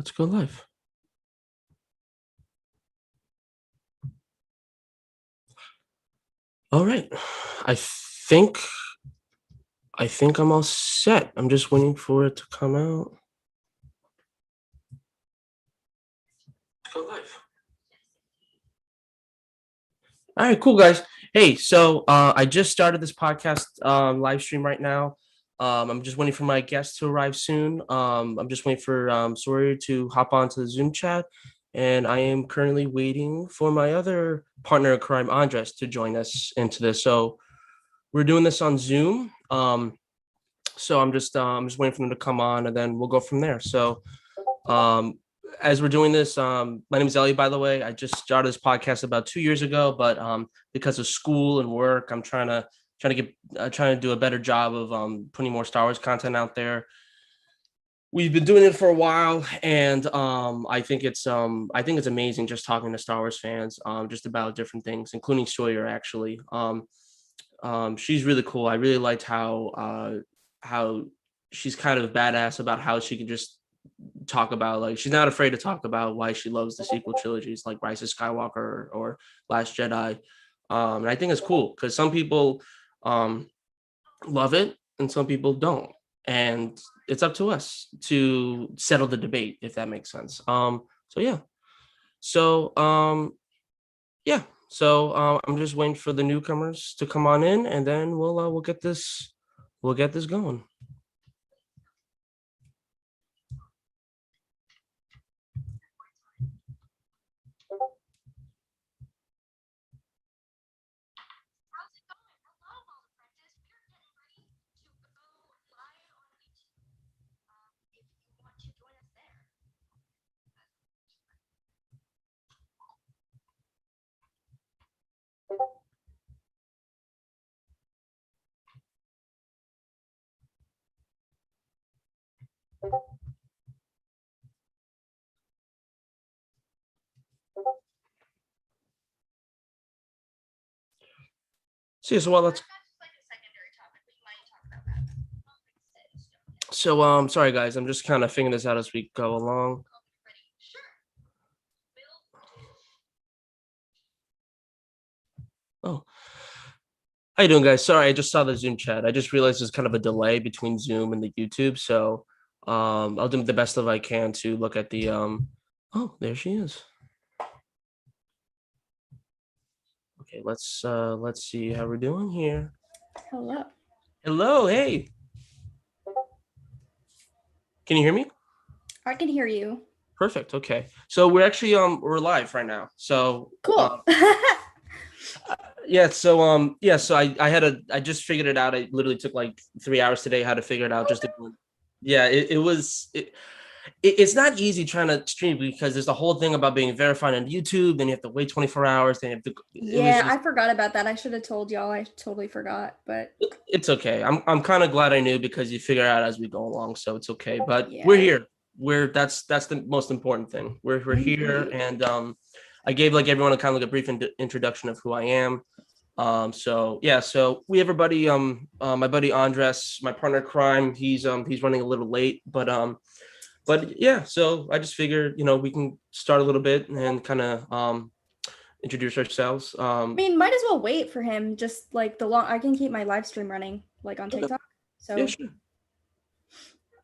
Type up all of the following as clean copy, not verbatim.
Let's go live. All right. I think I'm all set. I'm just waiting for it to come out. Let's go live. All right, cool guys. Hey, so I just started this podcast live stream right now. I'm just waiting for my guests to arrive soon. I'm just waiting for Sawyer to hop onto the Zoom chat, and I am currently waiting for my other partner in crime, Andres, to join us into this. So we're doing this on Zoom. So I'm just waiting for them to come on, and then we'll go from there. So um, as we're doing this, my name is Ellie, by the way. I just started this podcast about 2 years ago, but because of school and work, I'm trying to do a better job of putting more Star Wars content out there. We've been doing it for a while, and I think it's amazing just talking to Star Wars fans, just about different things, including Sawyer actually. She's really cool. I really liked how she's kind of badass about how she can just talk about, like, she's not afraid to talk about why she loves the sequel trilogies like Rise of Skywalker or Last Jedi. And I think it's cool because some people love it and some people don't, and it's up to us to settle the debate, if that makes sense. So yeah, so yeah, so I'm just waiting for the newcomers to come on in, and then we'll get this going. See, so well, let's. So sorry guys, I'm just kind of figuring this out as we go along. Oh, how you doing, guys? Sorry, I just saw the Zoom chat. I just realized there's kind of a delay between Zoom and the YouTube, so I'll do the best of I can to look at the Oh, there she is. Okay, let's see how we're doing here. Hello. Hello, hey. Can you hear me? I can hear you. Perfect. Okay. So we're actually we're live right now. So cool. Yeah, so I just figured it out. I literally took like 3 hours today how to figure it out. Yeah, it's not easy trying to stream because there's the whole thing about being verified on YouTube, then you have to wait 24 hours, then you have to. I forgot about that. I should have told y'all. I totally forgot, but it's okay. I'm kind of glad I knew because you figure out as we go along, so it's okay. But we're here. That's the most important thing. We're here, and I gave like everyone a kind of like a brief introduction of who I am. So yeah, so we have everybody. My buddy Andres, my partner in crime, he's running a little late, but yeah. So I just figured, we can start a little bit and kind of introduce ourselves. I mean, might as well wait for him. Just like I can keep my live stream running like on TikTok. So yeah, sure.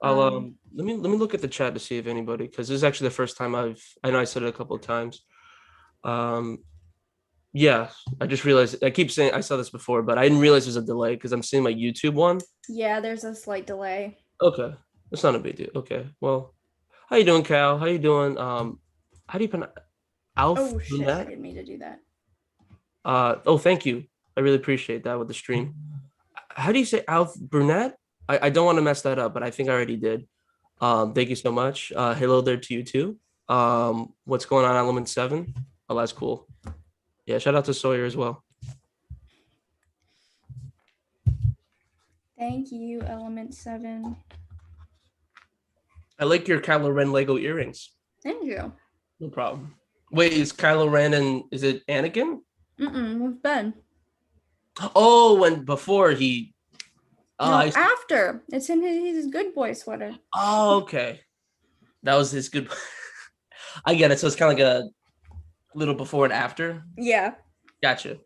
I'll let me look at the chat to see if anybody, because this is actually the first time I know I said it a couple of times. Yeah, I just realized, I keep saying I saw this before, but I didn't realize there's a delay because I'm seeing my YouTube one. Yeah, there's a slight delay. Okay, it's not a big deal. Okay, well, how you doing, Cal? How you doing? How do you pronounce Alf? Oh shit! I didn't mean to do that. Oh, thank you. I really appreciate that with the stream. How do you say Alf Brunette? I don't want to mess that up, but I think I already did. Thank you so much. Hello there to you too. What's going on, Element 7? Oh, that's cool. Yeah, shout out to Sawyer as well. Thank you, Element 7. I like your Kylo Ren Lego earrings. Thank you. No problem. Wait, is Kylo Ren and is it Anakin? With Ben. Oh, when before he. No, after. It's in his good boy sweater. Oh, okay. That was his good. I get it. So it's kind of like a little before and after. Yeah. Gotcha.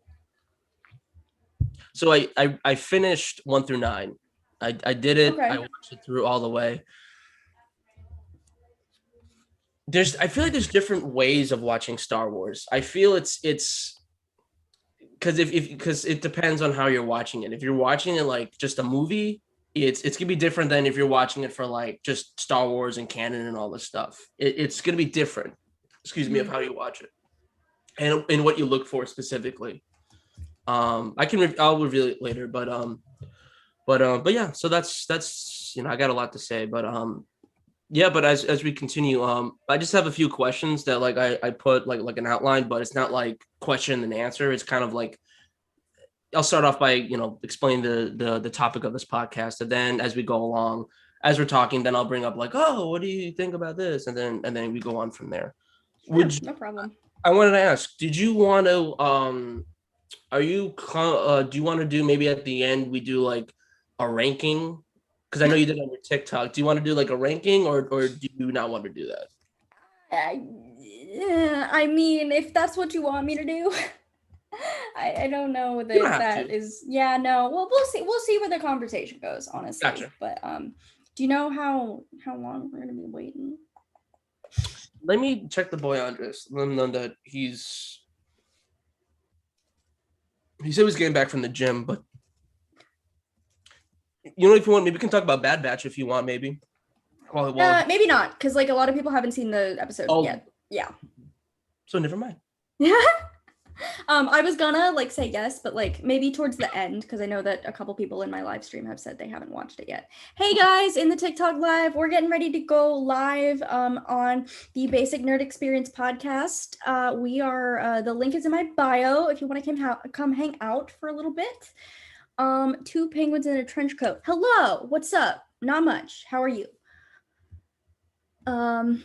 So I finished 1 through 9. I did it. Okay. I watched it through all the way. I feel like there's different ways of watching Star Wars. I feel it's because because it depends on how you're watching it. If you're watching it like just a movie, it's gonna be different than if you're watching it for like just Star Wars and canon and all this stuff. It's gonna be different. Excuse me, of how you watch it and what you look for specifically. I'll reveal it later, but yeah. So that's I got a lot to say, but yeah, but as we continue, I just have a few questions that like I put like an outline, but it's not like question and answer. It's kind of like I'll start off by explain the topic of this podcast, and then as we go along, as we're talking, then I'll bring up like, oh, what do you think about this, and then we go on from there. Sure, no problem. I wanted to ask, did you want to do you want to do maybe at the end we do like a ranking? Because I know you did it on your TikTok. Do you want to do like a ranking or do you not want to do that? I mean, if that's what you want me to do, I don't know that is. Yeah, no. Well, we'll see. We'll see where the conversation goes, honestly. Gotcha. But do you know how long we're gonna be waiting? Let me check the boy Andres. Let him know that he said he was getting back from the gym, but if you want, maybe we can talk about Bad Batch if you want, maybe. Maybe not, because like a lot of people haven't seen the episode yet. Yeah. So never mind. I was gonna like say yes, but like maybe towards the end, because I know that a couple people in my live stream have said they haven't watched it yet. Hey guys, in the TikTok live, we're getting ready to go live on the Basic Nerd Experience podcast. We are the link is in my bio if you want to come hang out for a little bit. 2 penguins in a trench coat. Hello, what's up? Not much. How are you? But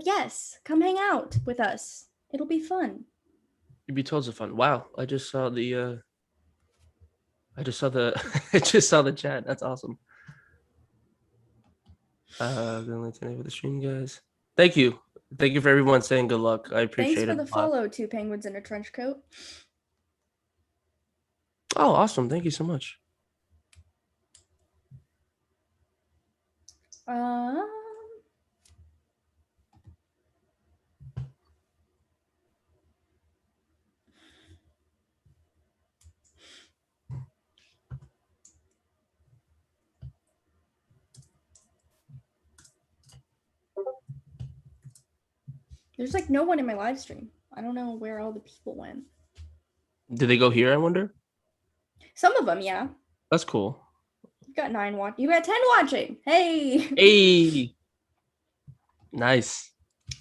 yes, come hang out with us. It'll be fun. It'd be tons of fun. Wow, I just saw the I just saw the chat. That's awesome. Gonna tonight with the stream, guys. Thank you for everyone saying good luck. I appreciate it. Thanks for the follow, 2 penguins in a trench coat. Oh, awesome. Thank you so much. There's like no one in my live stream. I don't know where all the people went. Did they go here, I wonder? Some of them, yeah. That's cool. You got 9 watching. You got 10 watching. Hey. Hey. Nice.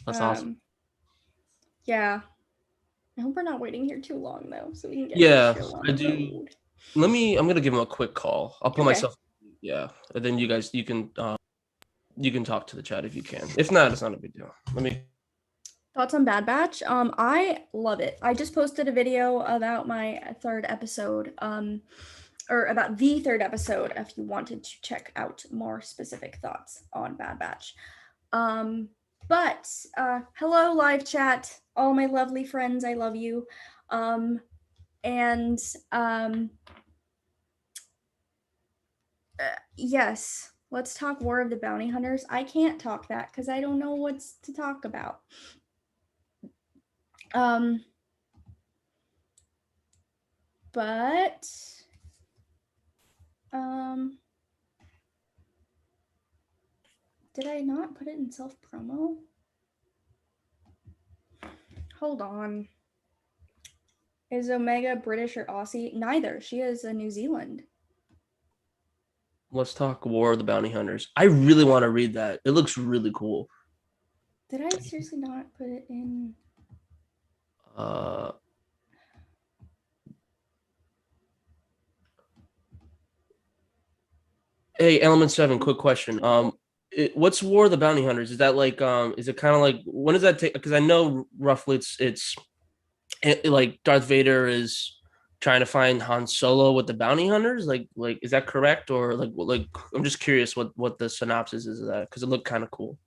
That's awesome. Yeah. I hope we're not waiting here too long though, so we can get I do. I'm gonna give him a quick call. I'll put myself. Yeah, and then you can talk to the chat if you can. If not, it's not a big deal. Thoughts on Bad Batch? I love it. I just posted a video about my 3rd episode, or about the 3rd episode if you wanted to check out more specific thoughts on Bad Batch. But hello live chat, all my lovely friends, I love you. Yes, let's talk War of the Bounty Hunters. I can't talk that because I don't know what's to talk about. But did I not put it in self-promo? Hold on. Is Omega British or Aussie? Neither. She is a New Zealand. Let's talk War of the Bounty Hunters. I really want to read that. It looks really cool. Did I seriously not put it in? Hey, Element 7, quick question. What's War of the Bounty Hunters? Is that like is it kind of like, when does that take? Because I know roughly it's like Darth Vader is trying to find Han Solo with the bounty hunters. Like is that correct? Or like I'm just curious what the synopsis is of that, because it looked kind of cool.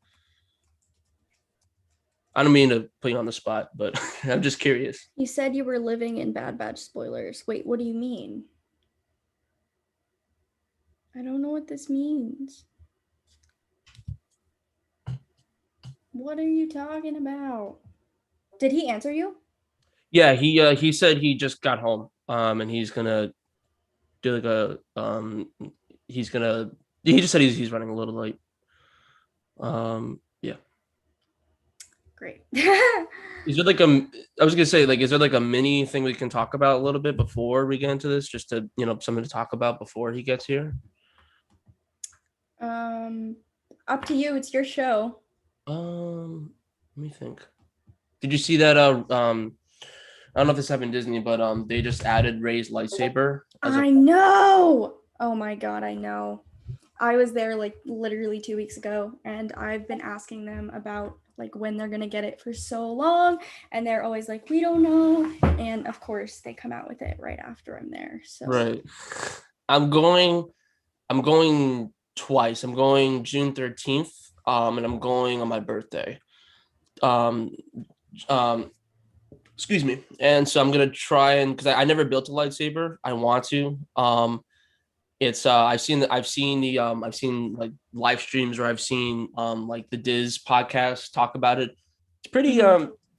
I don't mean to put you on the spot, but I'm just curious. You said you were living in Bad Batch spoilers. Wait, what do you mean? I don't know what this means. What are you talking about? Did he answer you? Yeah, he said he just got home, and he's gonna do like a he's gonna he just said he's running a little late. Yeah. Great. Is there like I was gonna say, like, is there like a mini thing we can talk about a little bit before we get into this, just to, something to talk about before he gets here? Up to you. It's your show. Let me think. Did you see that? I don't know if this happened in Disney, but they just added Rey's lightsaber. I know. Oh my god, I know. I was there like literally 2 weeks ago, and I've been asking them about like when they're gonna get it for so long, and they're always like, we don't know. And of course, they come out with it right after I'm there. So Right. I'm going twice. I'm going June 13th, and I'm going on my birthday. Um, excuse me. And so I'm gonna try, and because I never built a lightsaber, I want to. It's I've seen like live streams, or I've seen like the Diz podcast talk about it. It's pretty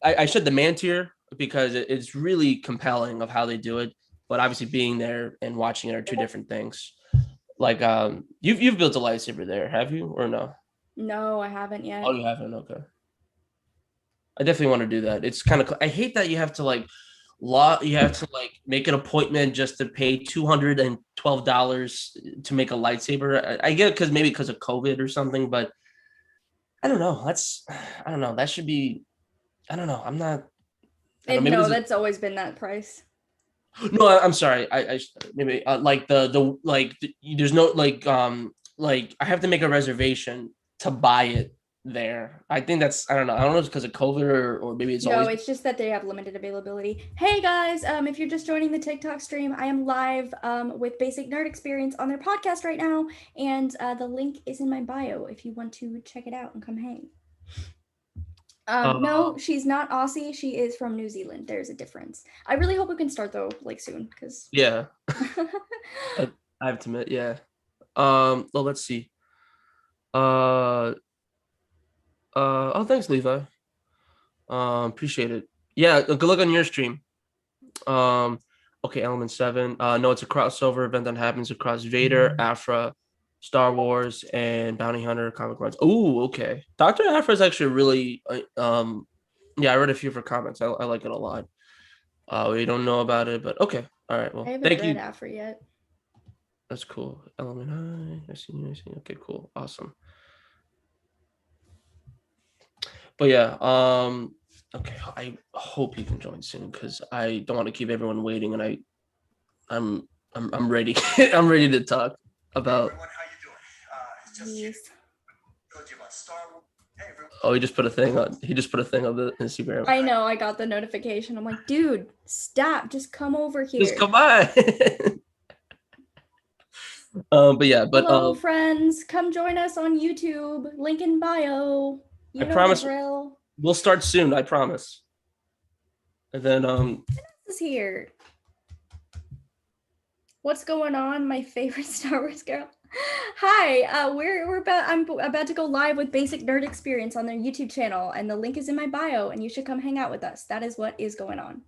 I said the man tier because it's really compelling of how they do it, but obviously being there and watching it are two different things. Like you've built a lightsaber there, have you, or no? no, I haven't yet. Oh, you haven't. Okay. I definitely want to do that. It's kind of, I hate that you have to like make an appointment just to pay $212 to make a lightsaber. I get it, because of COVID or something, but I don't know. I don't know. That should be, I don't know. I'm not. No, that's always been that price. No, I'm sorry. I maybe like there's no like I have to make a reservation to buy it there. I think that's, I don't know. I don't know if it's because of COVID, or maybe it's always. No, it's just that they have limited availability. Hey guys, if you're just joining the TikTok stream, I am live with Basic Nerd Experience on their podcast right now, and the link is in my bio if you want to check it out and come hang. No, she's not Aussie. She is from New Zealand. There's a difference. I really hope we can start though, like soon, because Yeah. I have to admit, yeah. Well, let's see. Oh, thanks, Levi. Appreciate it. Yeah, good luck on your stream. Okay, Element 7. No, it's a crossover event that happens across Vader, Afra, Star Wars, and Bounty Hunter comic runs. Oh, okay. Dr. Afra is actually really yeah, I read a few of her comments. I like it a lot. We don't know about it, but okay. All right. Well, I haven't read Afra yet. That's cool. Element High. I see you. Okay, cool. Awesome. But yeah, okay. I hope you can join soon, because I don't want to keep everyone waiting, and I'm ready. I'm ready to talk about. Everyone, how you doing? Yes. Told you about Star Wars. Hey, everyone. Oh, he just put a thing on the Instagram. I know, I got the notification. I'm like, dude, stop. Just come over here. Just come on. But yeah, but hello, friends. Come join us on YouTube. Link in bio. I promise we'll start soon. I promise. And then is here. What's going on, my favorite Star Wars girl? Hi, I'm about to go live with Basic Nerd Experience on their YouTube channel, and the link is in my bio, and you should come hang out with us. That is what is going on.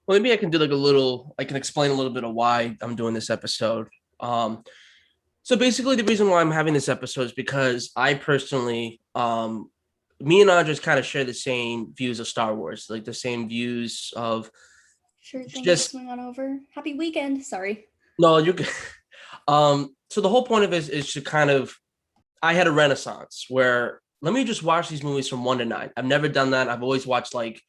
well, maybe I can do I can explain a little bit of why I'm doing this episode. So basically the reason why I'm having this episode is because I personally, me and Andres kind of share the same views of Star Wars, like the same views of. Sure thing. Just swing on over. Happy weekend. Sorry. No, you. So the whole point of it is to kind of, I had a renaissance where let me just watch these movies from 1 to 9. I've never done that. I've always watched like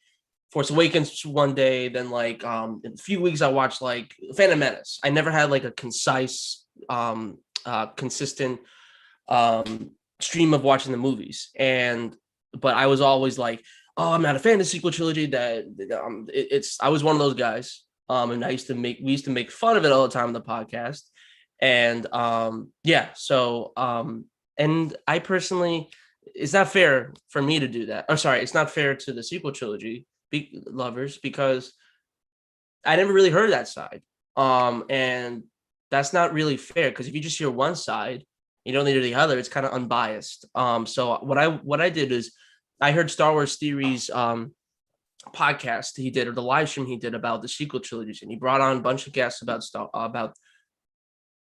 Force Awakens one day, then like in a few weeks I watched like Phantom Menace. I never had like a concise, consistent stream of watching the movies, but I was always like, oh, I'm not a fan of the sequel trilogy. I was one of those guys. And we used to make fun of it all the time on the podcast. And yeah, so and I personally, it's not fair for me to do that. Or sorry, it's not fair to the sequel trilogy lovers because I never really heard that side. And that's not really fair because if you just hear one side, you don't hear the other. It's kind of unbiased. So what I did is I heard Star Wars Theory's podcast he did or the live stream he did about the sequel trilogies, and he brought on a bunch of guests about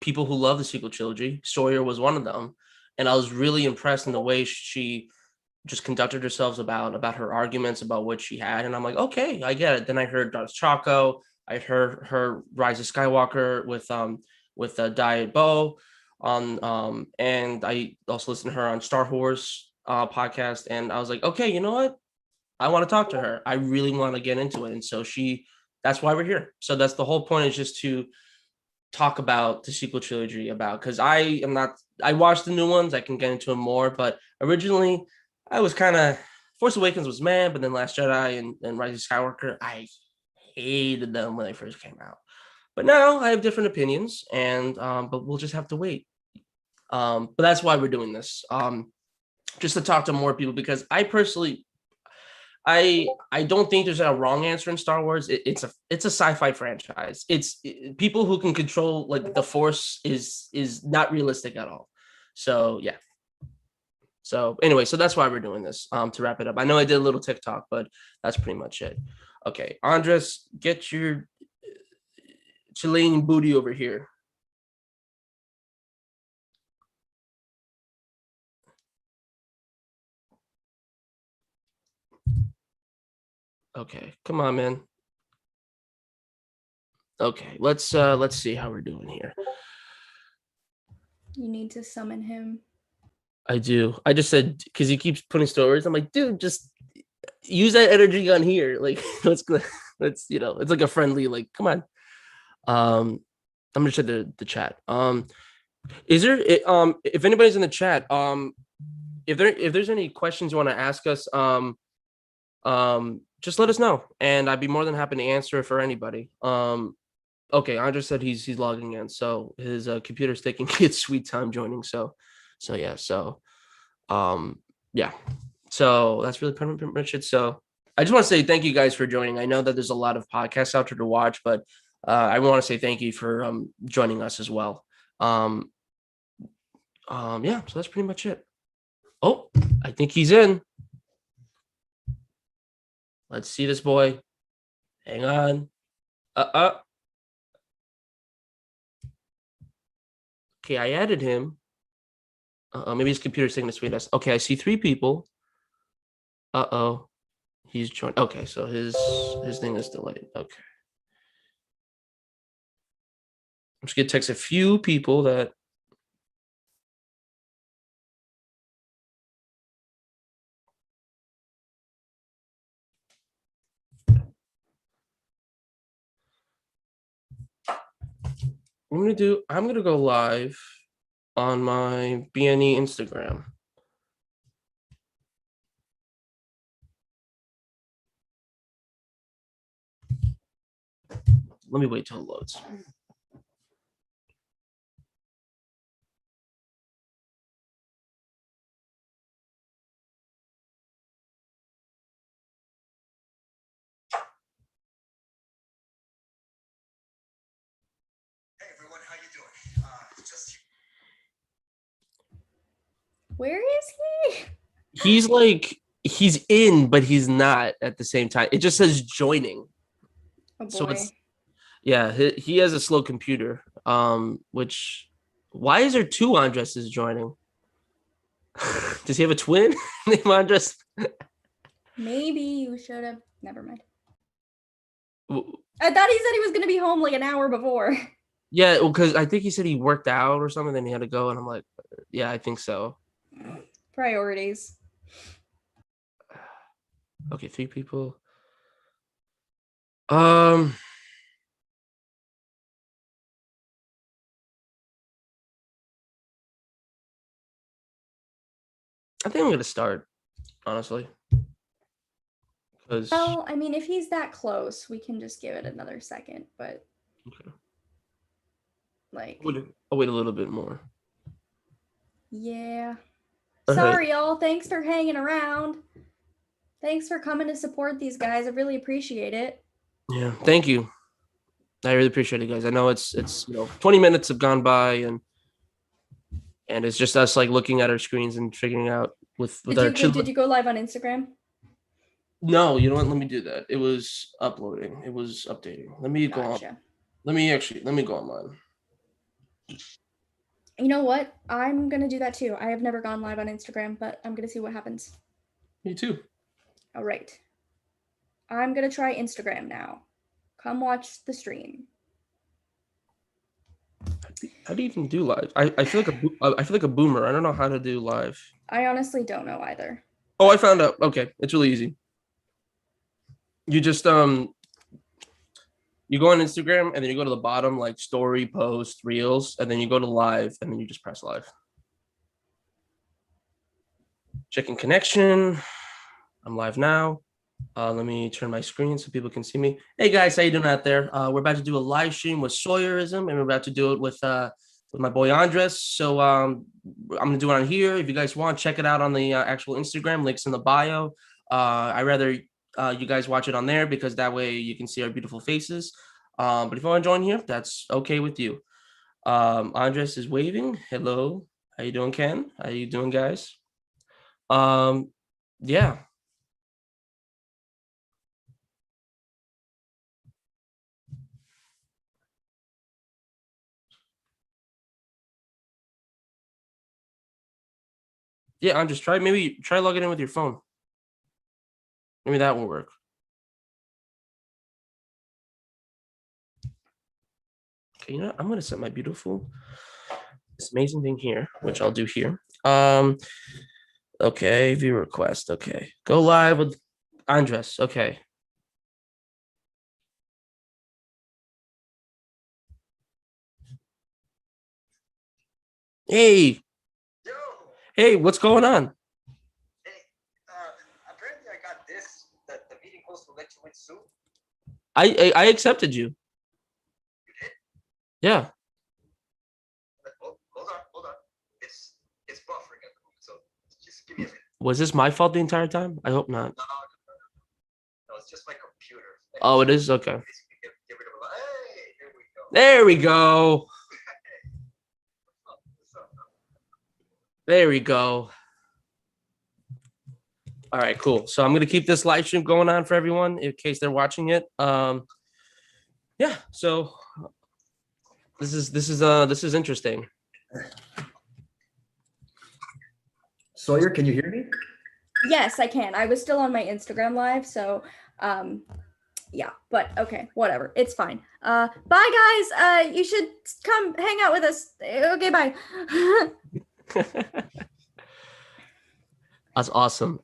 people who love the sequel trilogy. Sawyer was one of them, and I was really impressed in the way she just conducted herself about her arguments about what she had, and I'm like, okay, I get it. Then I heard Darth Chaco, I heard her Rise of Skywalker with Diet Bo on and I also listened to her on Star Wars podcast, and I was like, okay, you know what? I want to talk to her. I really want to get into it, and so that's why we're here. So that's the whole point, is just to talk about the sequel trilogy because I watched the new ones. I can get into them more, but originally I was kind of Force Awakens was mad, but then Last Jedi and Rise of Skywalker, I hated them when they first came out. But now I have different opinions, and but we'll just have to wait. But that's why we're doing this. Just to talk to more people, because I personally I don't think there's a wrong answer in Star Wars. It's a sci-fi franchise. People who can control like the Force is not realistic at all. So yeah. So anyway, so that's why we're doing this. To wrap it up, I know I did a little TikTok, but that's pretty much it. Okay, Andres, get your Chilean booty over here. Okay, come on, man. Okay, let's see how we're doing here. You need to summon him. I do. I just said because he keeps putting stories. I'm like, dude, just use that energy gun here. Like, let's it's like a friendly, like, come on. I'm gonna check the chat. Is there if anybody's in the chat, if there's any questions you want to ask us, just let us know, and I'd be more than happy to answer for anybody. Okay, Andre said he's logging in, so his computer's taking its sweet time joining. So yeah, yeah, so that's really pretty much it. So I just want to say thank you guys for joining. I know that there's a lot of podcasts out there to watch, but I want to say thank you for joining us as well. Yeah, so that's pretty much it. Oh, I think he's in. Let's see this boy. Hang on. Okay, I added him. Maybe his computer's taking a sweet test. Okay, I see 3 people. He's joined. Okay, so his thing is delayed. Okay. I'm just gonna text a few people that. I'm gonna go live on my BNE Instagram. Let me wait till it loads. Hey everyone, how you doing? Just Where is he? He's like he's in, but he's not at the same time. It just says joining. Oh boy. So it's yeah, he has a slow computer. Which why is there 2 Andreses joining? Does he have a twin named Andres? Maybe you should have. Never mind. I thought he said he was gonna be home like an hour before. Yeah, well, because I think he said he worked out or something, then he had to go, and I'm like, yeah, I think so. Priorities. Okay, 3 people. I think I'm gonna start, honestly. Because Well, I mean, if he's that close, we can just give it another second, but okay. like, I'll wait a little bit more. yeah. All right. Sorry, y'all. Thanks for hanging around. Thanks for coming to support these guys. I really appreciate it. Yeah. Thank you. I really appreciate it, guys. I know it's 20 minutes have gone by and it's just us like looking at our screens and figuring out with Did you go live on Instagram? No, you know what? Let me do that. It was uploading. It was updating. Let me go on. Gotcha. Let me go online. You know what? I'm gonna do that too. I have never gone live on Instagram, but I'm gonna see what happens. Me too. All right. I'm gonna try Instagram now. Come watch the stream. How do you even do live? I feel like a boomer. I don't know how to do live. I honestly don't know either. Oh, I found out. Okay, it's really easy. You just you go on Instagram and then you go to the bottom like story, post, reels, and then you go to live and then you just press live. Checking connection. I'm live now. Let me turn my screen so people can see me. Hey guys, how you doing out there? We're about to do a live stream with Sawyeurism, and we're about to do it with my boy Andres. So I'm gonna do it on here. If you guys want, check it out on the actual Instagram. Links in the bio. I rather you guys watch it on there because that way you can see our beautiful faces. But if you want to join here, that's okay with you. Andres is waving. Hello, how you doing, Ken? How you doing, guys? Yeah. Yeah, I'm just try logging in with your phone. Maybe that will work. Okay, you know what? I'm gonna set my beautiful this amazing thing here, which I'll do here. Okay, view request. Okay, go live with Andres. Okay. Hey, Yo, hey, what's going on? hey, apparently I got this, that the meeting host will let you in soon. I accepted you. You did? Yeah. Hold on. It's buffering at the moment, so just give me a minute. Was this my fault the entire time? I hope not. No, it's just my computer. Oh, it is? Okay. Basically, get rid of a hey, here we go. There we go. There we go. All right, cool. So I'm gonna keep this live stream going on for everyone in case they're watching it. Yeah, so this is interesting. Sawyer, can you hear me? Yes, I can. I was still on my Instagram live, so yeah, but okay, whatever. It's fine. Bye guys. You should come hang out with us. Okay, bye. That's awesome.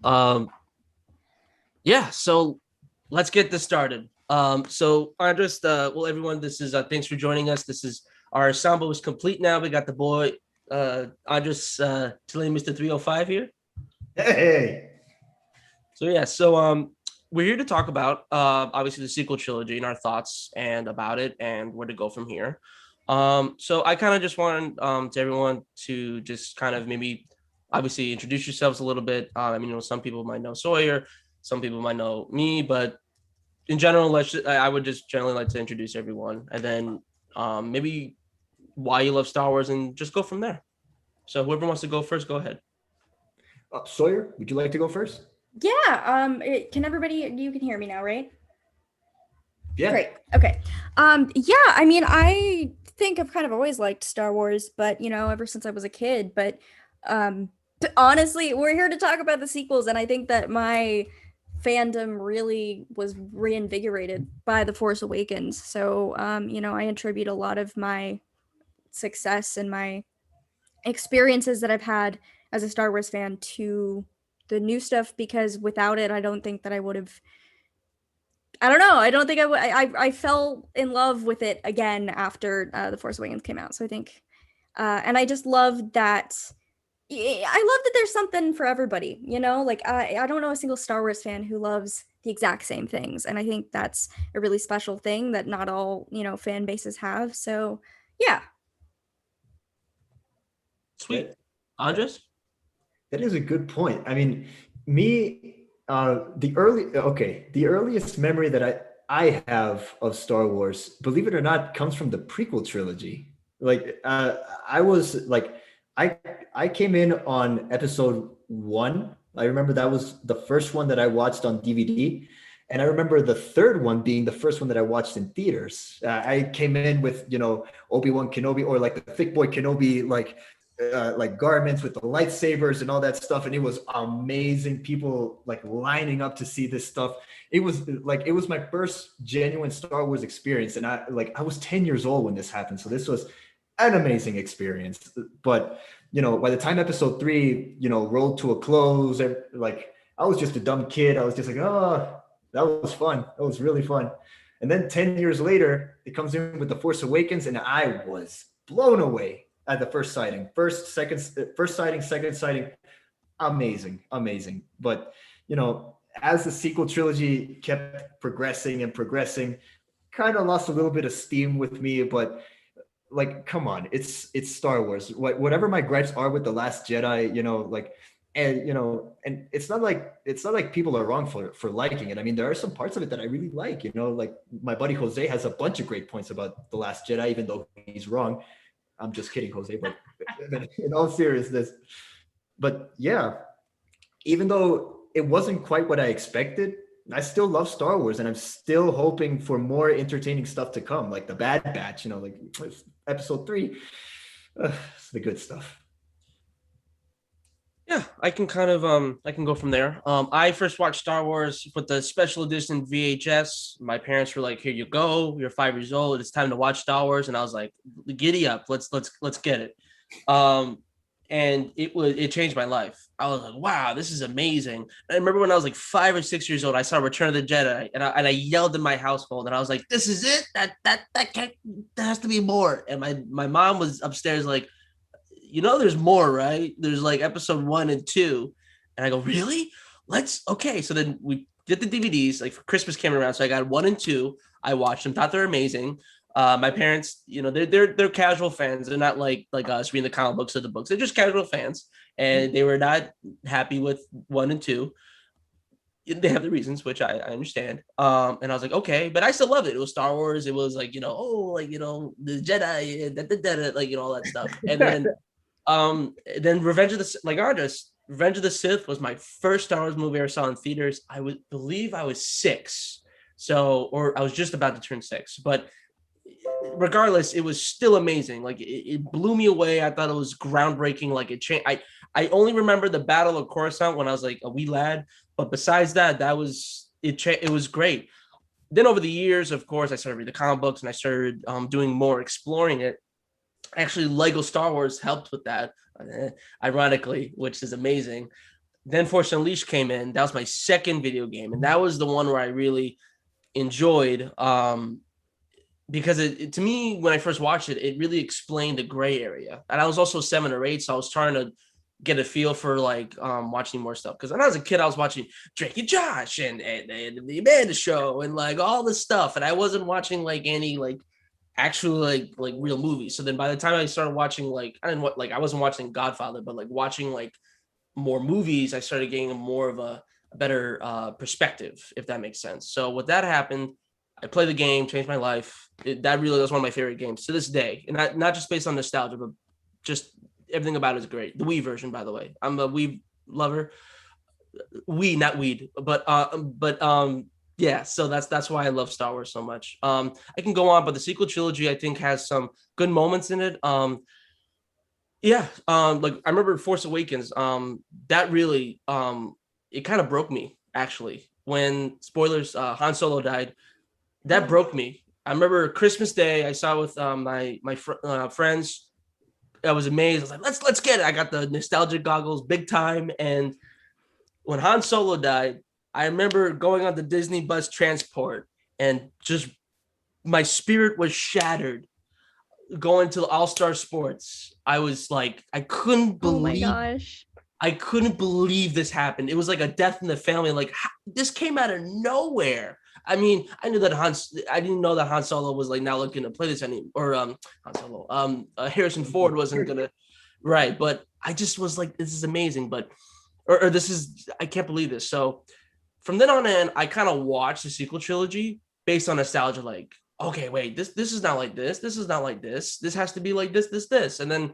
Yeah, so let's get this started. So Andres, well, everyone, this is thanks for joining us. This is our ensemble is complete now. We got the boy Andres Tilly, Mr. 305 here. Hey, So yeah, we're here to talk about obviously the sequel trilogy and our thoughts and about it and where to go from here. So I kind of just want to everyone to just kind of maybe obviously introduce yourselves a little bit. I mean, some people might know Sawyer, some people might know me, but in general, I would just generally like to introduce everyone, and then maybe why you love Star Wars, and just go from there. So whoever wants to go first, go ahead. Sawyer, would you like to go first? Yeah. Can everybody? You can hear me now, right? Yeah. Great. Okay. Yeah. I mean, I think I've kind of always liked Star Wars, but ever since I was a kid. But honestly, we're here to talk about the sequels, and I think that my fandom really was reinvigorated by The Force Awakens. So, I attribute a lot of my success and my experiences that I've had as a Star Wars fan to the new stuff, because without it, I don't think that I would have. I don't know. I don't think I would. I fell in love with it again after The Force Awakens came out. So I think, and I just love that. I love that there's something for everybody. Like I don't know a single Star Wars fan who loves the exact same things. And I think that's a really special thing that not all, fan bases have. So yeah. Sweet. That, Andres? that is a good point. I mean, me, the earliest memory that I have of Star Wars, believe it or not, comes from the prequel trilogy. Like, I was like, I I came in on episode one. I remember that was the first one that I watched on DVD. And I remember the third one being the first one that I watched in theaters. I came in with, Obi-Wan Kenobi, or like the thick boy Kenobi, like garments with the lightsabers and all that stuff, and it was amazing. People like lining up to see this stuff. It was my first genuine Star Wars experience, and I was 10 years old when this happened, so this was an amazing experience. But by the time episode 3 rolled to a close, like I was just a dumb kid. I was just like, oh, that was fun. That was really fun. And then 10 years later, it comes in with The Force Awakens, and I was blown away at the first sighting. First sighting, second sighting, amazing. But, as the sequel trilogy kept progressing and progressing, kind of lost a little bit of steam with me. But like, come on, it's Star Wars. Whatever my gripes are with The Last Jedi, and it's not like people are wrong for liking it. I mean, there are some parts of it that I really like. Like my buddy Jose has a bunch of great points about The Last Jedi, even though he's wrong. I'm just kidding, Jose, but in all seriousness. But yeah, even though it wasn't quite what I expected, I still love Star Wars, and I'm still hoping for more entertaining stuff to come, like the Bad Batch, like episode 3. It's the good stuff. Yeah, I can go from there. I first watched Star Wars with the special edition VHS. My parents were like, "Here you go. You're 5 years old. It's time to watch Star Wars." And I was like, "Giddy up. Let's get it." And it changed my life. I was like, "Wow, this is amazing." And I remember when I was like 5 or 6 years old, I saw Return of the Jedi, and I yelled in my household, and I was like, "This is it. That can't, there has to be more." And my mom was upstairs like, there's more, right? There's like episode 1 and 2. And I go, really? Okay. So then we did the DVDs, like for Christmas came around. So I got 1 and 2. I watched them, thought they're amazing. My parents, they're casual fans. They're not like us reading the comic books or the books. They're just casual fans. And they were not happy with 1 and 2. They have the reasons, which I understand. And I was like, okay, but I still loved it. It was Star Wars. It was like, the Jedi, like, all that stuff. And then Revenge of the Sith was my first Star Wars movie I ever saw in theaters. I would believe I was 6. Or I was just about to turn 6, but regardless, it was still amazing. Like it blew me away. I thought it was groundbreaking. Like it changed. I only remember the Battle of Coruscant when I was like a wee lad, but besides that was it. It was great. Then over the years, of course, I started reading the comic books and I started doing more exploring it. Actually, Lego Star Wars helped with that, ironically, which is amazing. Then Force Unleashed came in. That was my second video game, and that was the one where I really enjoyed, because to me, when I first watched it, it really explained the gray area. And I was also 7 or 8, so I was trying to get a feel for like watching more stuff. Because when I was a kid, I was watching Drake and Josh and the Amanda Show and like all this stuff, and I wasn't watching like any like actual like real movies. So then by the time I started watching I wasn't watching Godfather, but like watching like more movies, I started getting more of a better perspective, if that makes sense. So with that happened, I played the game, changed my life. That really was one of my favorite games to this day, and not just based on nostalgia, but just everything about it is great. The Wii version, by the way, I'm a Wii lover. Wii, not weed, but yeah, so that's why I love Star Wars so much. I can go on, but the sequel trilogy I think has some good moments in it. Like I remember Force Awakens. That really it kind of broke me actually when spoilers Han Solo died. That broke me. I remember Christmas Day. I saw it with my friends. I was amazed. I was like, let's get it. I got the nostalgic goggles, big time. And when Han Solo died, I remember going on the Disney bus transport and just my spirit was shattered. Going to All Star Sports, I was like, I couldn't Oh my believe. gosh. I couldn't believe this happened. It was like a death in the family. Like this came out of nowhere. I mean, I didn't know that Han Solo was like not looking to play this anymore, or Han Solo, Harrison Ford wasn't gonna, right? But I just was like, this is amazing, but or this is, I can't believe this. So from then on in, I kind of watched the sequel trilogy based on nostalgia. Like, okay, wait, this is not like this. This is not like this. This has to be like this, and then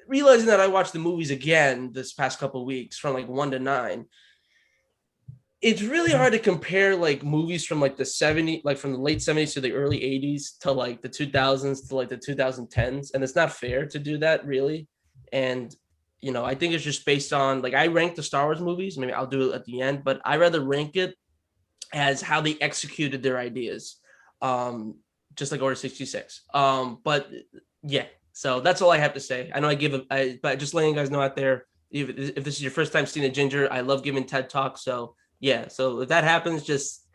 realizing that I watched the movies again this past couple of weeks from like 1 to 9, it's really hard to compare like movies from like the 70s, like from the late 70s to the early 80s to like the 2000s to like the 2010s. And it's not fair to do that really. And, I think it's just based on like, I rank the Star Wars movies. Maybe I'll do it at the end, but I rather rank it as how they executed their ideas. Just like Order 66. But yeah, so that's all I have to say. I know but just letting you guys know out there, if this is your first time seeing a Ginger, I love giving TED Talks. So yeah, so if that happens, just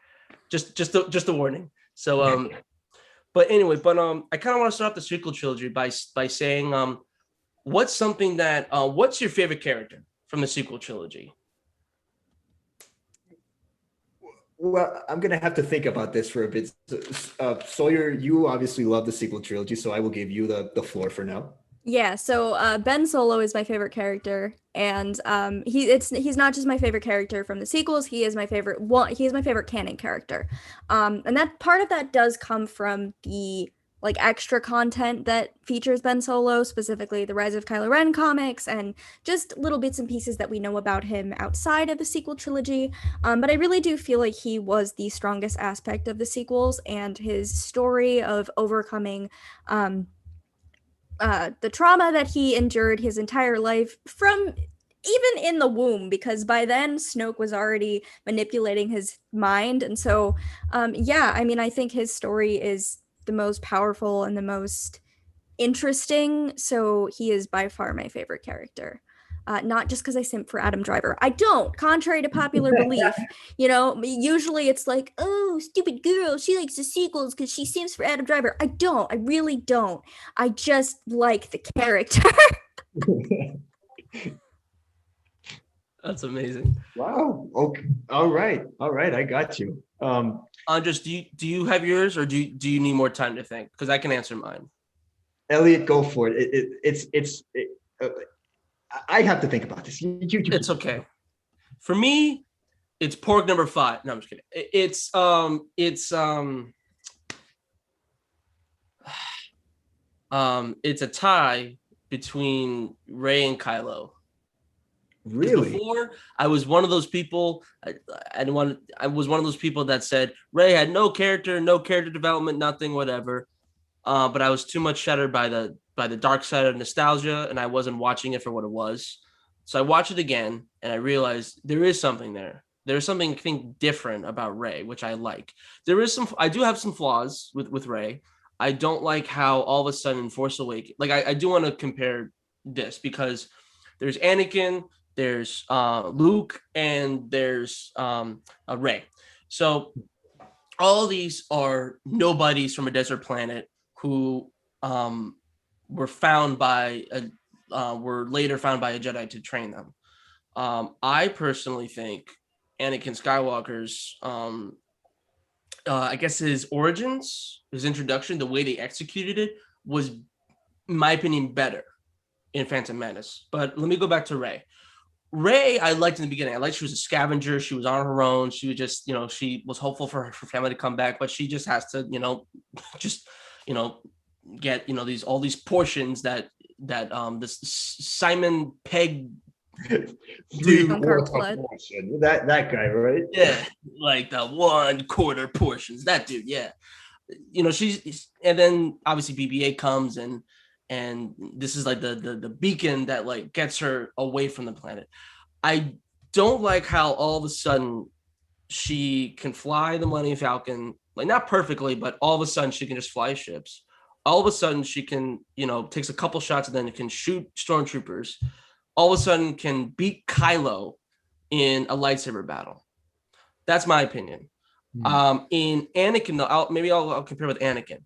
a warning. So but anyway, I kind of want to start off the sequel trilogy by saying what's something that what's your favorite character from the sequel trilogy? Well, I'm gonna have to think about this for a bit. Sawyer, you obviously love the sequel trilogy, so I will give you the floor for now. Yeah, so Ben Solo is my favorite character, and he's not just my favorite character from the sequels. He is my favorite He is my favorite canon character, and that part of that does come from the like extra content that features Ben Solo, specifically the Rise of Kylo Ren comics, and just little bits and pieces that we know about him outside of the sequel trilogy. But I really do feel like he was the strongest aspect of the sequels, and his story of overcoming the trauma that he endured his entire life from even in the womb, because by then Snoke was already manipulating his mind. And so, yeah, I mean, I think his story is the most powerful and the most interesting. So he is by far my favorite character. Not just because I simp for Adam Driver. I don't, contrary to popular belief. Usually it's like, oh, stupid girl, she likes the sequels because she simps for Adam Driver. I don't. I really don't. I just like the character. That's amazing. Wow. Okay. All right. I got you. Andres, do you have yours, or do you need more time to think? Because I can answer mine. Elliot, go for it. I have to think about this. It's okay. For me, it's pork number 5. No, I'm just kidding. It's a tie between Rey and Kylo. Really? Before, I was one of those people. I was one of those people that said Rey had no character development, nothing, whatever. But I was too much shattered by the dark side of nostalgia, and I wasn't watching it for what it was. So I watched it again, and I realized there is something there. There's something I think different about Rey, which I like. I do have some flaws with Rey. I don't like how all of a sudden Force Awakens, like I do want to compare this because there's Anakin, there's Luke, and there's Rey. So all these are nobodies from a desert planet who were later found by a Jedi to train them. I personally think Anakin Skywalker's, I guess his origins, his introduction, the way they executed it was, in my opinion, better in Phantom Menace. But let me go back to Rey. Rey, I liked in the beginning. I liked she was a scavenger. She was on her own. She was just, she was hopeful for her family to come back, but she just has to, get, all these portions that this Simon Pegg dude, that guy, right? Yeah, like the 1/4 portions. That dude, yeah. And then obviously BB-8 comes and this is like the beacon that like gets her away from the planet. I don't like how all of a sudden she can fly the Millennium Falcon, like not perfectly, but all of a sudden she can just fly ships. All of a sudden she can, takes a couple shots and then it can shoot stormtroopers. All of a sudden can beat Kylo in a lightsaber battle. That's my opinion. In Anakin, though, I'll compare with Anakin.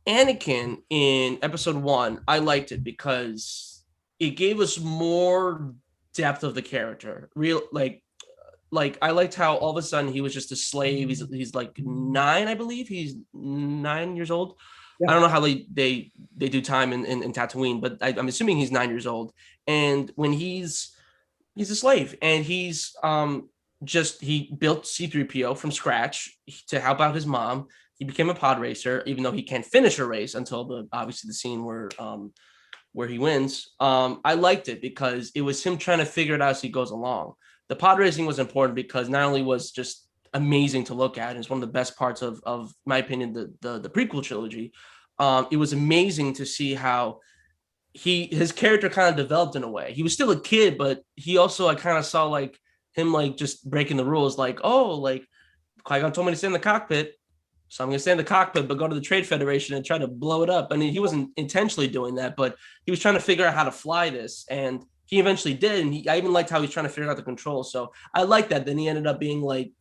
Anakin in episode 1, I liked it because it gave us more depth of the character. Real like I liked how all of a sudden he was just a slave. He's like 9, I believe. He's 9 years old. Yeah. I don't know how they do time in Tatooine, but I'm assuming he's 9 years old. And when he's a slave, and he built C-3PO from scratch to help out his mom. He became a pod racer, even though he can't finish a race until obviously the scene where he wins. I liked it because it was him trying to figure it out as he goes along. The pod racing was important because not only was just amazing to look at, and it's one of the best parts of my opinion, the prequel trilogy. It was amazing to see how his character kind of developed in a way. He was still a kid, but he also, I kind of saw like him like just breaking the rules, like, oh, like Qui-Gon told me to stay in the cockpit, so I'm gonna stay in the cockpit, but go to the Trade Federation and try to blow it up. I mean, he wasn't intentionally doing that, but he was trying to figure out how to fly this, and he eventually did. And I even liked how he's trying to figure out the controls. So I like that. Then he ended up being like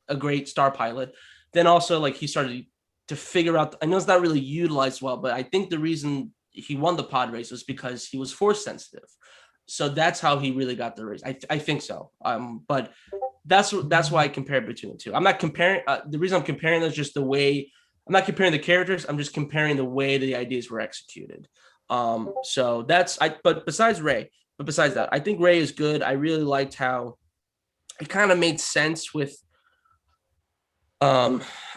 a great star pilot. Then also like he started to figure out. I know it's not really utilized well, but I think the reason he won the pod race was because he was force sensitive. So that's how he really got the race. I think so. But that's why I compared between the two. I'm not comparing. The reason I'm comparing is just the way. I'm not comparing the characters. I'm just comparing the way the ideas were executed. So that's But besides that, I think Rey is good. I really liked how it kind of made sense with.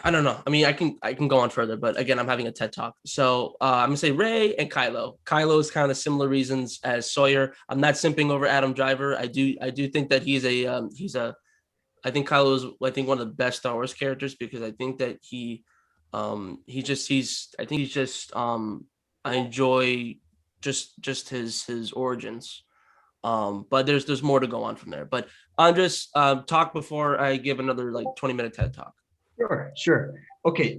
I don't know. I mean, I can go on further, but again, I'm having a TED talk. So I'm gonna say Rey and Kylo. Kylo is kind of similar reasons as Sawyer. I'm not simping over Adam Driver. I do think that he's I think Kylo is one of the best Star Wars characters because I think that I enjoy just his origins. But there's more to go on from there. But Andres, talk before I give another like 20-minute TED talk. Sure. Okay.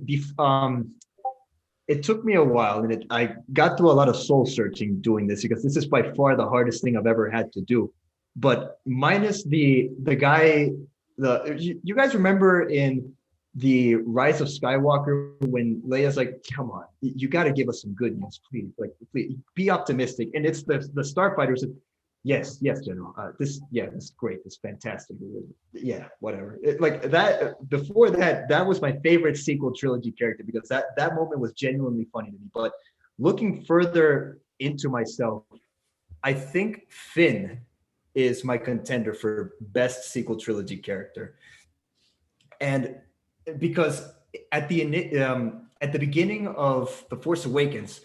It took me a while, and I got through a lot of soul searching doing this because this is by far the hardest thing I've ever had to do. But minus the guy, you guys remember in the Rise of Skywalker when Leia's like, "Come on, you got to give us some good news, please. Like, please be optimistic." And it's the starfighters. Yes, General. This is great. It's fantastic. Yeah, whatever. Like that. Before that, that was my favorite sequel trilogy character because that moment was genuinely funny to me. But looking further into myself, I think Finn is my contender for best sequel trilogy character, and because at the beginning of The Force Awakens,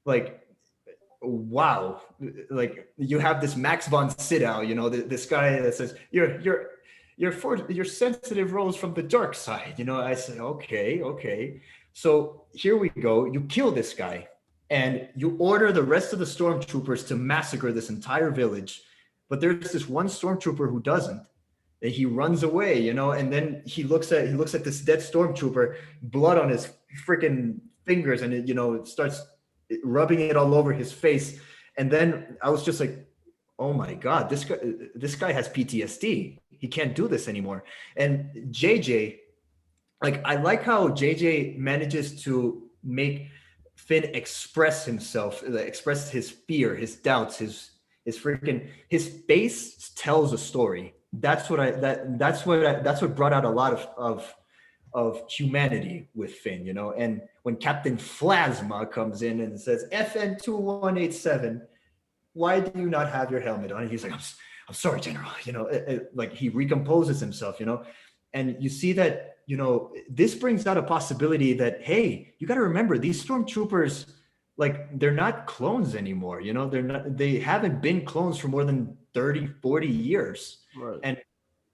like. Wow, like you have this Max von Sydow, this guy that says your sensitive rose from the dark side. I say, okay. So here we go. You kill this guy and you order the rest of the stormtroopers to massacre this entire village. But there's this one stormtrooper who doesn't. And he runs away, and then he looks at this dead stormtrooper, blood on his freaking fingers, and it starts rubbing it all over his face. And then I was just like, oh my God, this guy has PTSD. He can't do this anymore. And JJ, like, I like how JJ manages to make Finn express himself, express his fear, his doubts, his face tells a story. That's what brought out a lot of humanity with Finn, and when Captain Phlasma comes in and says, FN 2187, why do you not have your helmet on? And he's like, I'm sorry, General, like he recomposes himself, and you see that, this brings out a possibility that, hey, you got to remember these stormtroopers, like they're not clones anymore, they haven't been clones for more than 30, 40 years. Right. And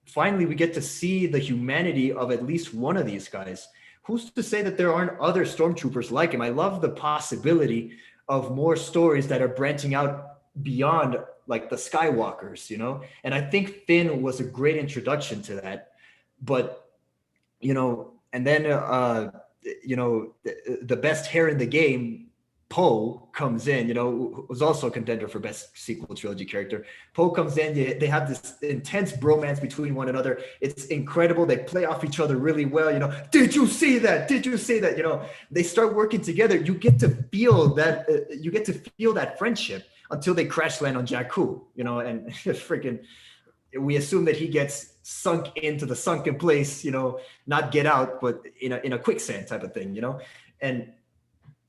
finally, we get to see the humanity of at least one of these guys. Who's to say that there aren't other stormtroopers like him? I love the possibility of more stories that are branching out beyond like the Skywalkers, And I think Finn was a great introduction to that. But, and then, the best hair in the game, Poe comes in, was also a contender for best sequel trilogy character. Poe comes in, they have this intense bromance between one another. It's incredible. They play off each other really well. Did you see that? Did you see that? They start working together. You get to feel that. You get to feel that friendship. until they crash land on Jakku, you know, and freaking we assume that he gets sunk into the sunken place, you know, not get out, but in a quicksand type of thing, you know. And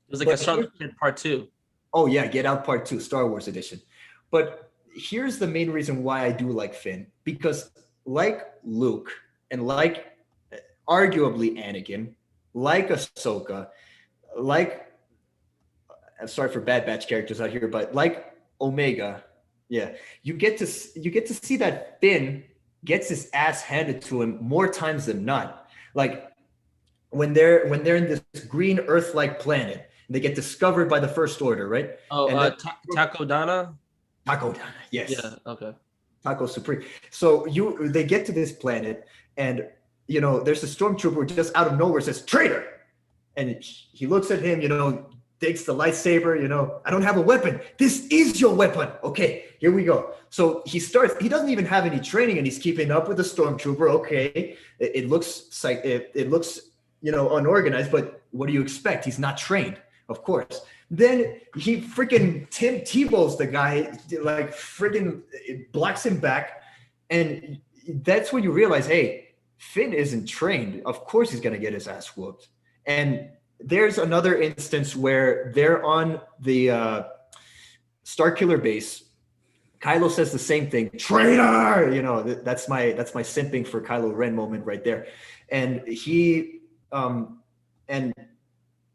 It was like a Star Wars Part 2. Oh yeah, Get Out Part 2, Star Wars edition. But here's the main reason why I do like Finn, because like Luke and like arguably Anakin, like Ahsoka, like I'm sorry for Bad Batch characters out here, but like Omega, yeah, you get to see that Finn gets his ass handed to him more times than not. Like when they're in this green Earth-like planet, they get discovered by the First Order, right? Oh, and then, Takodana. Takodana, yes. Yeah. Okay. Taco Supreme. So they get to this planet, and you know, there's a stormtrooper just out of nowhere says "traitor," and he looks at him, you know, takes the lightsaber, you know, I don't have a weapon. This is your weapon. Okay, here we go. So he doesn't even have any training, and he's keeping up with the stormtrooper. Okay, it looks like it looks, you know, unorganized, but what do you expect? He's not trained, of course. Then he freaking Tim Tebow's the guy, like freaking blocks him back. And that's when you realize, hey, Finn isn't trained. Of course he's going to get his ass whooped. And there's another instance where they're on the Starkiller base. Kylo says the same thing, traitor, you know, that's my simping for Kylo Ren moment right there. And he, and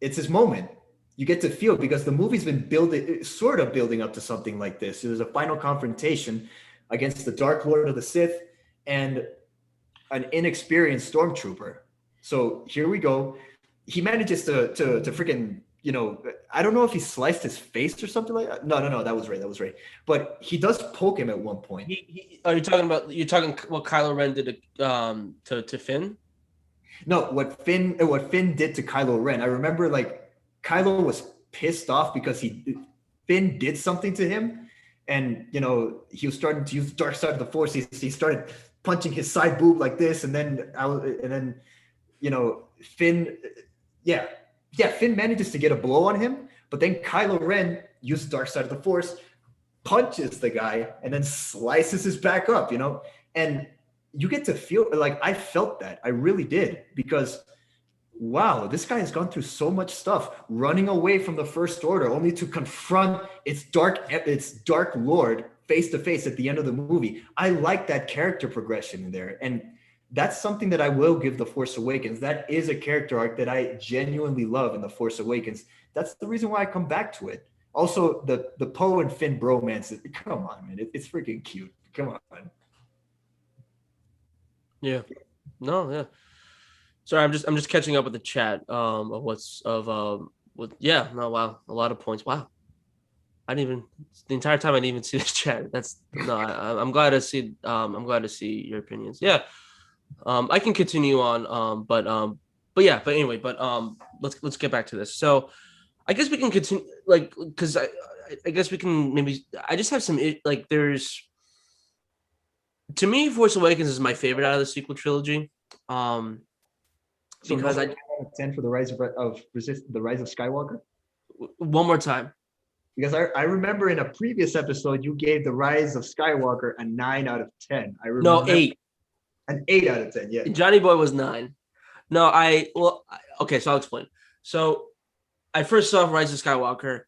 it's his moment. You get to feel, because the movie's been building up to something like this. It was a final confrontation against the Dark Lord of the Sith and an inexperienced stormtrooper. So here we go. He manages to freaking, you know, I don't know if he sliced his face or something like that. No, that was right. But he does poke him at one point. You're talking what Kylo Ren did to Finn? No, what Finn did to Kylo Ren. I remember, like, Kylo was pissed off because Finn did something to him, and you know, he was starting to use the dark side of the Force. He started punching his side boob like this, and then you know, Finn manages to get a blow on him, but then Kylo Ren uses the dark side of the Force, punches the guy, and then slices his back up. You know, and you get to feel like I felt that. I really did, because wow, this guy has gone through so much stuff, running away from the First Order only to confront its dark lord face to face at the end of the movie. I like that character progression in there. And that's something that I will give The Force Awakens. That is a character arc that I genuinely love in The Force Awakens. That's the reason why I come back to it. Also, the Poe and Finn bromance, come on, man. It's freaking cute. Come on. Yeah. No, yeah. Sorry, I'm just catching up with the chat of wow, a lot of points. Wow. I didn't even, the entire time I didn't even see the chat. I'm glad to see your opinions. Yeah. I can continue on but anyway, let's get back to this. So I guess we can continue, like, because I guess we can maybe, I just have some, like, there's, to me, Force Awakens is my favorite out of the sequel trilogy. Because I 10 for the Rise of Skywalker. One more time. Because I remember in a previous episode you gave the Rise of Skywalker a 9 out of 10. I remember. No, 8. An 8 out of 10. Yeah. Johnny Boy was 9. No, okay, so I'll explain. So I first saw Rise of Skywalker.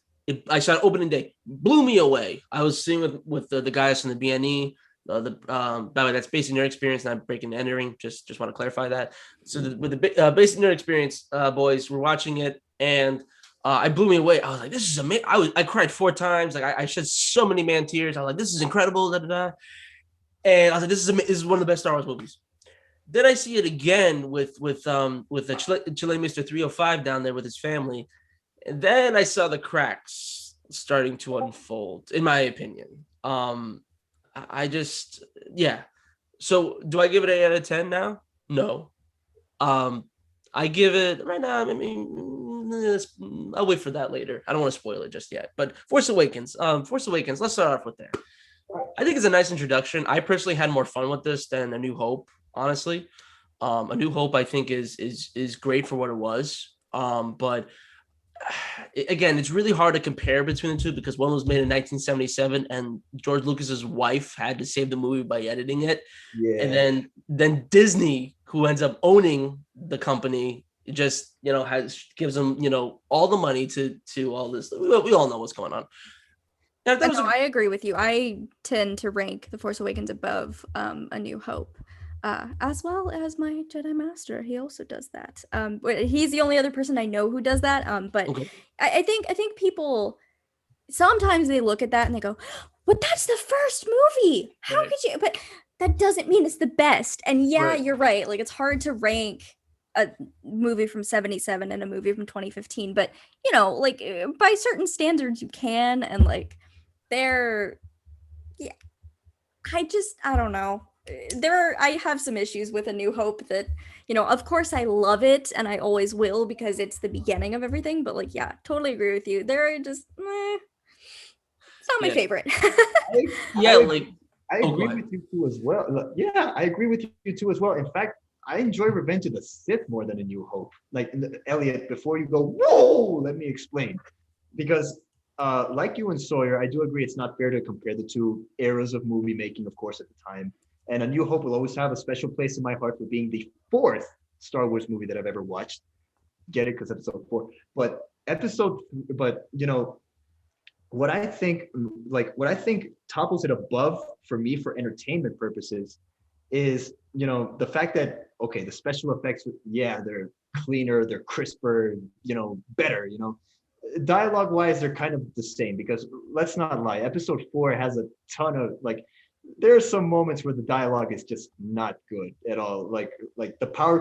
I saw it opening day, blew me away. I was sitting with the guys from the BNE. By the way, that's Basic Nerd Experience, not Breaking and Entering. Just want to clarify that. So with the Basic Nerd Experience boys, we're watching it, and I blew me away. I was like, "This is amazing!" I cried 4 times. Like I shed so many man tears. I was like, "This is incredible!" Da, da, da. And I was like, "This is one of the best Star Wars movies." Then I see it again with the Chile Mr. 305 down there with his family, and then I saw the cracks starting to unfold, in my opinion. I just, yeah. So do I give it 8 out of 10 now? No. I give it right now. I mean, I'll wait for that later. I don't want to spoil it just yet. But Force Awakens. Let's start off with there. I think it's a nice introduction. I personally had more fun with this than A New Hope, honestly. A New Hope, I think, is great for what it was. But again, it's really hard to compare between the two because one was made in 1977 and George Lucas's wife had to save the movie by editing it. Yeah. And then Disney, who ends up owning the company, just gives them all the money to all this. We all know what's going on. But no, I agree with you. I tend to rank The Force Awakens above A New Hope, as well as my Jedi Master. He also does that. But he's the only other person I know who does that. But Okay. I think people sometimes they look at that and they go, "But that's the first movie. How Right. could you?" But that doesn't mean it's the best. And yeah, Right. you're right. Like it's hard to rank a movie from 77 and a movie from 2015. But like by certain standards, you can. And like they're, yeah. I don't know. I have some issues with A New Hope that, of course I love it and I always will because it's the beginning of everything. But like, yeah, totally agree with you. They're just, it's not my favorite. I agree with you too as well. Yeah, I agree with you too as well. In fact, I enjoy Revenge of the Sith more than A New Hope. Like Elliot, before you go, whoa, let me explain. Because like you and Sawyer, I do agree it's not fair to compare the two eras of movie making, of course, at the time. And A New Hope will always have a special place in my heart for being the fourth Star Wars movie that I've ever watched. Get it? Because episode 4. But what I think topples it above for me for entertainment purposes is the fact that the special effects, they're cleaner, they're crisper, better, dialogue wise they're kind of the same, because let's not lie, episode 4 has a ton of there are some moments where the dialogue is just not good at all, like the power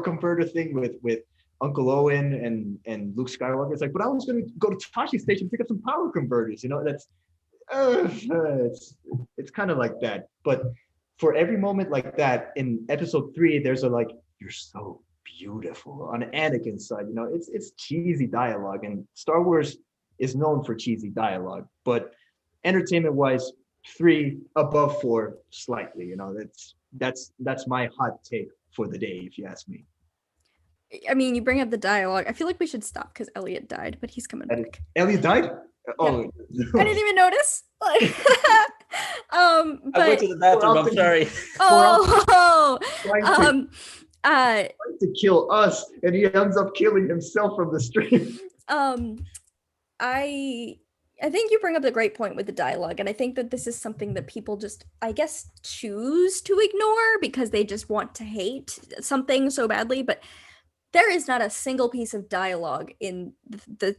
converter thing with Uncle Owen and Luke Skywalker. It's like, but I was going to go to Tashi Station to pick up some power converters. That's it's kind of like that. But for every moment like that in episode 3, there's a you're so beautiful on Anakin's side. It's cheesy dialogue, and Star Wars is known for cheesy dialogue. But entertainment wise, 3 above 4 slightly. That's my hot take for the day, if you ask me. I mean, you bring up the dialogue. I feel like we should stop because Elliot died, but he's coming back. Elliot died? Oh, I didn't even notice. I went to the bathroom. I'm sorry. Trying to kill us, and he ends up killing himself from the stream. I think you bring up a great point with the dialogue, and I think that this is something that people just, I guess, choose to ignore because they just want to hate something so badly. But there is not a single piece of dialogue in the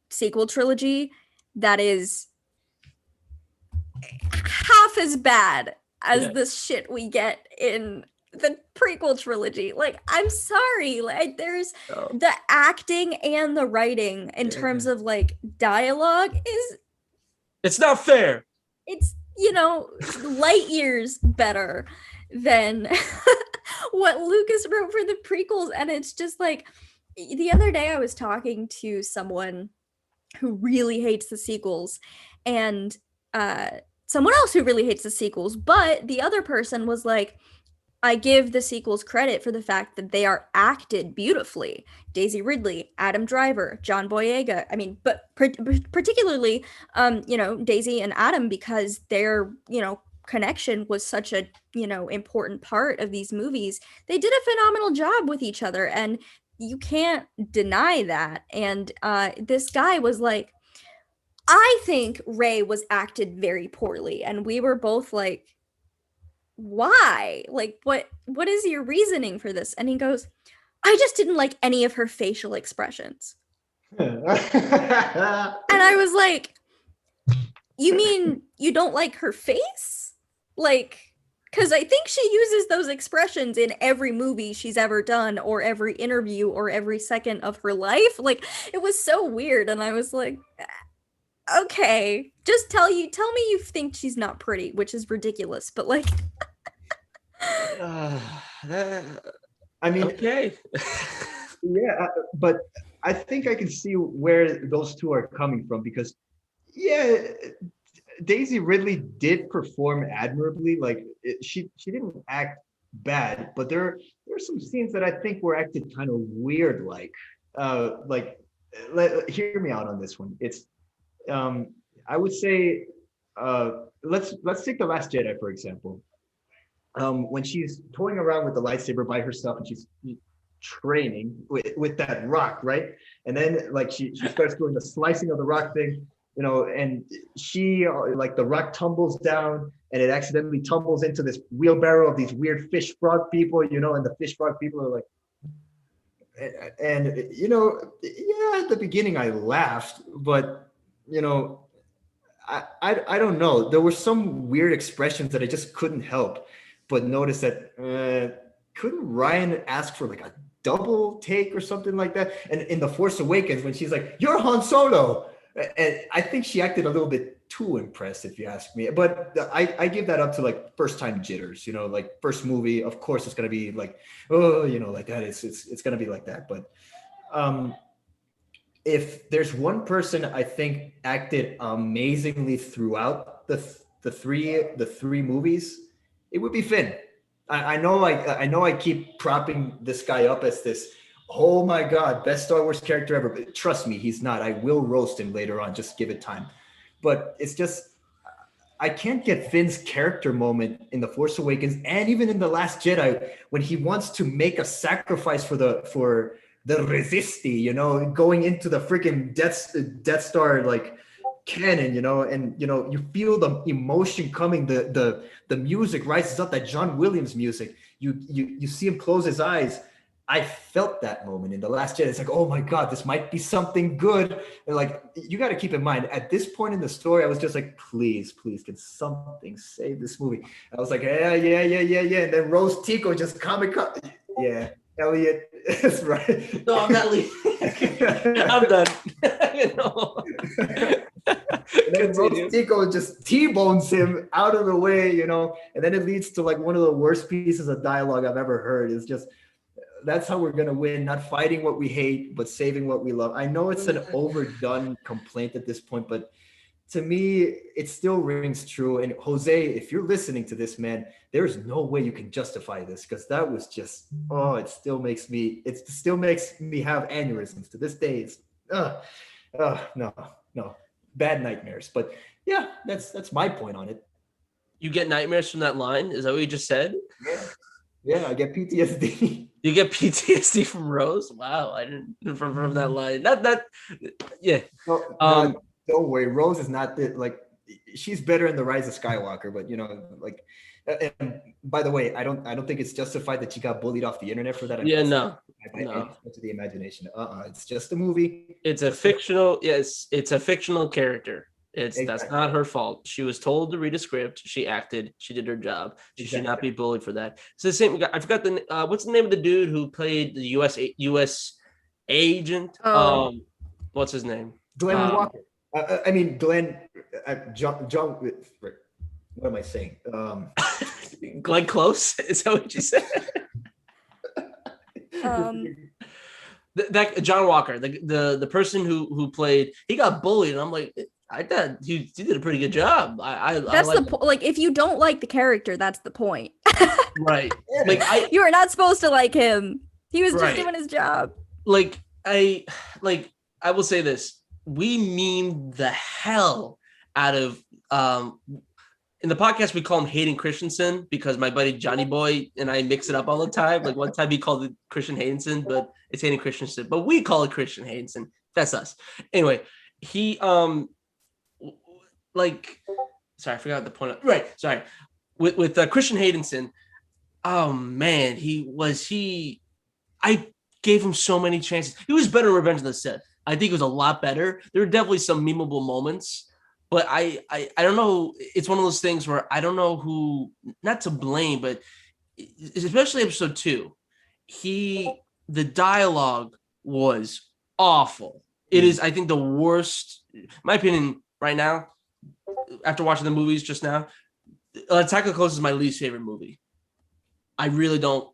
sequel trilogy that is half as bad as the shit we get in the prequel trilogy. Like, I'm sorry, like there's the acting and the writing in terms of dialogue it's not fair. It's light years better than what Lucas wrote for the prequels. And it's just the other day I was talking to someone who really hates the sequels and someone else who really hates the sequels, but the other person was like, I give the sequels credit for the fact that they are acted beautifully. Daisy Ridley, Adam Driver, John Boyega. I mean, but particularly, Daisy and Adam, because their, connection was such a, important part of these movies. They did a phenomenal job with each other, and you can't deny that. And this guy was like, I think Rey was acted very poorly. And we were both like, why? Like, what is your reasoning for this? And he goes, I just didn't like any of her facial expressions. And I was like, you mean you don't like her face? Like, because I think she uses those expressions in every movie she's ever done, or every interview, or every second of her life. Like, it was so weird. And I was like, okay, just tell me you think she's not pretty, which is ridiculous, but like I mean, okay. Yeah, but I think I can see where those two are coming from, because Daisy Ridley did perform admirably. Like she didn't act bad, but there are some scenes that I think were acted kind of weird. Like like, hear me out on this one. It's I would say let's take The Last Jedi, for example. When she's toying around with the lightsaber by herself and she's training with that rock, right? And then like she starts doing the slicing of the rock thing, you know, and she like the rock tumbles down and it accidentally tumbles into this wheelbarrow of these weird fish frog people, you know, and the fish frog people are like, and you know, yeah, at the beginning I laughed, but you know, I don't know. There were some weird expressions that I just couldn't help but notice that couldn't Ryan ask for like a double take or something like that? And in The Force Awakens, when she's like, "You're Han Solo," and I think she acted a little bit too impressed, if you ask me. But I give that up to like first time jitters, you know, like first movie. Of course, it's gonna be like, oh, you know, like that. It's gonna be like that. But if there's one person I think acted amazingly throughout the three movies, it would be Finn. I know I keep propping this guy up as this, oh my god, best Star Wars character ever. But trust me, he's not. I will roast him later on. Just give it time. But it's just I can't get Finn's character moment in The Force Awakens and even in The Last Jedi when he wants to make a sacrifice for the Resisti, you know, going into the freaking Death Star like cannon, you know, and you know, you feel the emotion coming, the music rises up, that John Williams music. You see him close his eyes. I felt that moment in The Last Jedi. It's like, oh my God, this might be something good. And like, you got to keep in mind, at this point in the story, I was just like, please, can something save this movie? I was like, yeah. And then Rose Tico just comic, yeah, Elliot is right. No, I'm not leaving. I'm done. You know. And then Rose Tico just T-bones him out of the way, you know, and then it leads to like one of the worst pieces of dialogue I've ever heard. It's just, that's how we're going to win, not fighting what we hate, but saving what we love. I know it's an overdone complaint at this point, but to me, it still rings true. And Jose, if you're listening to this, man, there's no way you can justify this, because that was just, oh, it still makes me have aneurysms to this day. It's, no, bad nightmares. But yeah, that's my point on it. You get nightmares from that line? Is that what you just said? Yeah, I get PTSD. You get PTSD from Rose? Wow, I didn't from that line. Yeah. No, don't worry, Rose is not like, she's better in The Rise of Skywalker, but you know, like, and by the way, I don't think it's justified that she got bullied off the internet for that. Yeah, no. To the imagination. It's just a movie. It's a fictional. Yes, it's a fictional character. Exactly. That's not her fault. She was told to read a script. She acted. She did her job. She should not be bullied for that. It's the same. I forgot what's the name of the dude who played the U.S. agent? What's his name? Glenn Walker. Glenn. John. What am I saying? Glenn Close. Is that what you said? That John Walker, the person who played, he got bullied, and I'm like, I thought he did a pretty good job. That's the point. Like, if you don't like the character, that's the point. Right. Like you are not supposed to like him. He was just doing his job. I will say this: we meme the hell out of in the podcast, we call him Hayden Christensen because my buddy Johnny Boy and I mix it up all the time. Like one time he called it Christian Haydenson, but it's Hayden Christensen. But we call it Christian Haydenson. That's us. Anyway, he sorry, I forgot the point. Right, sorry. With Christian Haydenson, oh man, I gave him so many chances. He was better in Revenge of the Sith. I think it was a lot better. There were definitely some memeable moments. But I don't know. It's one of those things where I don't know who, not to blame, but especially episode 2, the dialogue was awful. It is, I think, the worst, my opinion right now, after watching the movies just now, Attack of the Clones is my least favorite movie. I really don't.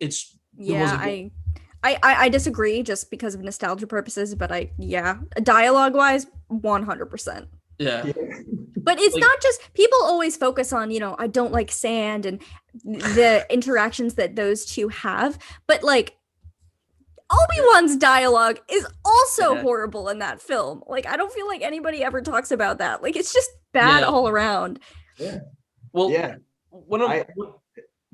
I disagree just because of nostalgia purposes, but dialogue wise, 100%. Yeah. But it's not just, people always focus on, I don't like sand and the interactions that those two have. But like, Obi-Wan's dialogue is also Yeah. horrible in that film. Like, I don't feel like anybody ever talks about that. Like, it's just bad Yeah. all around. Yeah. Well, Yeah. one of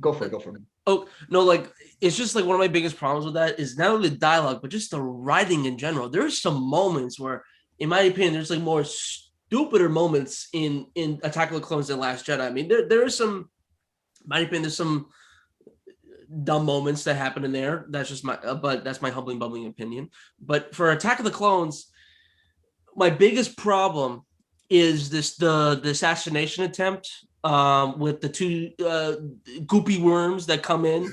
Go for it. oh no, like it's just like one of my biggest problems with that is not only the dialogue, but just the writing in general. There's some moments where, in my opinion, there's like more stupider moments in Attack of the Clones than Last Jedi. I mean, there is some, in my opinion, there's some dumb moments that happen in there. That's just my, but that's my humbling, bumbling opinion. But for Attack of the Clones, my biggest problem is the assassination attempt with the two goopy worms that come in.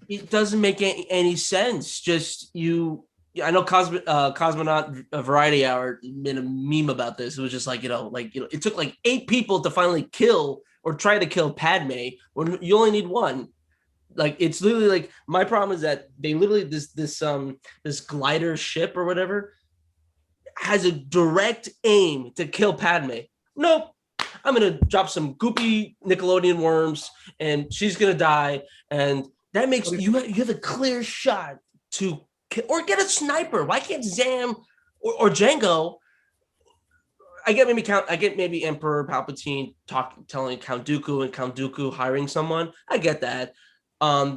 It doesn't make any sense. Just I know Cosmonaut Variety Hour made a meme about this. It was just like, it took like 8 people to finally kill or try to kill Padme when you only need one. Like, it's literally like, my problem is that they literally, this glider ship or whatever has a direct aim to kill Padme. Nope. I'm going to drop some goopy Nickelodeon worms and she's going to die. And that makes you have a clear shot to kill, or get a sniper. Why can't Zam or Jango? I get maybe Emperor Palpatine telling Count Dooku and Count Dooku hiring someone. I get that.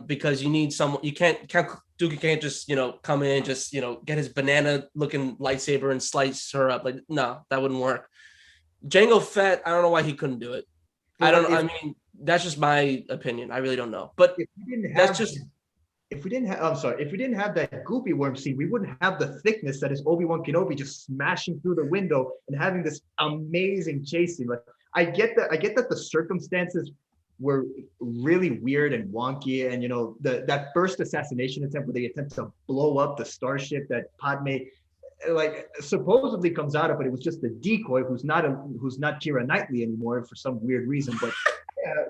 Because you need someone. Count Dooku can't just come in, just get his banana looking lightsaber and slice her up. Like, no, that wouldn't work. Jango Fett, I don't know why he couldn't do it. I don't know. I mean, that's just my opinion. I really don't know. But if we didn't that's just. If we didn't have that goopy worm scene, we wouldn't have the thickness that is Obi-Wan Kenobi just smashing through the window and having this amazing chase scene. Like, I get that the circumstances were really weird and wonky, and that first assassination attempt where they attempt to blow up the starship that Padme supposedly comes out of, but it was just a decoy who's not Keira Knightley anymore for some weird reason. But yeah,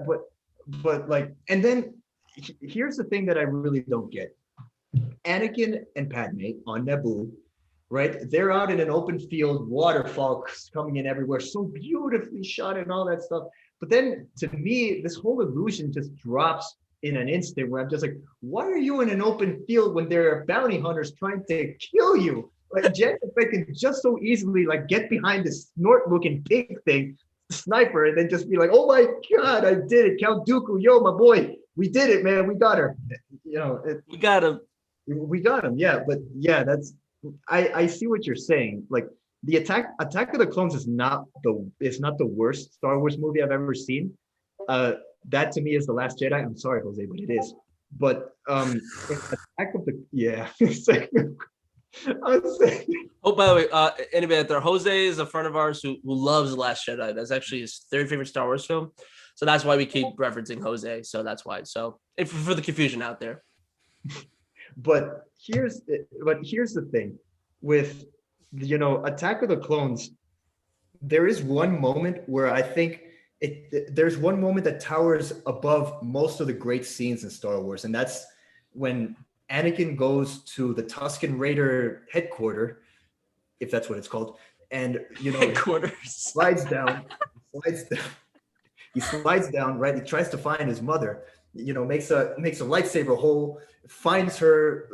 but like, and then here's the thing that I really don't get. Anakin and Padme on Naboo, right? They're out in an open field, waterfall coming in everywhere, so beautifully shot and all that stuff. But then, to me, this whole illusion just drops in an instant where I'm just like, why are you in an open field when there are bounty hunters trying to kill you? Like, Jango Fett can just so easily get behind this snort-looking pig thing, sniper, and then just be like, oh my God, I did it. Count Dooku, yo, my boy, we did it, man. We got her. We got him. We got him, yeah. But yeah, I see what you're saying. Like, the Attack of the Clones is not the worst Star Wars movie I've ever seen. That to me is The Last Jedi. I'm sorry, Jose, but it is. But Attack of the Oh, by the way, anybody out there, Jose is a friend of ours who loves The Last Jedi. That's actually his third favorite Star Wars film. So that's why we keep referencing Jose. So that's why. So for the confusion out there. But here's the thing with Attack of the Clones. There is one moment where I think there's one moment that towers above most of the great scenes in Star Wars, and that's when Anakin goes to the Tusken Raider headquarters, if that's what it's called, and Headquarters slides down. He slides down, right? He tries to find his mother, makes a lightsaber hole, finds her.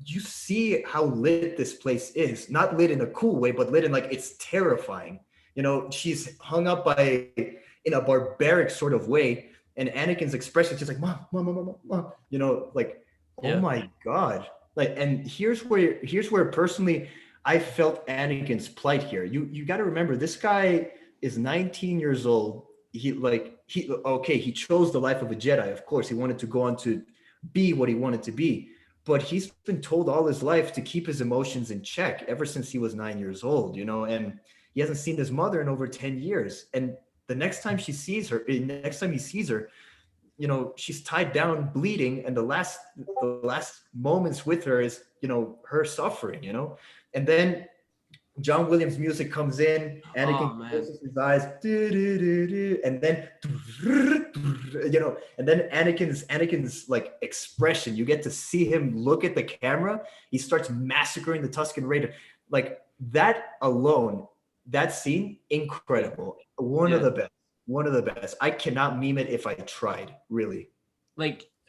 You see how lit this place is. Not lit in a cool way, but lit in it's terrifying. She's hung up in a barbaric sort of way. And Anakin's expression is just like, mom, oh Yeah. my God. And here's where personally I felt Anakin's plight here. You got to remember, this guy is 19 years old. He chose the life of a Jedi. Of course, he wanted to go on to be what he wanted to be, but he's been told all his life to keep his emotions in check ever since he was 9 years old, and he hasn't seen his mother in over 10 years. And the next time he sees her, she's tied down, bleeding, and the last moments with her is, her suffering, and then John Williams' music comes in, Anakin closes his eyes, and then, and then Anakin's expression. You get to see him look at the camera. He starts massacring the Tusken Raider. That alone, that scene, incredible. One of the best. I cannot meme it if I tried, really.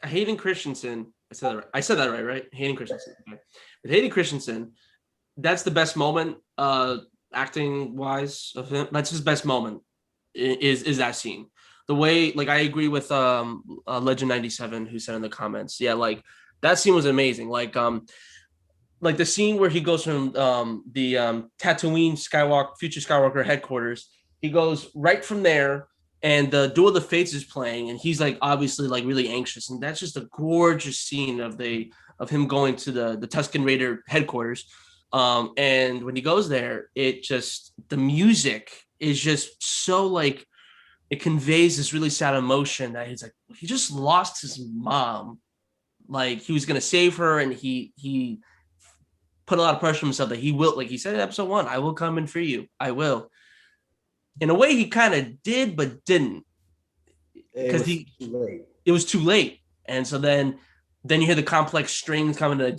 Hayden Christensen I said that right? Hayden Christensen. Okay. With Hayden Christensen, that's the best moment, acting wise of him. That's his best moment. Is that scene? The way, like, I agree with Legend 97 who said in the comments, yeah, like that scene was amazing. Like the scene where he goes from the Tatooine future Skywalker headquarters. He goes right from there, and the Duel of the Fates is playing, and he's like obviously like really anxious, and that's just a gorgeous scene of him going to the Tusken Raider headquarters. And when he goes there, the music is just so like it conveys this really sad emotion that he's like he just lost his mom, like he was gonna save her, and he put a lot of pressure on himself that he will, like he said in episode 1, I will come in for you. I will. In a way, he kind of did, but didn't, because it was too late. And so then you hear the complex strings coming, and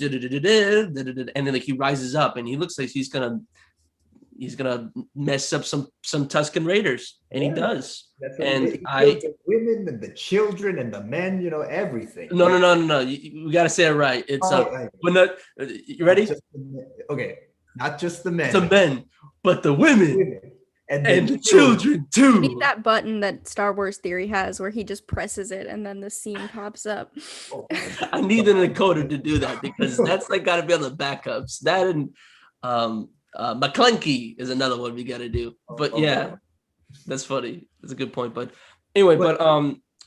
then like he rises up, and he looks like he's gonna mess up some Tusken Raiders, and he does. And the women and the children and the men, everything. No. We got to say it right. It's you ready? Okay, not just the men. The men, but the women. And the children too. You need that button that Star Wars Theory has where he just presses it and then the scene pops up. I need an encoder to do that, because that's like got to be on the backups. That and McClunky is another one we got to do. But yeah, that's funny. That's a good point. But anyway,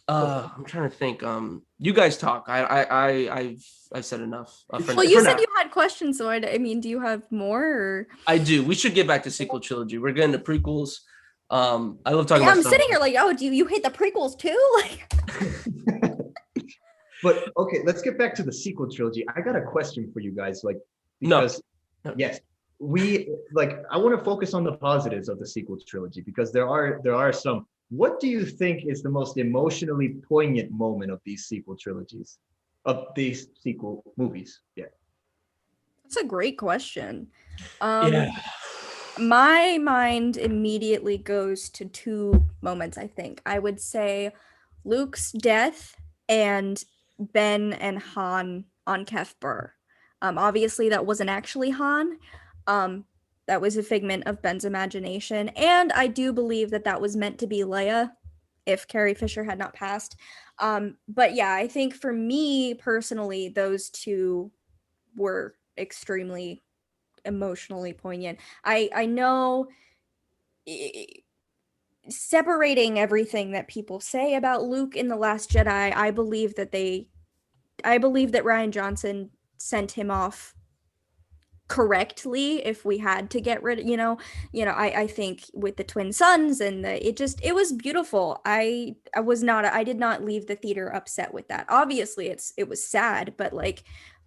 I'm trying to think. You guys talk. I've said enough. Well, you said you had questions, so I mean, do you have more? Or? I do. We should get back to sequel trilogy. We're getting to prequels. I love talking about. I'm sitting here like, oh, do you hate the prequels too? Like. But okay, let's get back to the sequel trilogy. I got a question for you guys, because yes, I want to focus on the positives of the sequel trilogy, because there are some. What do you think is the most emotionally poignant moment of these sequel trilogies, of these sequel movies? Yeah, that's a great question. My mind immediately goes to 2 moments. I think I would say Luke's death and Ben and Han on Kef Bir. Obviously, that wasn't actually Han. That was a figment of Ben's imagination. And I do believe that was meant to be Leia if Carrie Fisher had not passed. But yeah, I think for me personally, those 2 were extremely emotionally poignant. I know separating everything that people say about Luke in The Last Jedi, I believe that Rian Johnson sent him off correctly if we had to get rid of, I think with the twin sons and it was beautiful. I did not leave the theater upset with that. Obviously it was sad, but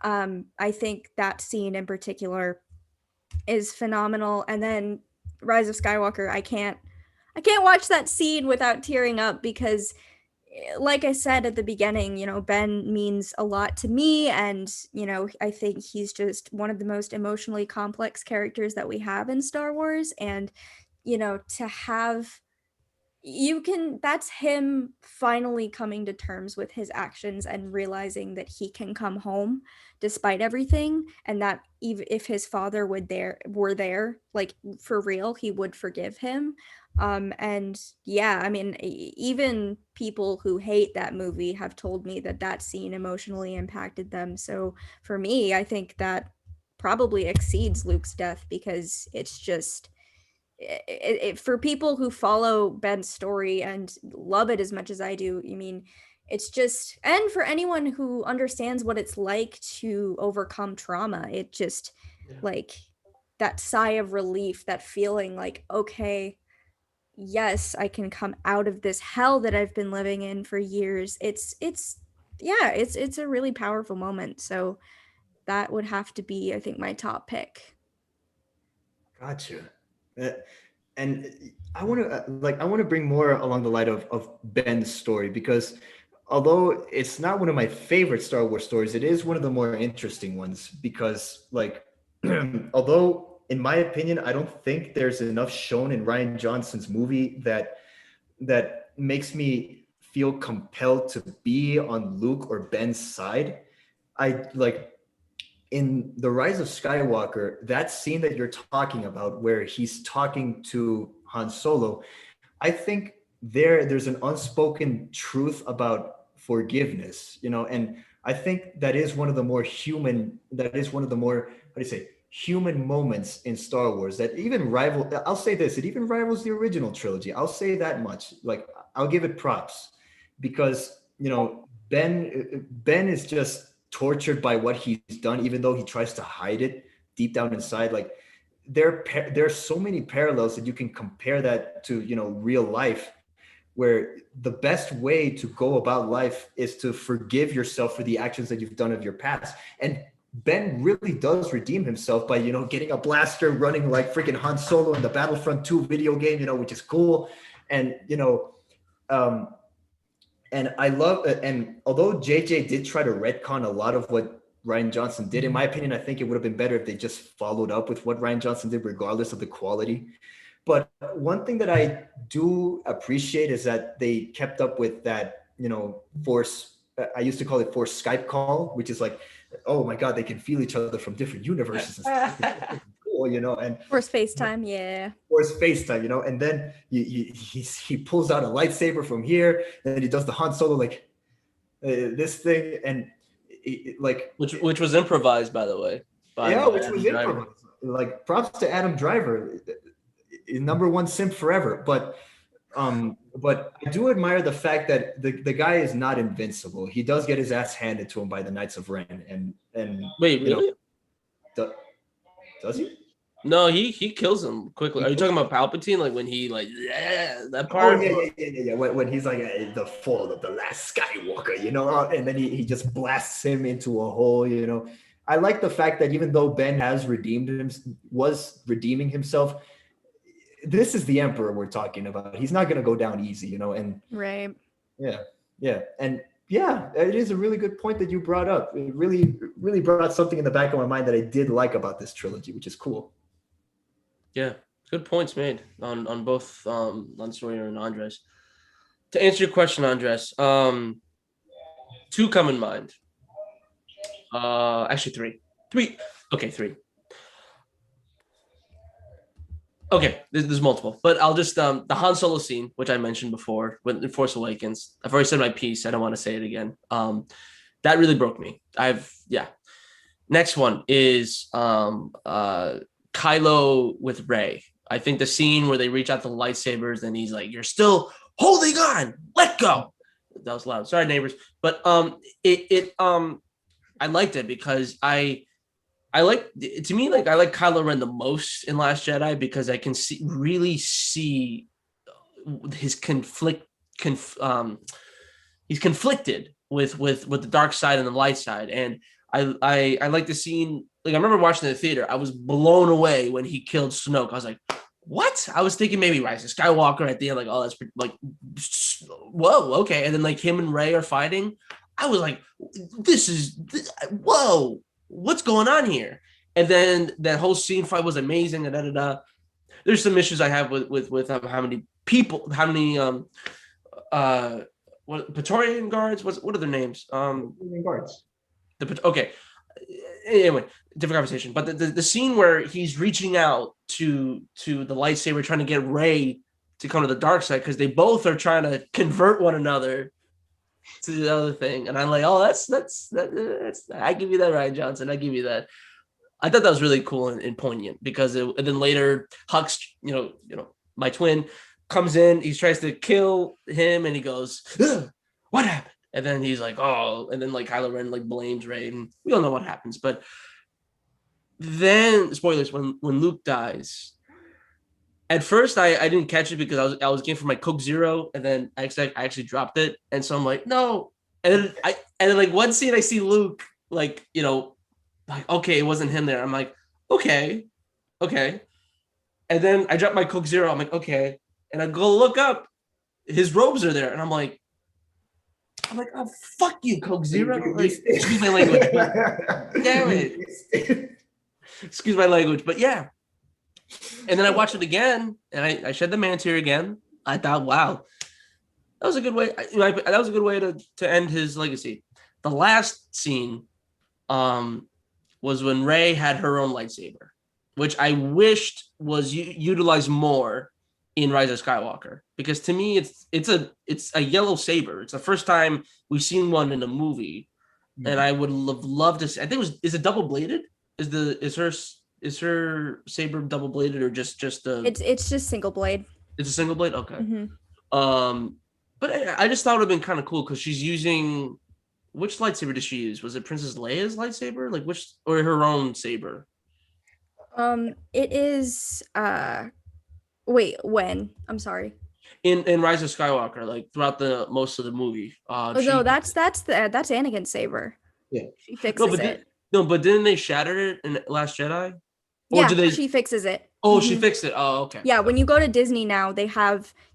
I think that scene in particular is phenomenal. And then Rise of Skywalker, I can't watch that scene without tearing up, because like I said at the beginning, Ben means a lot to me, and I think he's just one of the most emotionally complex characters that we have in Star Wars. And to have that's him finally coming to terms with his actions and realizing that he can come home despite everything, and that even if his father were there, like for real, he would forgive him. And yeah, I mean, even people who hate that movie have told me that scene emotionally impacted them. So for me, I think that probably exceeds Luke's death, because it's just for people who follow Ben's story and love it as much as I do. I mean, it's just, and for anyone who understands what it's like to overcome trauma, it just like that sigh of relief, that feeling like, okay, yes, I can come out of this hell that I've been living in for years. It's a really powerful moment. So that would have to be, I think, my top pick. Gotcha. And I want to bring more along the line of Ben's story, because although it's not one of my favorite Star Wars stories, it is one of the more interesting ones, because although in my opinion, I don't think there's enough shown in Rian Johnson's movie that makes me feel compelled to be on Luke or Ben's side. I like in The Rise of Skywalker, that scene that you're talking about where he's talking to Han Solo, I think there's an unspoken truth about forgiveness, and I think that is one of the more how do you say, human moments in Star Wars that even rival, I'll say this, it even rivals the original trilogy. I'll say that much. Like, I'll give it props because, Ben is just tortured by what he's done, even though he tries to hide it deep down inside. Like, there's so many parallels that you can compare that to, real life, where the best way to go about life is to forgive yourself for the actions that you've done of your past. And Ben really does redeem himself by, getting a blaster, running like freaking Han Solo in the Battlefront 2 video game, which is cool. And, um, and I love it. And although JJ did try to retcon a lot of what Rian Johnson did, in my opinion, I think it would have been better if they just followed up with what Rian Johnson did, regardless of the quality. But one thing that I do appreciate is that they kept up with that, force. I used to call it force Skype call, which is like, oh my God, they can feel each other from different universes. Cool, and Force FaceTime, yeah. Force FaceTime, and then he pulls out a lightsaber from here, and then he does the Han Solo this thing, and which was improvised, by the way. Which was improvised. Like, props to Adam Driver, number one simp forever. But I do admire the fact that the guy is not invincible. He does get his ass handed to him by the Knights of Ren, and wait, really? Does he? No, he kills him quickly. Are you talking about Palpatine? Like when he that part? Oh, yeah. When he's like the fall of the last Skywalker, and then he just blasts him into a hole. I like the fact that even though Ben has was redeeming himself, this is the Emperor we're talking about. He's not going to go down easy, and right. Yeah. And yeah, it is a really good point that you brought up. It really, really brought something in the back of my mind that I did like about this trilogy, which is cool. Yeah, good points made on both on Sawyer and Andres. To answer your question, Andres, two come in mind. Actually three. Okay, three. Okay, there's multiple, but I'll just the Han Solo scene, which I mentioned before, in Force Awakens. I've already said my piece. I don't want to say it again. That really broke me. Next one is Kylo with Rey. I think the scene where they reach out the lightsabers and he's like, "You're still holding on. Let go." That was loud. Sorry, neighbors. But I liked it because I like Kylo Ren the most in Last Jedi because I can really see his he's conflicted with the dark side and the light side. And I like the scene. Like, I remember watching it in the theater. I was blown away when he killed Snoke. I was like, what? I was thinking maybe Rise of Skywalker at the end, like, oh, that's like, whoa, okay. And then like him and Rey are fighting. I was like, whoa, what's going on here? And then that whole scene fight was amazing. And There's some issues I have with how many people, what Praetorian guards? What are their names? Praetorian guards. Okay. Anyway, different conversation. But the scene where he's reaching out to the lightsaber, trying to get Rey to come to the dark side because they both are trying to convert one another to the other thing. And I'm like, oh, that's I give you that, Rian Johnson. I give you that. I thought that was really cool and poignant because and then later Hux, my twin, comes in. He tries to kill him and he goes, what happened? And then he's like, oh, and then like Kylo Ren like blames Rey, and we all know what happens. But then, spoilers, when Luke dies, at first I didn't catch it because I was getting for my Coke Zero, and then I actually dropped it, and so I'm like, no. And then like one scene I see Luke like okay, it wasn't him there. I'm like, okay, and then I drop my Coke Zero. I'm like, okay, and I go look up, his robes are there, and I'm like, oh, fuck you, Coke Zero. Like, excuse my language. Damn it. Excuse my language, but yeah. And then I watched it again, and I shed the man tear again. I thought, wow, that was a good way. That was a good way to end his legacy. The last scene was when Rey had her own lightsaber, which I wished was utilized more in Rise of Skywalker, because to me it's a yellow saber. It's the first time we've seen one in a movie, and I would have loved to see. I think is it double bladed? Is her saber double bladed, or just a? It's just single blade. It's a single blade. Okay. Mm-hmm. But I just thought it would have been kind of cool because she's using, which lightsaber did she use? Was it Princess Leia's lightsaber, like which, or her own saber? It is. Wait, when? I'm sorry. In Rise of Skywalker, like throughout the most of the movie. No, that's Anakin's saber. Yeah. She fixes it. But didn't they shatter it in Last Jedi? Or Yeah, do they? she fixes it. Oh, she fixed it. Oh, okay. Yeah, when you go to Disney now,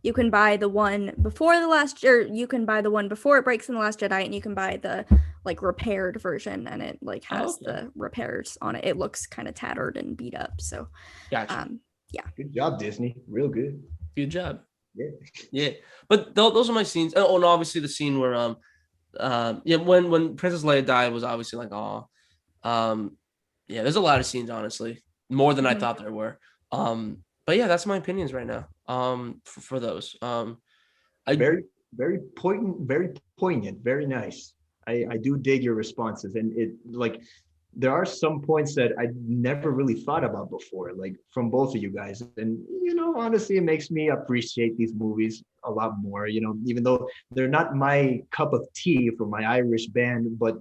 you can buy the one before you can buy the one before it breaks in the Last Jedi, and you can buy the like repaired version, and it like has the repairs on it. It looks kind of tattered and beat up. So, gotcha. Yeah. Good job, Disney. Real good. Good job. Yeah. Yeah. But those are my scenes. Oh, and obviously the scene where when Princess Leia died was obviously like, oh, yeah. There's a lot of scenes, honestly, more than I thought there were. But yeah, that's my opinions right now. For those. Very, very poignant, very nice. I do dig your responses, and it like there are some points that I never really thought about before, like from both of you guys. And honestly, it makes me appreciate these movies a lot more. Even though they're not my cup of tea from my Irish band, but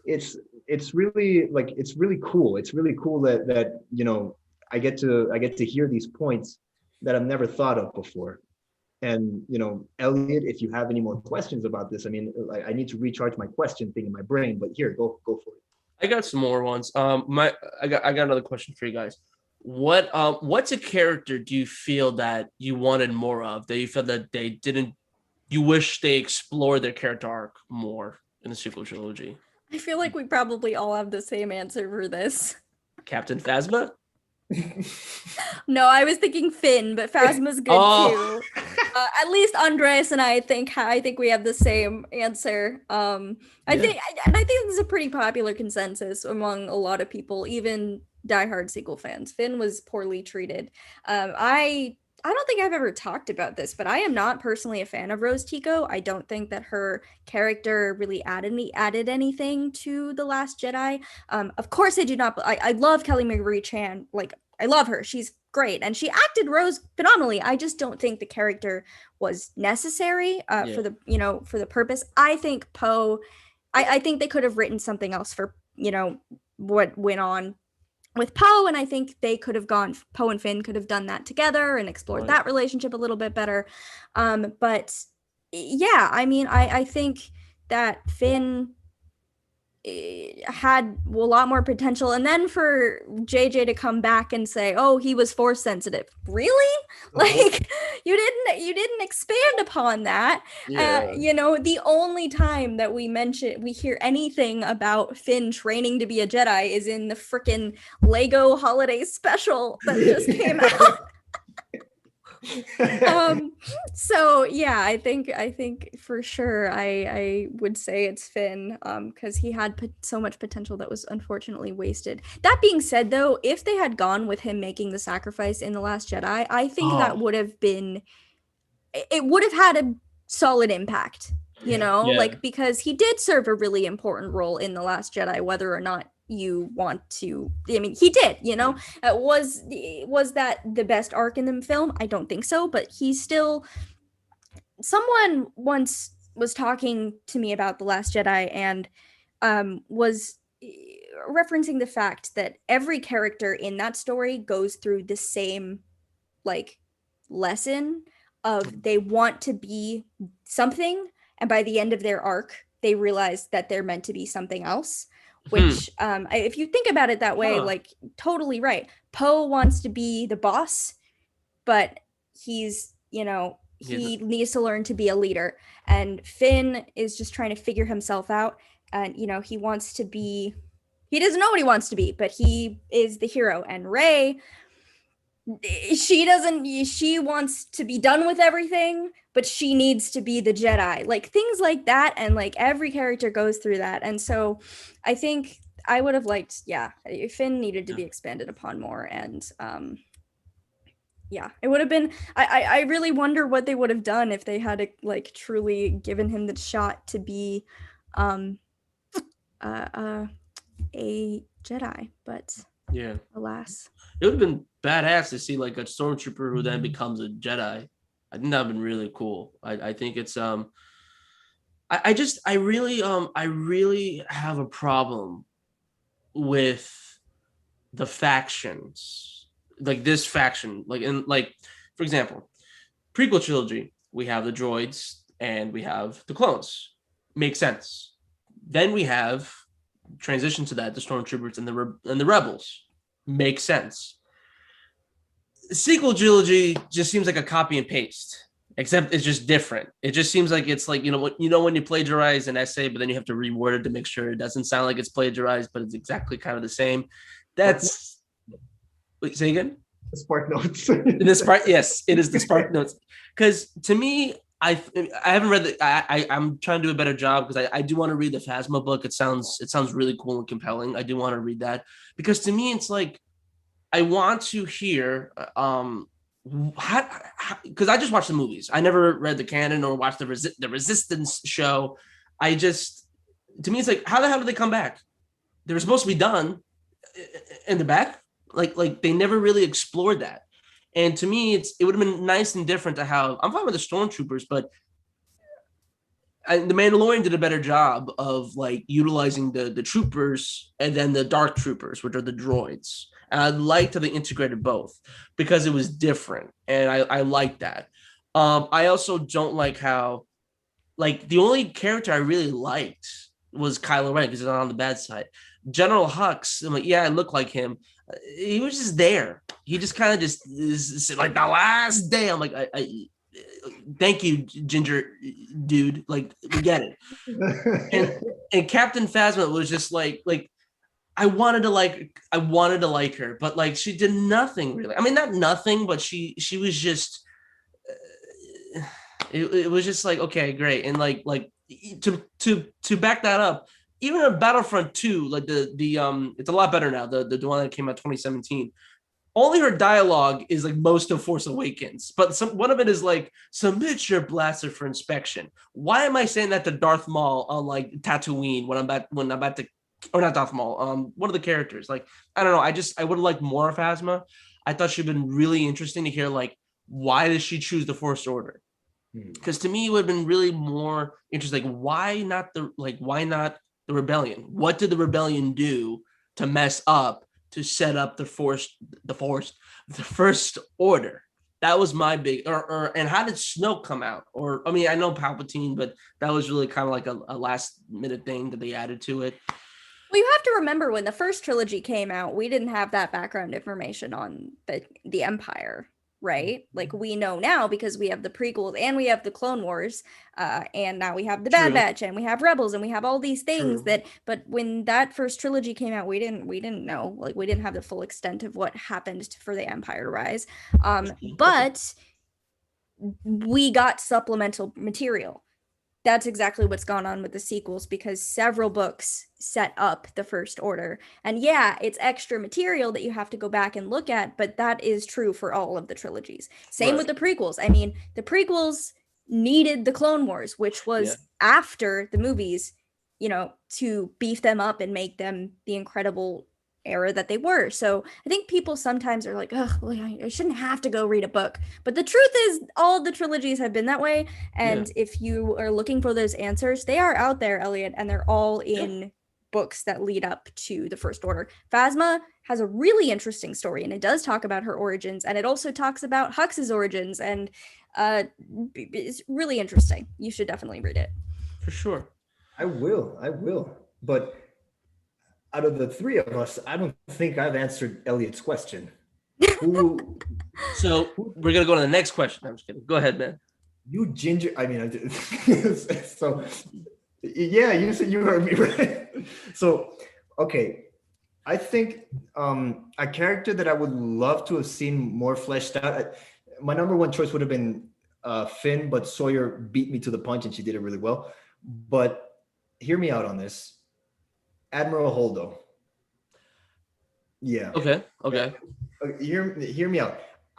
it's really like it's really cool. It's really cool that I get to hear these points that I've never thought of before. And Elliot, if you have any more questions about this, I mean, I need to recharge my question thing in my brain. But here, go for it. I got some more ones. I got another question for you guys. What's a character do you feel that you wanted more of, that you felt that they didn't? You wish they explored their character arc more in the sequel trilogy? I feel like we probably all have the same answer for this. Captain Phasma? No, I was thinking Finn, but Phasma's good too. At least Andres and I think we have the same answer. I think this is a pretty popular consensus among a lot of people, even diehard sequel fans. Finn was poorly treated. I don't think I've ever talked about this, but I am not personally a fan of Rose Tico. I don't think that her character really added anything to The Last Jedi. Of course, I do not. I love Kelly Marie Chan. Like, I love her. She's great, and she acted Rose phenomenally. I just don't think the character was necessary for the purpose. I think Poe. I think they could have written something else for what went on with Poe, and I think they could have Poe and Finn could have done that together and explored that relationship a little bit better. But yeah, I mean, I think that Finn had a lot more potential, and then for JJ to come back and say, oh, he was force sensitive, really? Like, you didn't expand upon that. The only time that we hear anything about Finn training to be a Jedi is in the freaking Lego holiday special that just came out. So yeah, I think for sure I would say it's Finn, because he had so much potential that was unfortunately wasted. That being said, though, if they had gone with him making the sacrifice in The Last Jedi, I think that would have had a solid impact, like, because he did serve a really important role in The Last Jedi, whether or not you want to. I mean, he did, was that the best arc in the film? I don't think so, but he's still. Someone once was talking to me about The Last Jedi and was referencing the fact that every character in that story goes through the same like lesson of they want to be something, and by the end of their arc they realize that they're meant to be something else. Which, if you think about it that way, like, totally right. Poe wants to be the boss, but he's, he needs to learn to be a leader. And Finn is just trying to figure himself out. And, he doesn't know what he wants to be, but he is the hero. And Rey, she wants to be done with everything, but she needs to be the Jedi, like things like that. And like every character goes through that. And so I think I would have liked, Finn needed to be expanded upon more. And it would have been, I really wonder what they would have done if they had like truly given him the shot to be a Jedi, but Yeah. alas. It would have been badass to see like a stormtrooper who then becomes a Jedi. I think that would have been really cool. I think it's I really have a problem with the factions. Like this faction. For example, prequel trilogy, we have the droids and we have the clones. Makes sense. Then we have transition to that, the stormtroopers and the rebels. Makes sense. Sequel trilogy just seems like a copy and paste, except it's just different. It just seems like it's like, when you plagiarize an essay, but then you have to reword it to make sure it doesn't sound like it's plagiarized, but it's exactly kind of the same. That's say again. The Spark Notes. Yes, it is the Spark Notes. Because to me, I haven't read I'm trying to do a better job because I do want to read the Phasma book. It sounds really cool and compelling. I do want to read that because to me it's like I want to hear because I just watched the movies. I never read the canon or watched the Resistance show. To me it's like, how the hell did they come back? They were supposed to be done in the back. Like they never really explored that. And to me, it would have been nice and different to have. I'm fine with the stormtroopers, but the Mandalorian did a better job of like utilizing the troopers and then the dark troopers, which are the droids. And I liked how they integrated both because it was different, and I like that. I also don't like how, like, the only character I really liked was Kylo Ren because he's on the bad side. General Hux, I'm like, yeah, I look like him. He was just there. He just kind of just is like the last day. I'm like, I thank you, Ginger dude. Like, we get it. And Captain Phasma was just like I wanted to like her, but like she did nothing really. I mean, not nothing, but she was just. It was just like, okay, great, and like to back that up. Even in Battlefront 2, like the it's a lot better now. The one that came out 2017. Only her dialogue is like most of Force Awakens, but one of it is like, submit your blaster for inspection. Why am I saying that to Darth Maul on like Tatooine when I'm about to, or not Darth Maul, one of the characters? Like, I don't know. I would have liked more of Phasma. I thought she'd been really interesting to hear like, why does she choose the Force Order? Because to me, it would have been really more interesting. Like, why not the rebellion? What did the rebellion do to mess up, to set up the First Order? That was my big, and how did Snoke come out? Or, I mean, I know Palpatine, but that was really kind of like a last minute thing that they added to it. Well, you have to remember when the first trilogy came out, we didn't have that background information on the Empire, right? Like, we know now because we have the prequels and we have the Clone Wars, and now we have the Bad Batch and we have Rebels and we have all these things but when that first trilogy came out, we didn't know, like, we didn't have the full extent of what happened for the Empire to rise, but we got supplemental material. That's exactly what's gone on with the sequels, because several books set up the First Order. And yeah, it's extra material that you have to go back and look at, but that is true for all of the trilogies. Same with the prequels. I mean, the prequels needed the Clone Wars, which was after the movies, to beef them up and make them the incredible era that they were. So I think people sometimes are like, oh, well, I shouldn't have to go read a book. But the truth is, all the trilogies have been that way. And if you are looking for those answers, they are out there, Elliot, and they're all in books that lead up to the First Order. Phasma has a really interesting story, and it does talk about her origins, and it also talks about Hux's origins, and it's really interesting. You should definitely read it. For sure. I will. But out of the three of us, I don't think I've answered Elliot's question. So we're gonna go to the next question. I'm just kidding. Go ahead, man. You ginger. I mean, so yeah, you said you heard me right. So okay, I think a character that I would love to have seen more fleshed out. My number one choice would have been Finn, but Sawyer beat me to the punch, and she did it really well. But hear me out on this, Admiral Holdo. Yeah. Okay. Okay. Hear me out.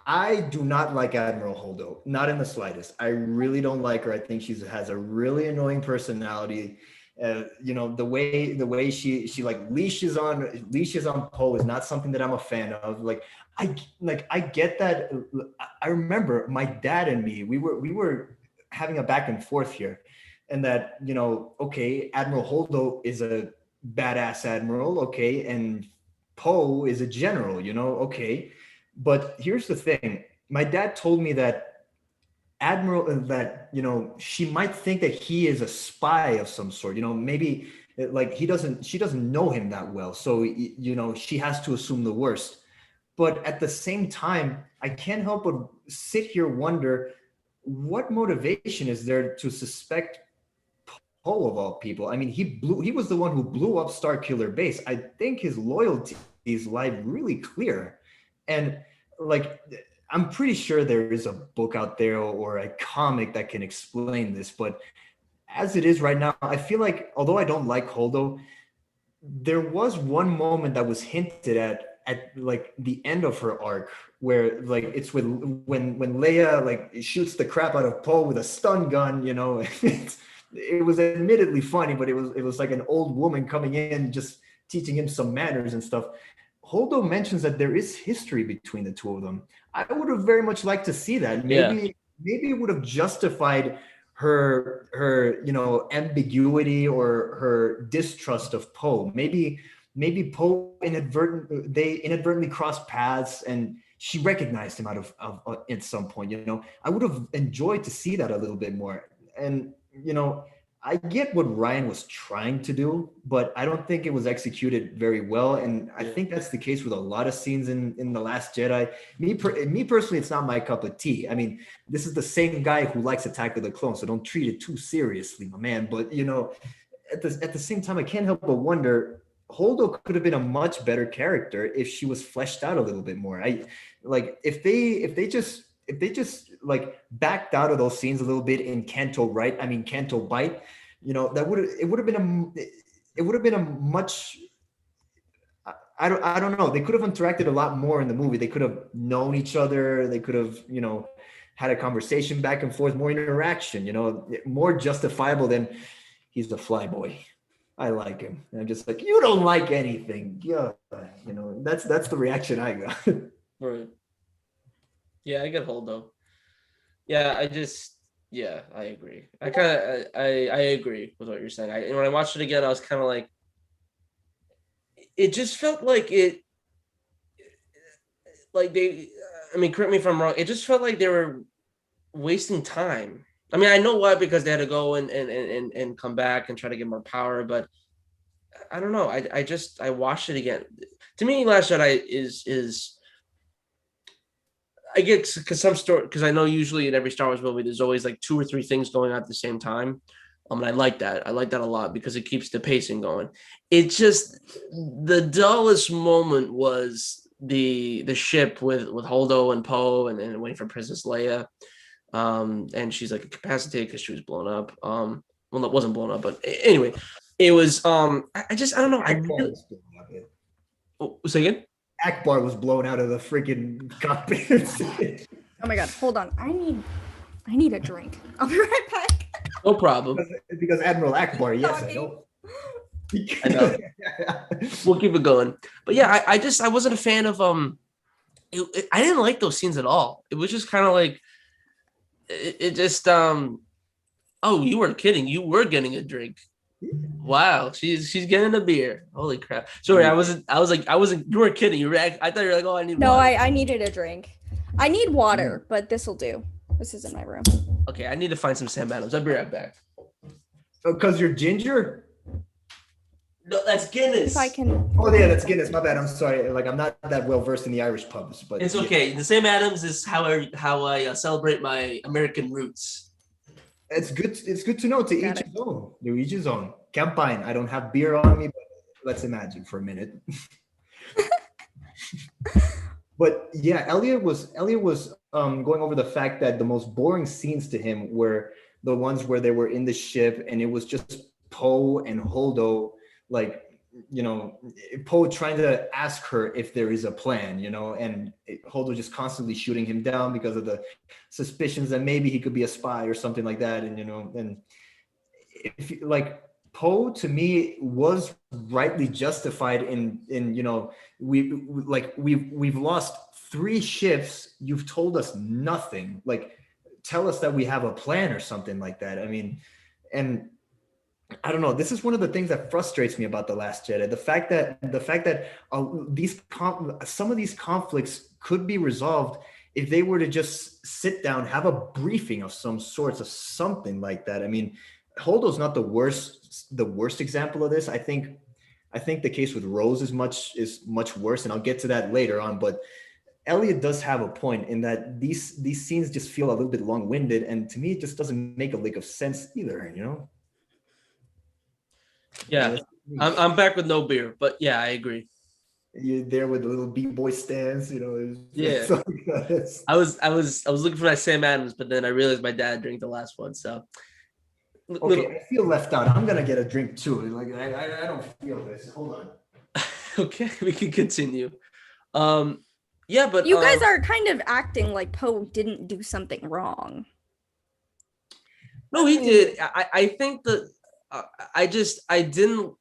I do not like Admiral Holdo, not in the slightest. I really don't like her. I think she has a really annoying personality. You know, the way she like leashes on Poe is not something that I'm a fan of. I get that. I remember my dad and me, we were having a back and forth here, and that, you know, okay, Admiral Holdo is a badass admiral, okay, and Poe is a general, you know, okay. But here's the thing. My dad told me that that, you know, she might think that he is a spy of some sort, you know, maybe like she doesn't know him that well. So, you know, she has to assume the worst. But at the same time, I can't help but sit here wonder what motivation is there to suspect Poe of all people. I mean, he was the one who blew up Starkiller Base. I think his loyalties lie really clear. And like, I'm pretty sure there is a book out there or a comic that can explain this, but as it is right now, I feel like, although I don't like Holdo, there was one moment that was hinted at like the end of her arc, where like it's when Leia like shoots the crap out of Poe with a stun gun, you know. It was admittedly funny, but it was like an old woman coming in just teaching him some manners and stuff. Holdo mentions that there is history between the two of them. I would have very much liked to see that. Maybe it would have justified her you know, ambiguity or her distrust of Poe. Maybe Poe they inadvertently crossed paths and she recognized him out of at some point, you know. I would have enjoyed to see that a little bit more. And, you know, I get what Ryan was trying to do, but I don't think it was executed very well. And I think that's the case with a lot of scenes in The Last Jedi. Me personally, it's not my cup of tea. I mean, this is the same guy who likes Attack of the Clones, so don't treat it too seriously, my man. But, you know, at the same time, I can't help but wonder, Holdo could have been a much better character if she was fleshed out a little bit more. If they just like backed out of those scenes a little bit in Canto Bite, you know, it would have been a much, I don't know. They could have interacted a lot more in the movie. They could have known each other. They could have, you know, had a conversation back and forth, more interaction, you know, more justifiable than he's the flyboy. I like him. And I'm just like, you don't like anything. Yeah. You know, that's the reaction I got. Right. Yeah, I get Holdo. Yeah, I agree. I agree with what you're saying. When I watched it again, I was kind of like, it just felt like correct me if I'm wrong. It just felt like they were wasting time. I mean, I know why, because they had to go and come back and try to get more power, but I don't know. I watched it again. To me, Last Jedi is I get, because I know usually in every Star Wars movie there's always like 2 or 3 things going on at the same time. And I like that. I like that a lot because it keeps the pacing going. It just, the dullest moment was the ship with Holdo and Poe and waiting for Princess Leia. And she's like incapacitated because she was blown up. Well, it wasn't blown up, but anyway, it was. I don't know. Say again. Akbar was blown out of the freaking cockpit. Oh my god, hold on. I need a drink. I'll be right back. No problem. Because Admiral Akbar, yes, I know. I know. We'll keep it going. But yeah, I wasn't a fan of I didn't like those scenes at all. It was just kind of like it just oh, you weren't kidding. You were getting a drink. Wow, she's getting a beer. Holy crap! Sorry, I wasn't. You weren't kidding. I thought you were like, oh, I need. No, water. I needed a drink. I need water, but this will do. This is in my room. Okay, I need to find some Sam Adams. I'll be right back. Because you're ginger. No, that's Guinness. If I can. Oh yeah, that's Guinness. My bad. I'm sorry. Like, I'm not that well versed in the Irish pubs, but it's okay. The Sam Adams is how I celebrate my American roots. It's good. It's good to know. To each his own. To each his own. Campaign. I don't have beer on me, but let's imagine for a minute. But yeah, Elliot was going over the fact that the most boring scenes to him were the ones where they were in the ship and it was just Poe and Holdo, like, you know, Poe trying to ask her if there is a plan, you know, and Holdo just constantly shooting him down because of the suspicions that maybe he could be a spy or something like that. And, you know, and if like Poe to me was rightly justified in you know, we've lost 3 ships, you've told us nothing, like tell us that we have a plan or something like that. I mean, and I don't know, this is one of the things that frustrates me about The Last Jedi, the fact that some of these conflicts could be resolved if they were to just sit down, have a briefing of some sorts of something like that. I mean, Holdo's not the worst example of this. I think the case with Rose is much worse, and I'll get to that later on. But Elliot does have a point in that these scenes just feel a little bit long-winded, and to me, it just doesn't make a lick of sense either. You know? Yeah, I'm back with no beer, but yeah, I agree. You're there with the little beat boy stands, you know. Yeah. I was looking for that Sam Adams, but then I realized my dad drank the last one, so. Okay, I feel left out. I'm gonna get a drink too. Like I don't feel this. Hold on. Okay, we can continue. Yeah, but You guys are kind of acting like Poe didn't do something wrong. No, he did. I think that I didn't.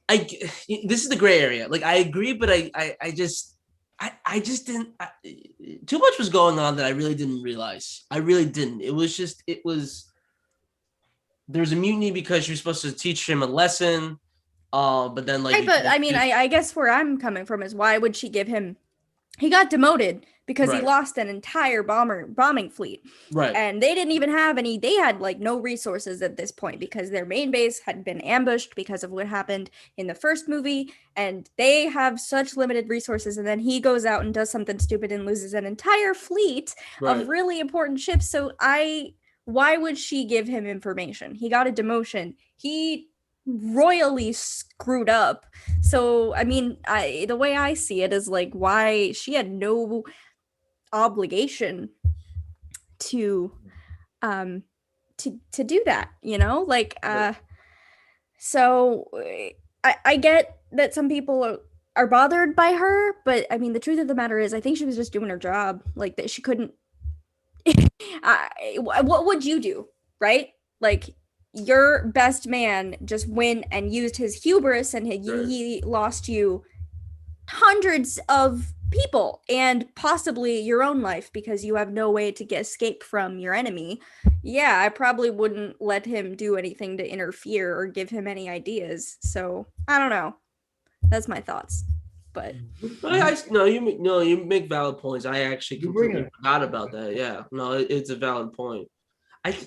This is the gray area. Like I agree, but I just didn't. Too much was going on that I really didn't realize. I really didn't. It was. There was a mutiny because she was supposed to teach him a lesson. But then like. Right, but I mean, I guess where I'm coming from is why would she give him? He got demoted because he lost an entire bombing fleet. Right. And they didn't even have any, they had like no resources at this point because their main base had been ambushed because of what happened in the first movie. And they have such limited resources. And then he goes out and does something stupid and loses an entire fleet of really important ships. So why would she give him information? He got a demotion. He royally screwed up. So I mean, the way I see it is like why she had no obligation to do that, you know, like so I get that some people are bothered by her, but I mean the truth of the matter is I think she was just doing her job, like that she couldn't what would you do, right? Like your best man just went and used his hubris and he lost you hundreds of people and possibly your own life because you have no way to escape from your enemy. Yeah, I probably wouldn't let him do anything to interfere or give him any ideas. So I don't know. That's my thoughts. But you make valid points. I actually completely forgot about that. Yeah, no, it's a valid point.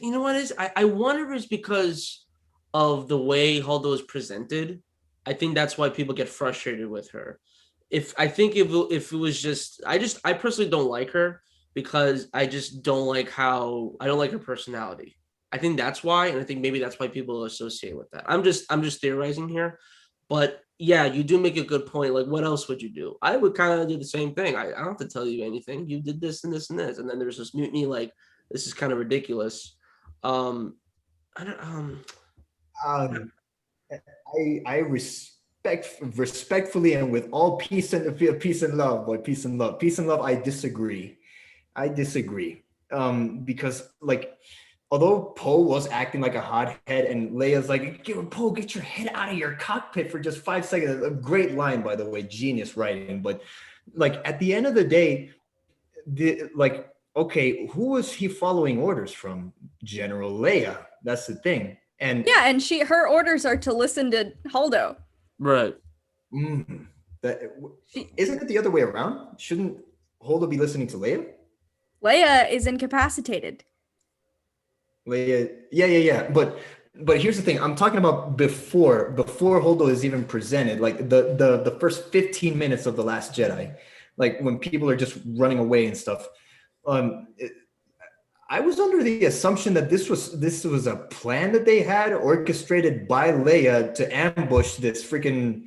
You know what it is? I wonder if it's because of the way Holdo is presented. I think that's why people get frustrated with her. If it was just I personally don't like her because I just don't like her personality. I think that's why, and I think maybe that's why people associate with that. I'm just theorizing here, but yeah, you do make a good point. Like, what else would you do? I would kind of do the same thing. I don't have to tell you anything. You did this and this and this, and then there's this mutiny. Like, this is kind of ridiculous. I respectfully and with all peace and love, I disagree. Because like, although Poe was acting like a hothead and Leia's like, Poe, get your head out of your cockpit for just 5 seconds. A great line, by the way, genius writing. But like at the end of the day, okay, who was he following orders from? General Leia. That's the thing. And yeah, and her orders are to listen to Holdo. Right. Isn't it the other way around? Shouldn't Holdo be listening to Leia? Leia is incapacitated. Leia, yeah. But here's the thing. I'm talking about before Holdo is even presented, like the first 15 minutes of The Last Jedi, like when people are just running away and stuff. I was under the assumption that this was a plan that they had orchestrated by Leia to ambush this freaking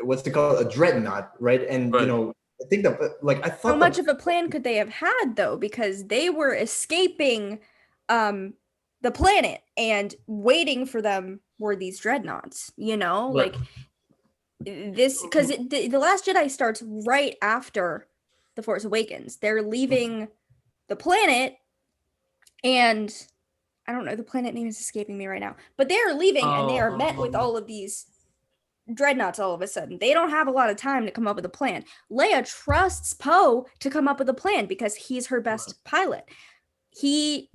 what's it called, a dreadnought, right? And Right. I think that like I How thought much of a plan could they have had though? Because they were escaping the planet, and waiting for them were these dreadnoughts, Right. like this, because the Last Jedi starts right after The Force Awakens. They're leaving the planet, and I don't know, the planet name is escaping me right now, but they are leaving and they are met with all of these dreadnoughts all of a sudden. They don't have a lot of time to come up with a plan. Leia trusts Poe to come up with a plan because he's her best pilot. He,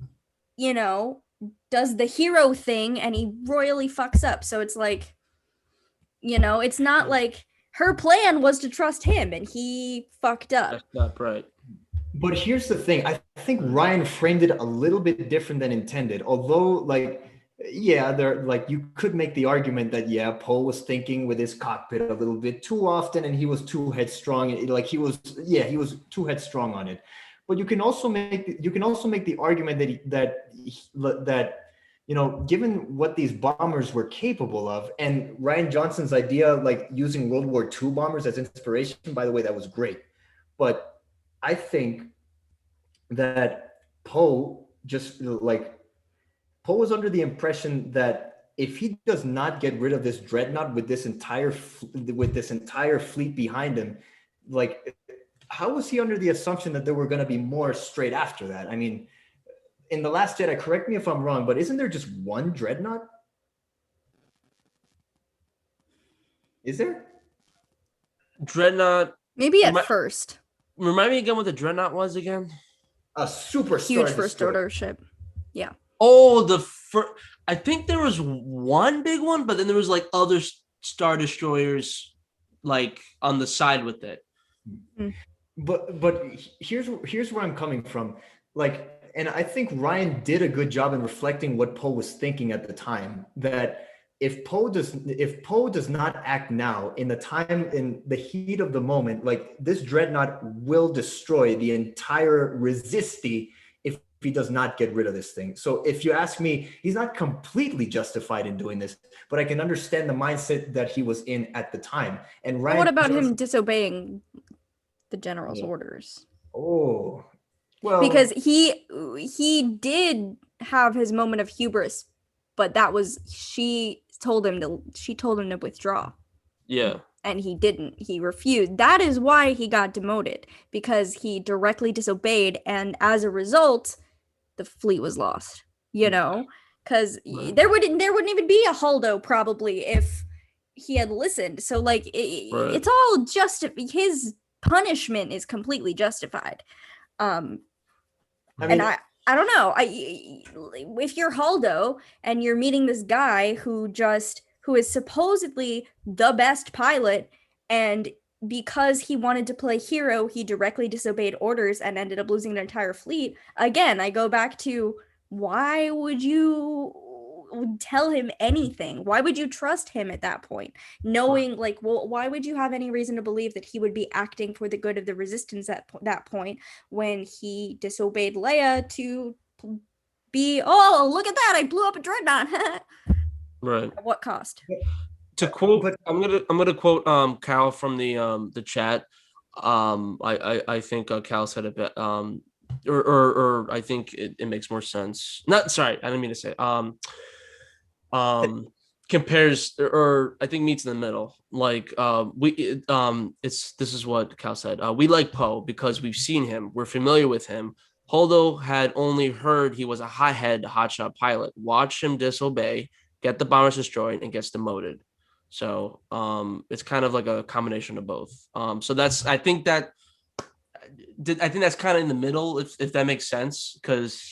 does the hero thing and he royally fucks up. So it's like, it's not like her plan was to trust him and he fucked up. That's not right. But here's the thing. I think Ryan framed it a little bit different than intended. Although, like, yeah, you could make the argument that Poe was thinking with his cockpit a little bit too often, and he was too headstrong. Like he was too headstrong on it. But you can also make the argument that given what these bombers were capable of, and Ryan Johnson's idea, like using World War II bombers as inspiration. By the way, that was great. But I think that Poe was under the impression that if he does not get rid of this dreadnought with this entire fleet behind him, like how was he under the assumption that there were going to be more straight after that? I mean, in The Last Jedi, correct me if I'm wrong, but isn't there just one dreadnought? Is there? Dreadnought. Maybe at first. Remind me again what the dreadnought was again. A super huge first order ship. Yeah. Oh, I think there was one big one, but then there was like other Star Destroyers like on the side with it. But here's where I'm coming from. Like, and I think Ryan did a good job in reflecting what Poe was thinking at the time, that if Poe does not act now, in the heat of the moment, like this dreadnought will destroy the entire Resisti if he does not get rid of this thing. So if you ask me, he's not completely justified in doing this, but I can understand the mindset that he was in at the time. And Ryan, what about him disobeying the general's orders? Oh, well, because he did have his moment of hubris, but that was she told him to withdraw. Yeah. And he didn't. He refused. That is why he got demoted, because he directly disobeyed, and as a result, the fleet was lost. Because there wouldn't even be a Holdo probably if he had listened. So like it's all his punishment is completely justified. And I don't know. If you're Holdo and you're meeting this guy who is supposedly the best pilot, and because he wanted to play hero, he directly disobeyed orders and ended up losing an entire fleet. Again, I go back to, why would you tell him anything? Why would you trust him at that point? Knowing, why would you have any reason to believe that he would be acting for the good of the Resistance at that point when he disobeyed Leia to be, oh, look at that, I blew up a dreadnought. Right. At what cost? To quote, I'm gonna quote Cal from the chat. I think Cal said it bit or I think it makes more sense. Not sorry, I didn't mean to say compares, or I think meets in the middle. Like this is what Cal said. We like Poe because we've seen him, we're familiar with him. Holdo had only heard he was a hothead hotshot pilot. Watch him disobey, get the bombers destroyed, and gets demoted. So it's kind of like a combination of both. So I think that's kind of in the middle, if that makes sense, because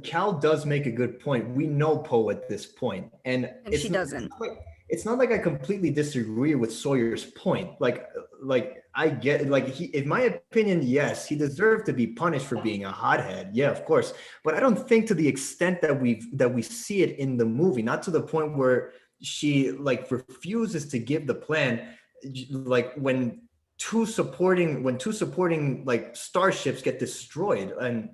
Cal does make a good point. We know Poe at this point, and she doesn't. It's not like I completely disagree with Sawyer's point. Like I get, he, in my opinion, yes, he deserved to be punished for being a hothead. Yeah, of course, but I don't think to the extent that we see it in the movie. Not to the point where she refuses to give the plan, when two supporting starships get destroyed. And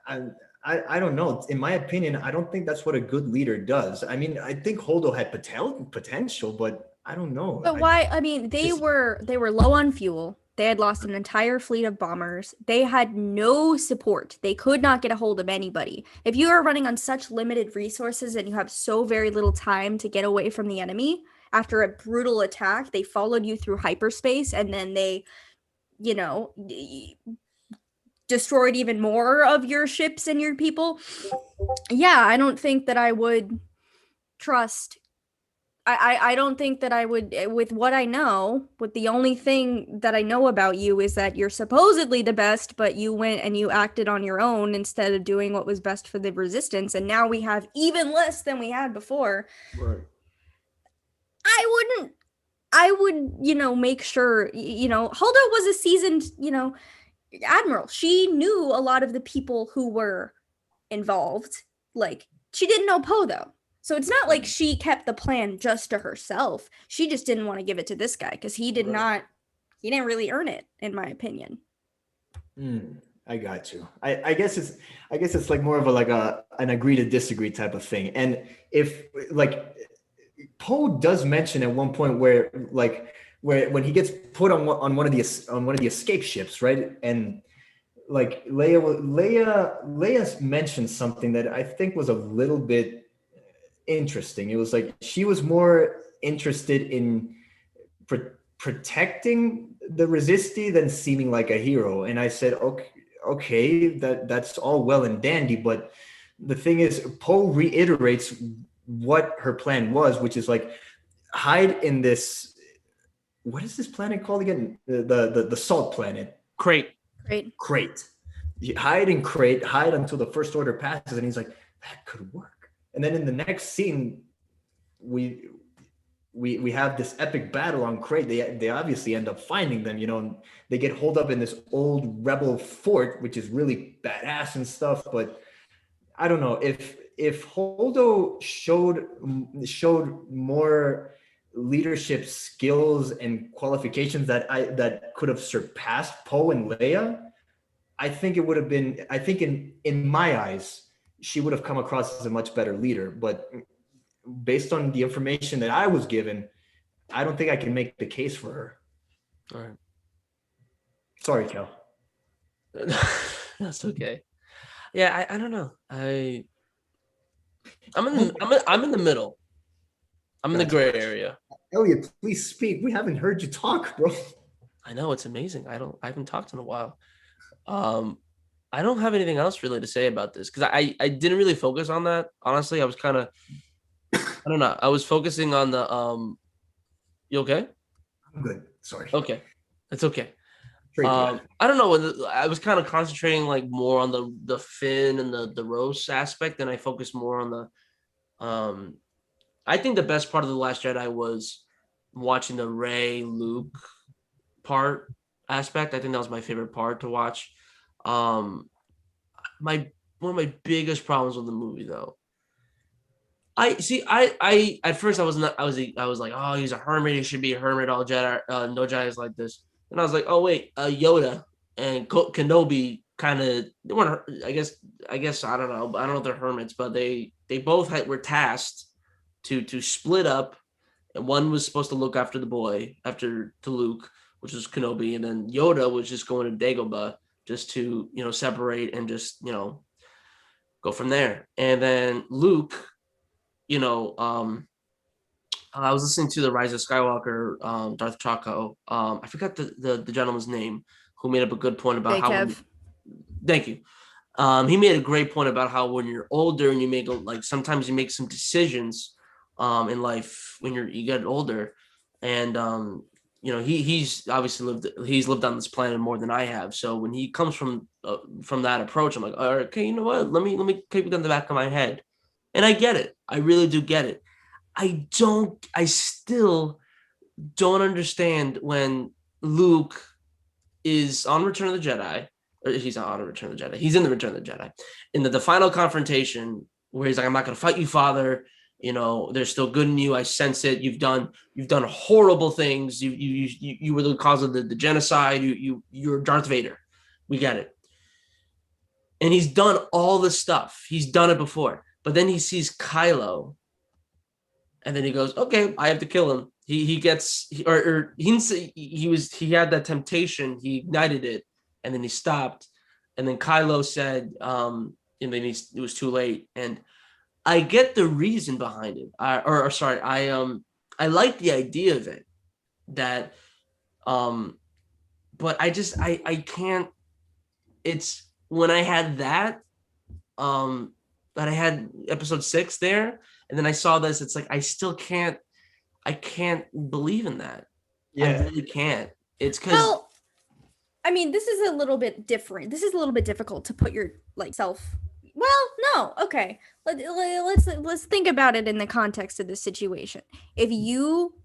I don't know. In my opinion, I don't think that's what a good leader does. I mean, I think Holdo had potential, but I don't know. But why? I mean, they were low on fuel. They had lost an entire fleet of bombers. They had no support. They could not get a hold of anybody. If you are running on such limited resources and you have so very little time to get away from the enemy after a brutal attack, they followed you through hyperspace and then they, you know, destroyed even more of your ships and your people. Yeah, I don't think that I would trust. I don't think that I would, with what I know, with the only thing that I know about you is that you're supposedly the best, but you went and you acted on your own instead of doing what was best for the resistance. And now we have even less than we had before. Right. I would, make sure, Hulda was a seasoned, admiral. She knew a lot of the people who were involved. Like, she didn't know Poe, though. So it's not like she kept the plan just to herself. She just didn't want to give it to this guy because he didn't really earn it, in my opinion. I got you. I guess it's like more of an agree to disagree type of thing. And if like Poe does mention at one point where when he gets put on one of the escape ships, right? And like Leia mentioned something that I think was a little bit interesting. It was like she was more interested in protecting the Resisti than seeming like a hero. And I said, okay, that's all well and dandy, but the thing is, Poe reiterates what her plan was, which is like hide in this. What is this planet called again? The salt planet. Crate. Hide in Crate. Hide until the First Order passes, and he's like, that could work. And then in the next scene, we have this epic battle on Crate. They obviously end up finding them, and they get holed up in this old rebel fort, which is really badass and stuff. But I don't know if Holdo showed more leadership skills and qualifications that could have surpassed Poe and Leia. I think it would have been. I think in my eyes, she would have come across as a much better leader. But based on the information that I was given, I don't think I can make the case for her. All right. Sorry, Kel. That's okay. Yeah, I don't know. I'm in the middle. I'm in the gray area. Elliot, please speak. We haven't heard you talk, bro. I know, it's amazing. I haven't talked in a while. I don't have anything else really to say about this because I didn't really focus on that. Honestly, I was kind of, I don't know. I was focusing on the you okay? I'm good. Sorry. Okay. It's okay. I don't know. I was kind of concentrating like more on the Finn and the Rose aspect, and I focused more on the I think the best part of The Last Jedi was watching the Rey Luke part aspect. I think that was my favorite part to watch. One of my biggest problems with the movie though. I at first I was like, oh, he's a hermit, he should be a hermit, all Jedi, no Jedi is like this. And I was like, oh wait, Yoda and Kenobi kind of, they weren't, I guess I don't know, I don't know if they're hermits, but they both were tasked to split up, and one was supposed to look after the boy, to Luke, which was Kenobi, and then Yoda was just going to Dagobah just to, separate and just, go from there. And then Luke, I was listening to the Rise of Skywalker, Darth Chaco. I forgot the gentleman's name who made up a good point about thank you. He made a great point about how when you're older and you make sometimes you make some decisions in life when you get older, and he's obviously lived on this planet more than I have. So when he comes from that approach, I'm like, all right, okay, you know what? Let me keep it in the back of my head, and I get it. I really do get it. I still don't understand when Luke is on Return of the Jedi. Or he's not on Return of the Jedi. He's in the Return of the Jedi. In the final confrontation where he's like, I'm not going to fight you, Father. There's still good in you. I sense it. You've done horrible things. You were the cause of the genocide. You're Darth Vader. We get it. And he's done all this stuff. He's done it before. But then he sees Kylo. And then he goes, okay, I have to kill him. he gets or he didn't say he had that temptation, he ignited it, and then he stopped, and then Kylo said, and then it was too late. And I get the reason behind it. I like the idea of it, that but I can't. It's when I had that I had episode 6 there, and then I saw this. It's like I can't believe in that. I really can't. It's because Well, I mean, this is a little bit different. This is a little bit difficult to put your like self. Well, no, okay. Let's think about it in the context of this situation. If you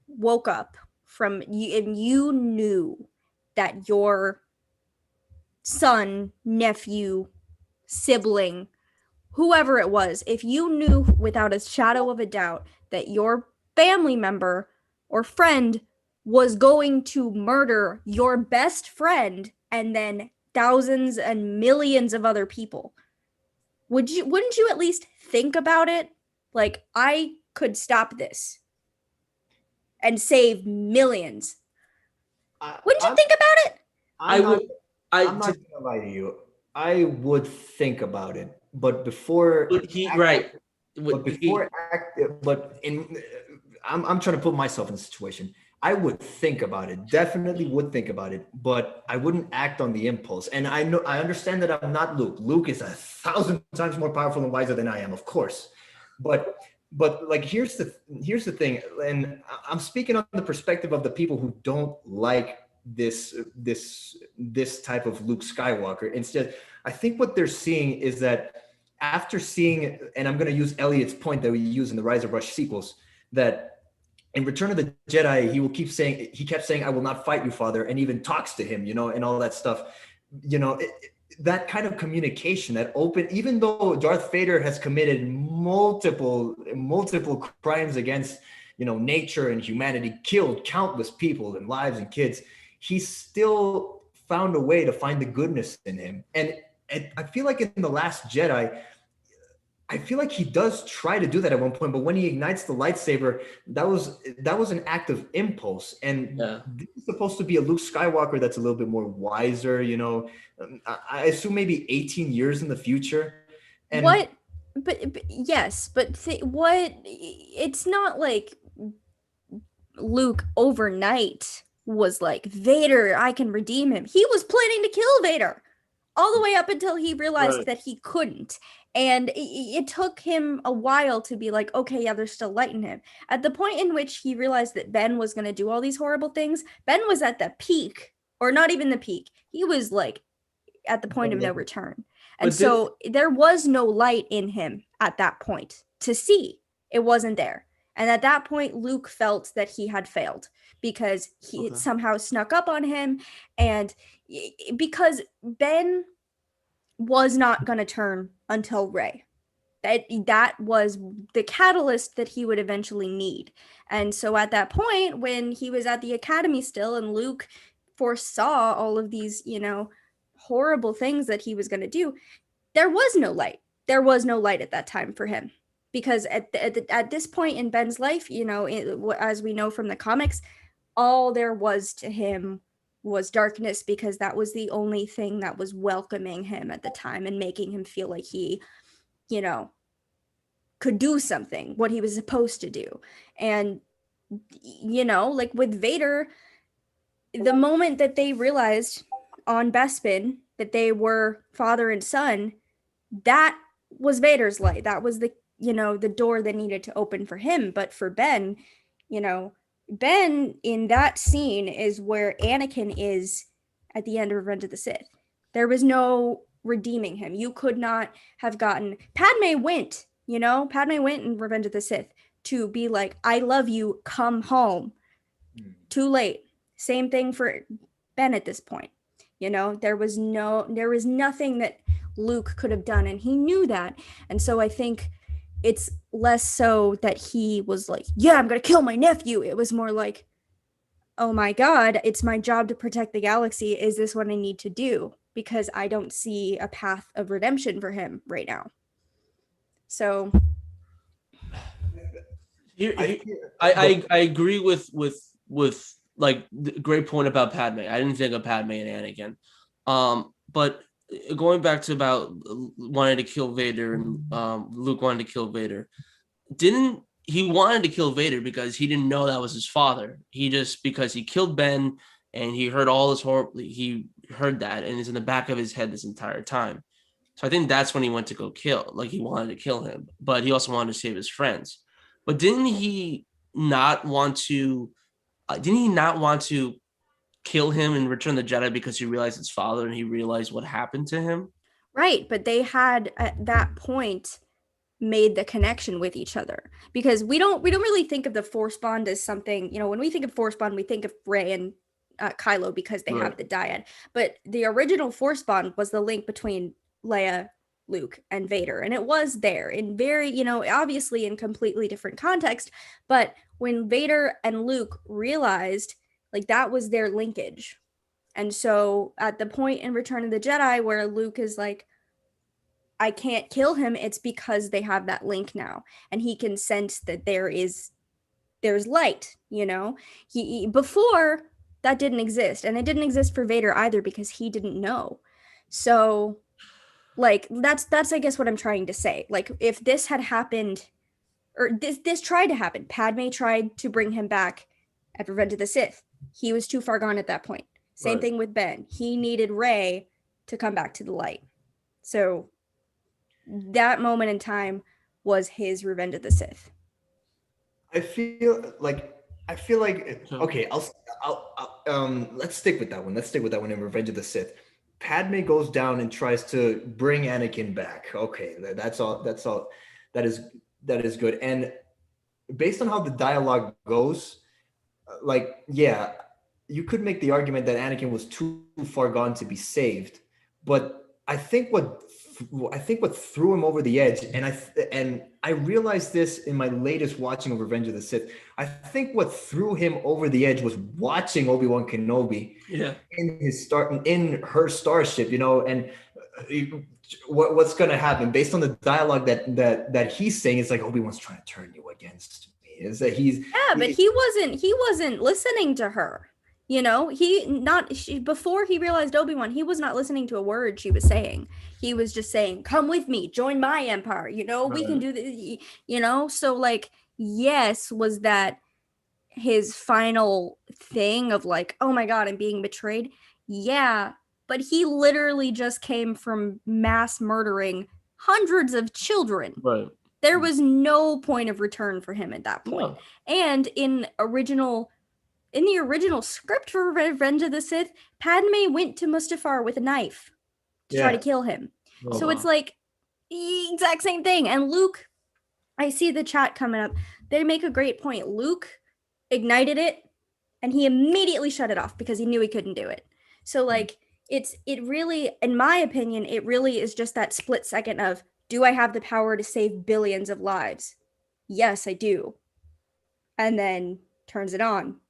woke up from you and you knew that your son, nephew, sibling, whoever it was, if you knew without a shadow of a doubt that your family member or friend was going to murder your best friend and then thousands and millions of other people, wouldn't you at least think about it? Like, I could stop this and save millions. Wouldn't you think about it? I would. I'm not gonna lie to you. I would think about it, but before I'm trying to put myself in a situation. I would think about it. Definitely would think about it, but I wouldn't act on the impulse. And I understand that I'm not Luke. Luke is 1,000 times more powerful and wiser than I am, of course. But like here's the thing, and I'm speaking on the perspective of the people who don't like this type of Luke Skywalker. Instead, I think what they're seeing is that after seeing, and I'm going to use Elliot's point that we use in the Rise of Rush sequels, that in Return of the Jedi, he kept saying, "I will not fight you, Father," and even talks to him, and all that stuff. That kind of communication, that open, even though Darth Vader has committed multiple crimes against, nature and humanity, killed countless people and lives and kids, he still found a way to find the goodness in him. And I feel like in The Last Jedi, I feel like he does try to do that at one point, but when he ignites the lightsaber, that was an act of impulse. And this is supposed to be a Luke Skywalker that's a little bit more wiser, I assume maybe 18 years in the future. And what? But yes, but what? It's not like Luke overnight was like, Vader, I can redeem him. He was planning to kill Vader all the way up until he realized that he couldn't. And it took him a while to be like, okay, yeah, there's still light in him. At the point in which he realized that Ben was going to do all these horrible things, Ben was at the peak, or not even the peak. He was like at the point of no return. And so there was no light in him at that point to see. It wasn't there. And at that point, Luke felt that he had failed because he had somehow snuck up on him. And because Ben was not going to turn until Rey. That was the catalyst that he would eventually need. And so at that point, when he was at the academy still and Luke foresaw all of these, horrible things that he was going to do, there was no light. There was no light at that time for him. Because at this point in Ben's life, as we know from the comics, all there was to him was darkness, because that was the only thing that was welcoming him at the time and making him feel like he, could do something, what he was supposed to do. And, like with Vader, the moment that they realized on Bespin that they were father and son, that was Vader's light. That was the door that needed to open for him. But for Ben, Ben in that scene is where Anakin is at the end of Revenge of the Sith. There was no redeeming him. You could not have gotten Padme went in Revenge of the Sith to be like, I love you, come home. Too late. Same thing for Ben at this point. There was nothing that Luke could have done, and he knew that. And so I think it's less so that he was like, yeah, I'm going to kill my nephew. It was more like, oh my God, it's my job to protect the galaxy. Is this what I need to do? Because I don't see a path of redemption for him right now. So. Here, I agree with like the great point about Padme. I didn't think of Padme and Anakin. But going back to about wanting to kill Vader and Luke wanting to kill Vader, didn't he wanted to kill Vader because he didn't know that was his father. He just because he killed Ben and he heard all this horrible. He heard that and it's in the back of his head this entire time. So I think that's when he went to go kill. Like he wanted to kill him, but he also wanted to save his friends. But didn't he not want to? Didn't he not want to kill him and return the Jedi because he realized his father and he realized what happened to him? Right, but they had at that point made the connection with each other because we don't really think of the Force bond as something, when we think of Force bond we think of Rey and Kylo because they have the dyad, but the original Force bond was the link between Leia, Luke, and Vader, and it was there in very, obviously in completely different context, but when Vader and Luke realized like that was their linkage. And so at the point in Return of the Jedi where Luke is like, I can't kill him, it's because they have that link now. And he can sense that there's light, He before that didn't exist. And it didn't exist for Vader either because he didn't know. So like that's I guess what I'm trying to say. Like if this had happened, or this tried to happen, Padme tried to bring him back at Revenge of the Sith. He was too far gone at that point. Same thing with Ben. He needed Rey to come back to the light. So that moment in time was his Revenge of the Sith. I feel like okay. Let's stick with that one. Let's stick with that one in Revenge of the Sith. Padme goes down and tries to bring Anakin back. Okay, that's all. That is good. And based on how the dialogue goes, you could make the argument that Anakin was too far gone to be saved. But I think what threw him over the edge, and I realized this in my latest watching of Revenge of the Sith. I think what threw him over the edge was watching Obi-Wan Kenobi in her starship, and what's going to happen based on the dialogue that he's saying. It's like Obi-Wan's trying to turn you against me. Is that but he wasn't listening to her. Before he realized Obi-Wan, he was not listening to a word she was saying. He was just saying, come with me, join my empire, we can do this, so like, yes, was that his final thing of like, oh my God, I'm being betrayed? Yeah, but he literally just came from mass murdering hundreds of children. Right. There was no point of return for him at that point. No. And in the original script for Revenge of the Sith, Padme went to Mustafar with a knife to try to kill him. Oh, so it's like the exact same thing. And Luke, I see the chat coming up. They make a great point. Luke ignited it and he immediately shut it off because he knew he couldn't do it. So like it really, in my opinion, it really is just that split second of, do I have the power to save billions of lives? Yes, I do. And then turns it on.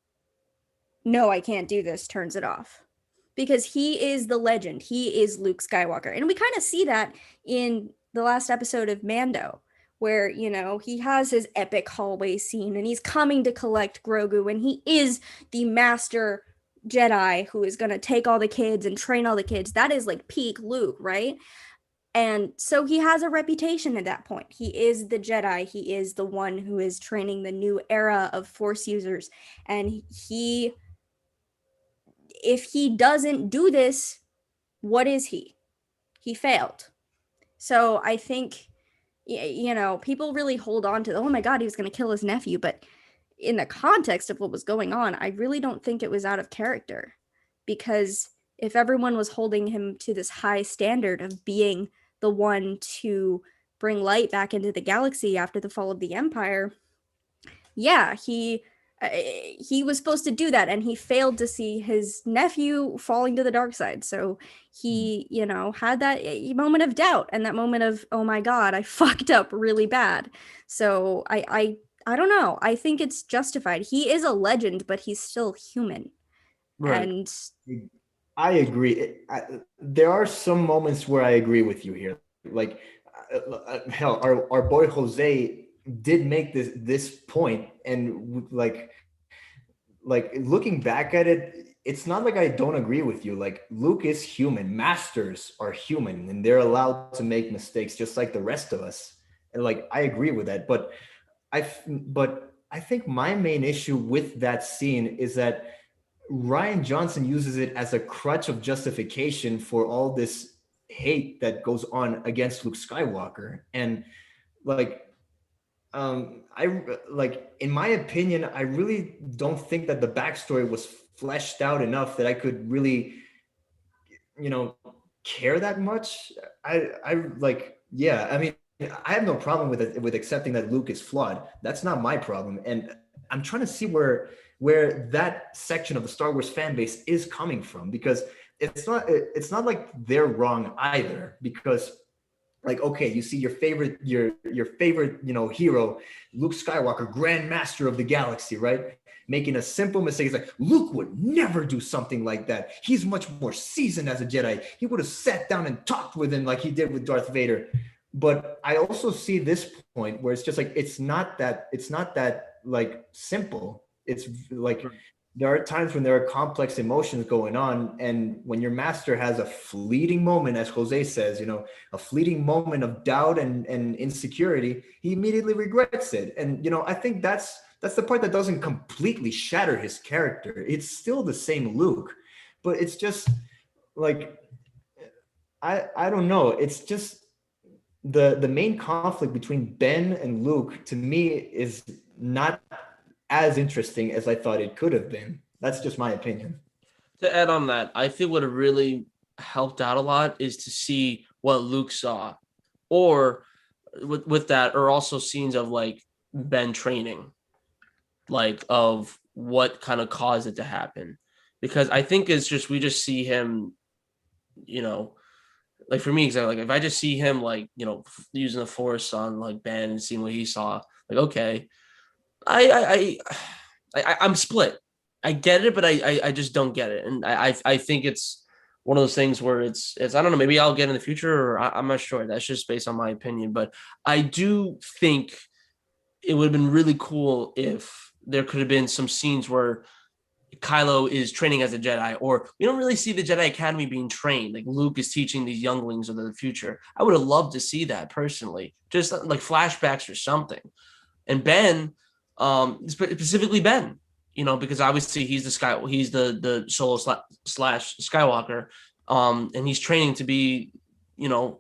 No, I can't do this, turns it off. Because he is the legend. He is Luke Skywalker. And we kind of see that in the last episode of Mando, where, he has his epic hallway scene and he's coming to collect Grogu and he is the master Jedi who is going to take all the kids and train all the kids. That is like peak Luke, right? And so he has a reputation at that point. He is the Jedi. He is the one who is training the new era of Force users. And if he doesn't do this, what is he? He failed. So I think, people really hold on to, oh my God, he was going to kill his nephew. But in the context of what was going on, I really don't think it was out of character. Because if everyone was holding him to this high standard of being the one to bring light back into the galaxy after the fall of the Empire, yeah, he was supposed to do that, and he failed to see his nephew falling to the dark side. So he, had that moment of doubt and that moment of, oh my God, I fucked up really bad. So I don't know. I think it's justified. He is a legend, but he's still human. Right. And I agree. There are some moments where I agree with you here. Like, hell, our boy Jose did make this point, and like looking back at it, it's not like I don't agree with you. Like Luke is human, masters are human, and they're allowed to make mistakes just like the rest of us. And like I agree with that, but I think my main issue with that scene is that Ryan Johnson uses it as a crutch of justification for all this hate that goes on against Luke Skywalker. And like I like, in my opinion, I really don't think that the backstory was fleshed out enough that I could really, you know, care that much. I like, yeah, I mean, I have no problem with it, with accepting that Luke is flawed. That's not my problem. And I'm trying to see where that section of the Star Wars fan base is coming from, because it's not like they're wrong either, because like, okay, you see your favorite hero, Luke Skywalker, Grand Master of the Galaxy, right, making a simple mistake. It's like, Luke would never do something like that. He's much more seasoned as a Jedi. He would have sat down and talked with him like he did with Darth Vader. But I also see this point where it's just like, it's not that like simple. It's like, there are times when there are complex emotions going on, and when your master has a fleeting moment, as Jose says, a fleeting moment of doubt and insecurity, he immediately regrets it. And I think that's the part that doesn't completely shatter his character. It's still the same Luke, but it's just like, I don't know. It's just the main conflict between Ben and Luke, to me, is not as interesting as I thought it could have been. That's just my opinion. To add on that, I think what really helped out a lot is to see what Luke saw, or with that, or also scenes of like Ben training, like of what kind of caused it to happen. Because I think it's just, we just see him, like for me, exactly, like if I just see him like, using the Force on like Ben and seeing what he saw, like, okay, I'm split. I get it, but I just don't get it, and I think it's one of those things where it's I don't know, maybe I'll get in the future, or I'm not sure. That's just based on my opinion, but I do think it would have been really cool if there could have been some scenes where Kylo is training as a Jedi, or we don't really see the Jedi Academy being trained. Like Luke is teaching these younglings of the future. I would have loved to see that personally, just like flashbacks or something. And Ben, specifically Ben, because obviously he's the Solo slash Skywalker, and he's training to be,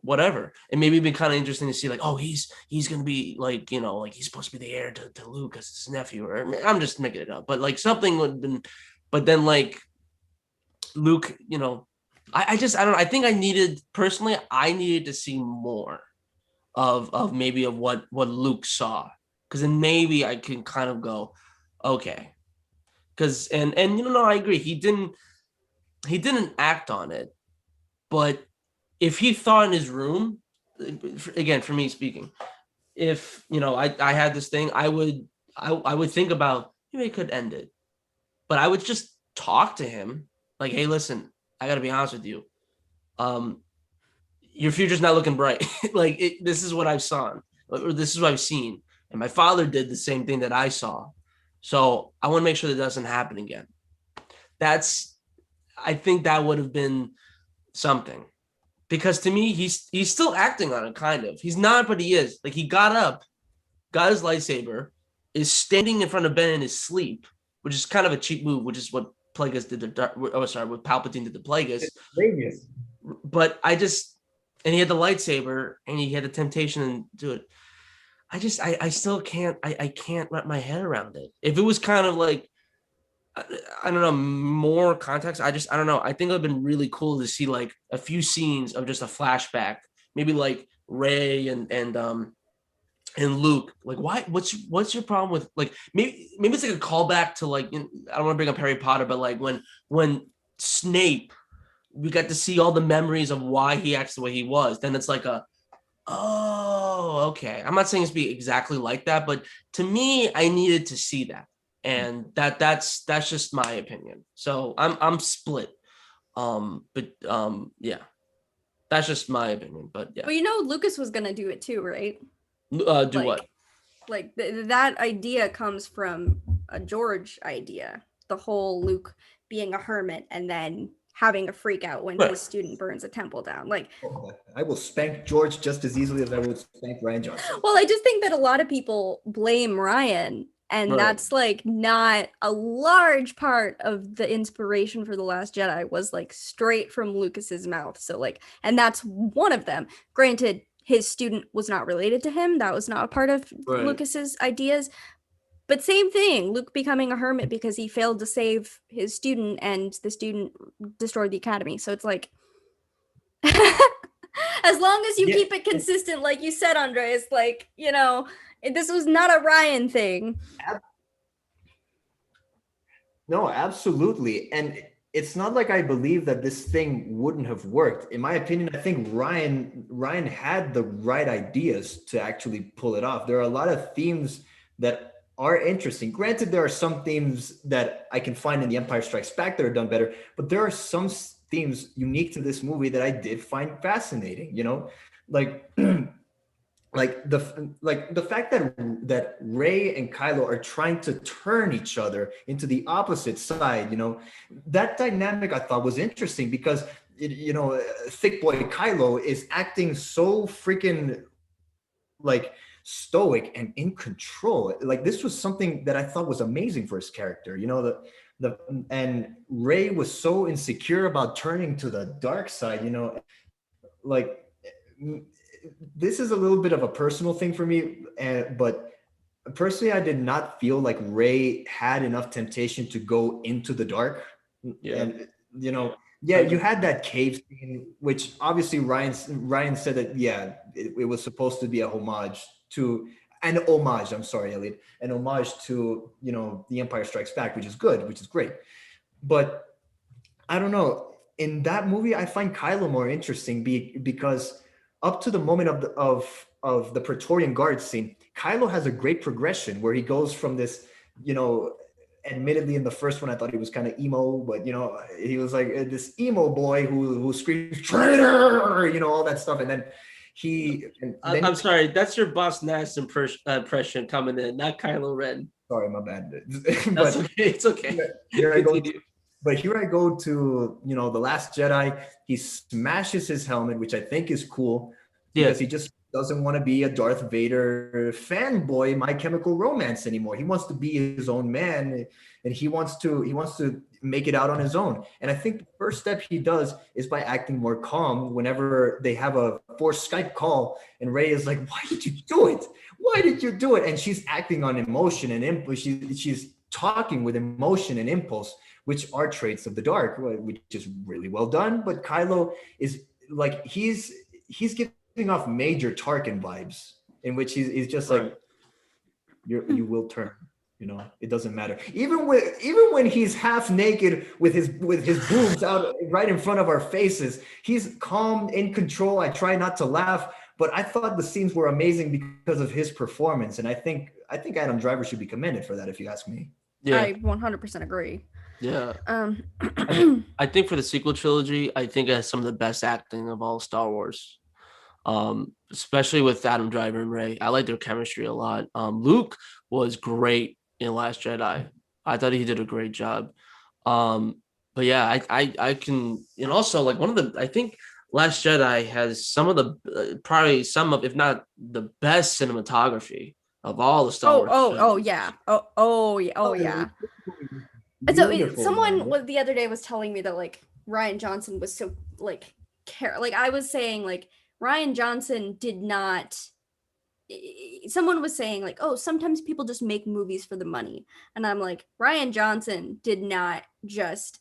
whatever. And maybe it'd be kind of interesting to see like, oh, he's gonna be like, like he's supposed to be the heir to Luke as his nephew, or I'm just making it up, but like something would have been. But then like Luke, I don't know. I think I needed to see more of maybe of what Luke saw, because then maybe I can kind of go, okay, because and I agree, he didn't act on it, but if he thought in his room, again, for me speaking, if I had this thing, I would think about maybe I could end it, but I would just talk to him like, hey, listen, I got to be honest with you, your future's not looking bright. Like this is what I've saw, or this is what I've seen, and my father did the same thing that I saw, so I want to make sure that doesn't happen again. I think that would have been something, because to me, he's still acting on it, kind of. He's not, but he is. Like, he got up, got his lightsaber, is standing in front of Ben in his sleep, which is kind of a cheap move, which is what Plagueis did what Palpatine did to Plagueis. But and he had the lightsaber, and he had the temptation to do it. I still can't, I can't wrap my head around it. If it was kind of like, I don't know, more context, I don't know. I think it would have been really cool to see like a few scenes of just a flashback, maybe like Rey and Luke. Like, why? What's your problem with, like, maybe it's like a callback to like, I don't want to bring up Harry Potter, but like when Snape, we got to see all the memories of why he acts the way he was. Then it's like oh, okay. I'm not saying it's be exactly like that, but to me, I needed to see that. And that's just my opinion. So I'm split. Yeah, that's just my opinion. But yeah. But Lucas was gonna do it too, right? Do what? Like that idea comes from a George idea. The whole Luke being a hermit and then having a freak out when Right. his student burns a temple down. Like, I will spank George just as easily as I would spank Ryan Johnson. well, I just think that a lot of people blame Ryan, and Right. that's like not a large part of the inspiration for The Last Jedi was like straight from Lucas's mouth. So like, and that's one of them. Granted, his student was not related to him. That was not a part of Right. Lucas's ideas. But same thing, Luke becoming a hermit because he failed to save his student and the student destroyed the academy. So it's like, as long as you Yeah. keep it consistent, like you said, Andres, like, you know, this was not a Ryan thing. No, absolutely. And it's not like I believe that this thing wouldn't have worked. In my opinion, I think Ryan had the right ideas to actually pull it off. There are a lot of themes that are interesting. Granted, there are some themes that I can find in The Empire Strikes Back that are done better, but there are some themes unique to this movie that I did find fascinating, you know? Like the fact that Rey and Kylo are trying to turn each other into the opposite side, you know, that dynamic I thought was interesting because thick boy Kylo is acting so freaking like stoic and in control. Like this was something that I thought was amazing for his character. You know, and Rey was so insecure about turning to the dark side, you know, like this is a little bit of a personal thing for me, but personally, I did not feel like Rey had enough temptation to go into the dark. Yeah. And you know, yeah, you had that cave scene, which obviously Ryan said that it was supposed to be a homage to an homage. I'm sorry, Elliot, an homage to The Empire Strikes Back, which is good, which is great. But I don't know. In that movie, I find Kylo more interesting because up to the moment of the Praetorian Guard scene, Kylo has a great progression where he goes from this, admittedly in the first one I thought he was kind of emo, but he was like this emo boy who screams traitor, all that stuff, and then I'm sorry, that's your Boss Nass impression coming in, not Kylo Ren. Sorry, my bad. That's okay. It's okay. Here I go. But here I go to, The Last Jedi. He smashes his helmet, which I think is cool because he just doesn't want to be a Darth Vader fanboy, My Chemical Romance anymore. He wants to be his own man, and he wants to make it out on his own. And I think the first step he does is by acting more calm whenever they have a forced Skype call, and Rey is like, "Why did you do it? Why did you do it?" And she's acting on emotion and impulse. She's talking with emotion and impulse, which are traits of the dark, which is really well done. But Kylo is like, he's giving off major Tarkin vibes, in which he's just like, you will turn, it doesn't matter. Even when he's half naked with his boobs out right in front of our faces, he's calm, in control. I try not to laugh, but I thought the scenes were amazing because of his performance. And I think Adam Driver should be commended for that, if you ask me. Yeah. I 100% agree. Yeah. I think for the sequel trilogy, I think it has some of the best acting of all Star Wars. Especially with Adam Driver and Rey. I like their chemistry a lot. Luke was great in Last Jedi. I thought he did a great job. But yeah, I can, and also like I think Last Jedi has some of the probably some of, if not the best cinematography of all the Star Wars. Oh yeah. Oh yeah. And so someone the other day was telling me that like Ryan Johnson was so like like I was saying like Ryan Johnson did not. Someone was saying like, oh, sometimes people just make movies for the money, and I'm like, Ryan Johnson did not just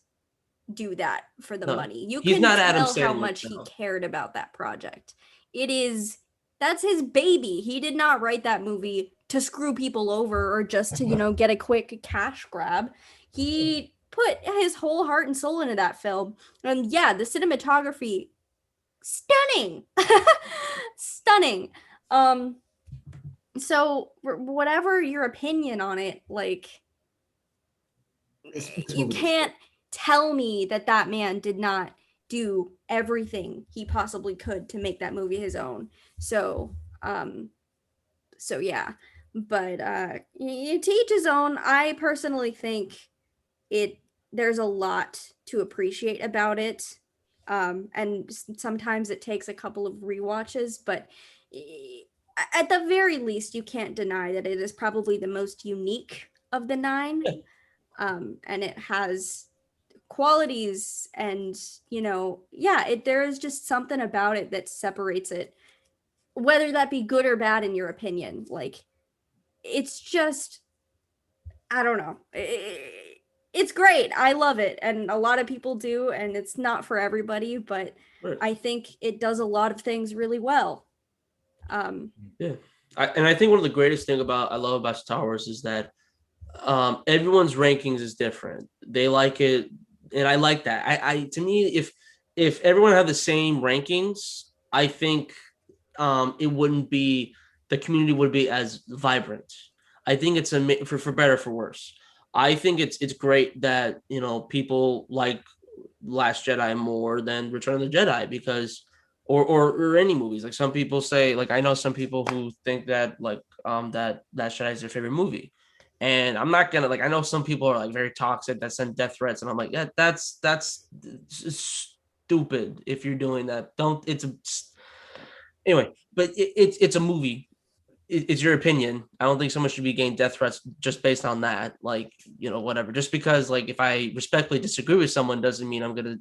do that for the money. You can tell how much he cared about that project. That's his baby. He did not write that movie to screw people over or just to get a quick cash grab. He put his whole heart and soul into that film, and yeah, the cinematography, stunning. Stunning. So whatever your opinion on it, like, you can't tell me that man did not do everything he possibly could to make that movie his own. So yeah, But to each his own. I personally think there's a lot to appreciate about it. And sometimes it takes a couple of rewatches, but at the very least, you can't deny that it is probably the most unique of the nine. And it has qualities and, there is just something about it that separates it, whether that be good or bad in your opinion. Like, it's just, I don't know. It's great. I love it. And a lot of people do. And it's not for everybody, but Right. I think it does a lot of things really well. Yeah. I think one of the greatest thing I love about Star Wars is that everyone's rankings is different. They like it. And I like that. To me, if everyone had the same rankings, I think it wouldn't be, the community would be as vibrant. I think it's for better or for worse. I think it's great that people like Last Jedi more than Return of the Jedi because or any movies. Like some people say, like I know some people who think that that Last Jedi is their favorite movie. And I'm not gonna, like, I know some people are like very toxic that send death threats, and I'm like, yeah, that's stupid if you're doing that. Don't, anyway, but it's a movie. It's your opinion. I don't think someone should be getting death threats just based on that. Like, whatever. Just because, like, if I respectfully disagree with someone doesn't mean I'm gonna,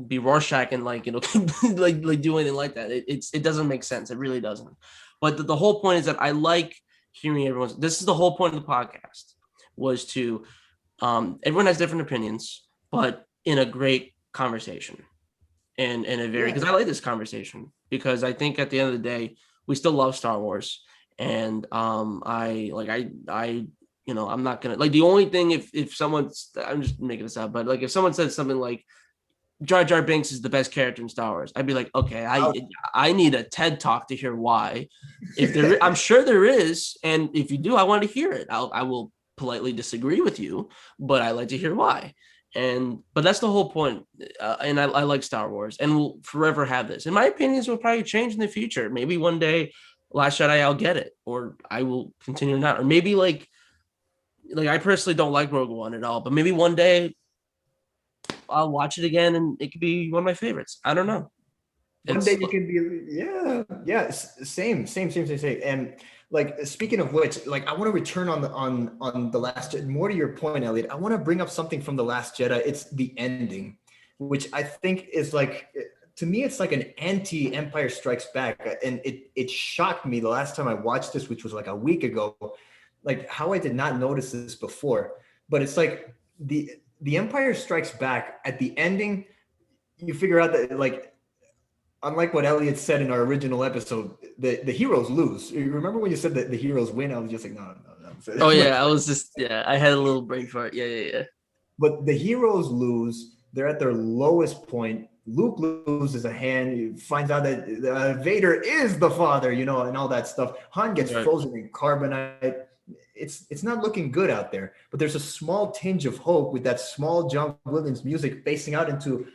be Rorschach and like, like do anything like that. It doesn't make sense. It really doesn't. But the whole point is that I like hearing everyone's. This is the whole point of the podcast, was to everyone has different opinions, but in a great conversation. And a very, because I like this conversation, because I think at the end of the day, we still love Star Wars. And I'm not gonna, like, the only thing, if someone's, I'm just making this up, but like if someone says something like Jar Jar Binks is the best character in Star Wars, I'd be like, okay, I need a TED talk to hear why. If there, I'm sure there is, and if you do, I want to hear it. I will politely disagree with you, but I like to hear why. But that's the whole point. And I like Star Wars, and we'll forever have this. And my opinions will probably change in the future. Maybe one day, Last Jedi, I'll get it, or I will continue not. Or maybe like I personally don't like Rogue One at all, but maybe one day I'll watch it again, and it could be one of my favorites. I don't know. One day you can be, yeah, same. And like, speaking of which, like, I want to return on the Last Jedi. More to your point, Elliot, I want to bring up something from the Last Jedi. It's the ending, which I think is like, to me, it's like an anti-Empire Strikes Back, and it shocked me the last time I watched this, which was like a week ago, like how I did not notice this before. But it's like the Empire Strikes Back at the ending, you figure out that, like, unlike what Elliot said in our original episode, the heroes lose. You remember when you said that the heroes win? I was just like, no. Oh yeah, I was just, I had a little break for it. Yeah. But the heroes lose. They're at their lowest point. Luke loses a hand. He finds out that Vader is the father, and all that stuff. Han gets frozen in carbonite. It's not looking good out there. But there's a small tinge of hope with that small John Williams music facing out into,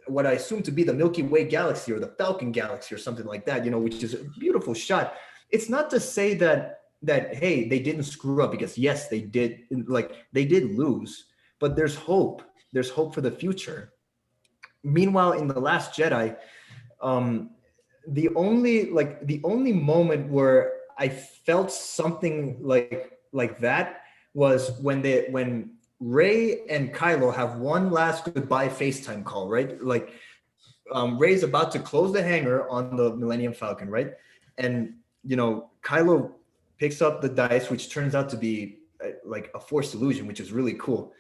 what I assume to be the Milky Way galaxy or the Falcon galaxy or something like that, which is a beautiful shot. It's not to say that hey, they didn't screw up, because yes, they did. Like, they did lose, but there's hope. There's hope for the future. Meanwhile, in The Last Jedi, the only moment where I felt something like that was when Rey and Kylo have one last goodbye FaceTime call, right? Like, Rey's about to close the hangar on the Millennium Falcon, right? And, Kylo picks up the dice, which turns out to be like a Force illusion, which is really cool.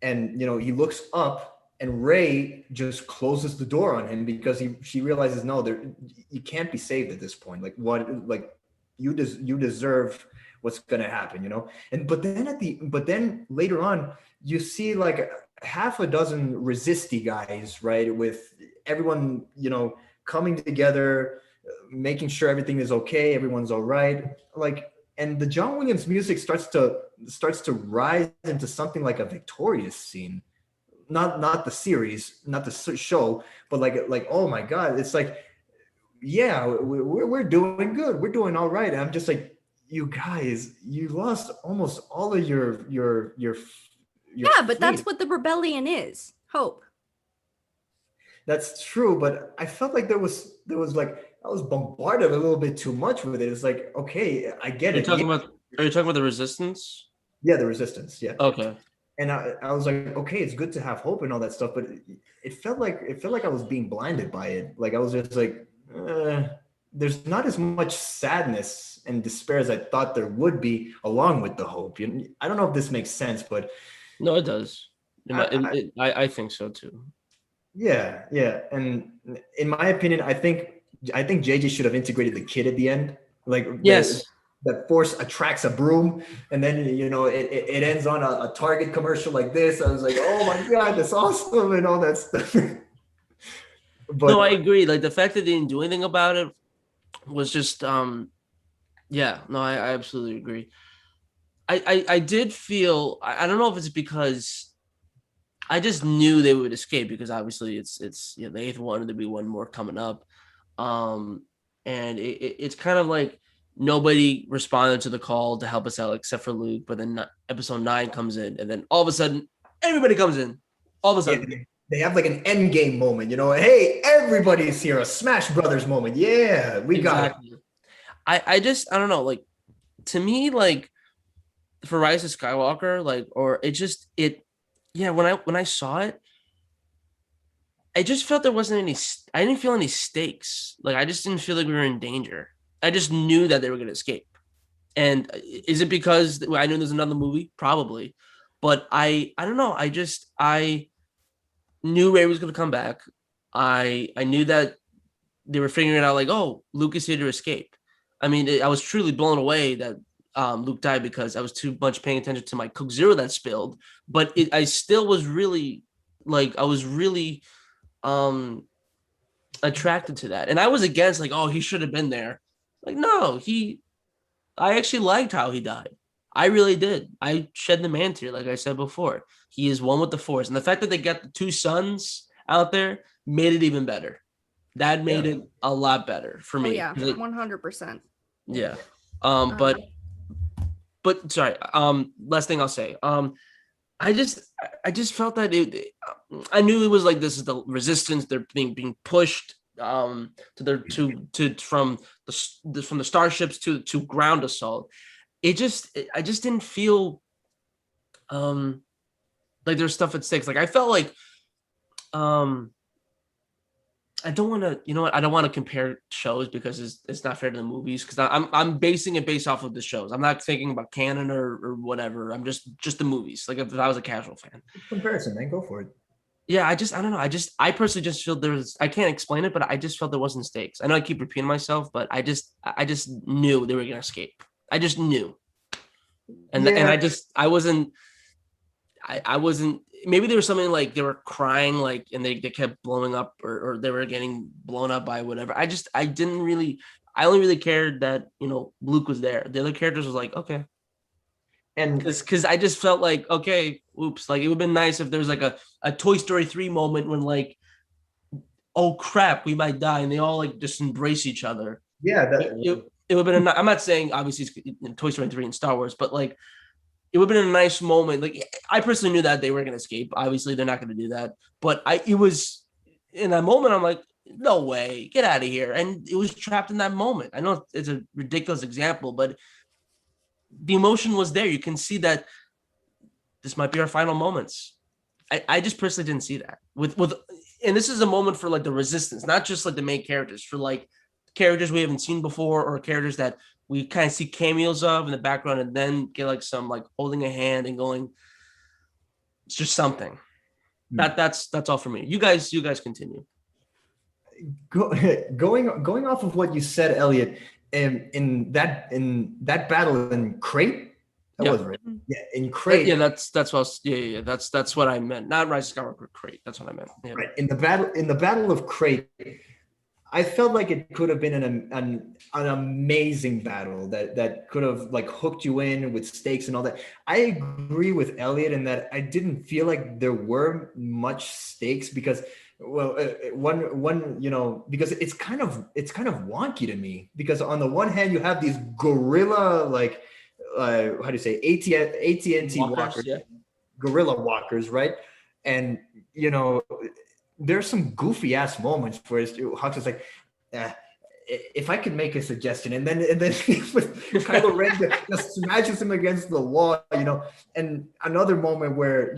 And, he looks up, and Rey just closes the door on him, because she realizes, no, you can't be saved at this point. Like, what? Like, you deserve what's going to happen, but then later on, you see like half a dozen resisty guys, right, with everyone coming together, making sure everything is okay, everyone's all right, like, and the John Williams music starts to rise into something like a Victorious scene, not the series, not the show, but like oh my god, it's like, yeah, we're doing good, we're doing all right. And I'm just like, you guys, you lost almost all of your Yeah, but that's fleet. what the rebellion is. Hope. That's true, but I felt like there was like I was bombarded a little bit too much with it. It's like, okay, I get Are you it. Yeah, talking about? Are you talking about the resistance? yeah, the resistance, yeah. Okay. And I was like, okay, it's good to have hope and all that stuff, but it felt like I was being blinded by it. Like I was just like, there's not as much sadness and despair as I thought there would be, along with the hope. I don't know if this makes sense, but No, it does. I, I think so too. yeah, yeah. And in my opinion, I think JJ should have integrated the kid at the end. Like Yes. the force attracts a broom, and then it ends on a Target commercial like this. I was like, oh my god, that's awesome and all that stuff. No, I But agree. Like the fact that they didn't do anything about it was just yeah, no, I absolutely agree. I did feel I don't know if it's because I just knew they would escape because obviously it's the eighth one and there'd be one more coming up. And it's kind of like nobody responded to the call to help us out except for Luke, but then episode 9 comes in and then all of a sudden everybody comes in. All of a yeah, sudden. they have like an end game moment, hey, everybody's here, a Smash Brothers moment. Yeah, we got it. Exactly. I don't know, like to me, like for Rise of Skywalker, like or it yeah, when I saw it, I just felt there wasn't any. I didn't feel any stakes. Like I just didn't feel like we were in danger. I just knew that they were going to escape. And is it because I knew there's another movie? Probably, but I don't know. I knew Ray was going to come back. I knew that they were figuring out like, oh, Luke is here to escape. I mean, I was truly blown away that Luke died because I was too much paying attention to my Coke Zero that spilled. But I still was really like I was really attracted to that. And I was against like, oh, he should have been there. Like, no, I actually liked how he died. I really did. I shed the man tear, like I said before. He is one with the force. And the fact that they got the two sons out there made it even better. That made it a lot better for me. Oh yeah, 100%. Yeah. But sorry. Last thing I'll say. I just felt that I knew it was like this is the resistance. They're being pushed to their to from the starships to ground assault. I just didn't feel like there's stuff at stakes. Like I felt like I don't want to, I don't want to compare shows because it's not fair to the movies because I'm basing it based off of the shows. I'm not thinking about canon or whatever. I'm just the movies. Like if I was a casual fan. Comparison, man, go for it. Yeah, I don't know. I personally just feel I can't explain it, but I just felt there wasn't stakes. I know I keep repeating myself, but I just knew they were gonna escape. I just knew, and I wasn't. I wasn't. Maybe there was something like they were crying, like, and they kept blowing up, or they were getting blown up by whatever. I didn't really. I only really cared that Luke was there. The other characters was like okay, And because I just felt like okay, oops, like it would have been nice if there was like a Toy Story 3 moment when like, oh crap, we might die, and they all like just embrace each other. yeah, It would have been. I'm not saying obviously it's in Toy Story 3 and Star Wars, but like it would have been a nice moment. Like I personally knew that they were going to escape. Obviously, they're not going to do that. But it was in that moment. I'm like, no way, get out of here. And it was trapped in that moment. I know it's a ridiculous example, but the emotion was there. You can see that this might be our final moments. I just personally didn't see that with, and this is a moment for like the resistance, not just like the main characters, for like characters we haven't seen before or characters that we kind of see cameos of in the background and then get like some like holding a hand and going, it's just something. That's all for me. You guys continue. Going off of what you said, Elliot, in that battle in Crate, that was right. Yeah, in Crate. Yeah, that's what I was, yeah. That's what I meant. Not Rise of Skywalker, Crate. That's what I meant. Yeah. Right. In the battle of Crate, I felt like it could have been an amazing battle that could have like hooked you in with stakes and all that. I agree with Elliot in that I didn't feel like there were much stakes because Well, one, because it's kind of wonky to me, because on the one hand you have these gorilla, like, how do you say, AT&T Walkers, walkers, yeah. gorilla walkers, right? And there's some goofy ass moments where Hux is like, eh, if I could make a suggestion, and then Kylo Ren just smashes him against the wall, and another moment where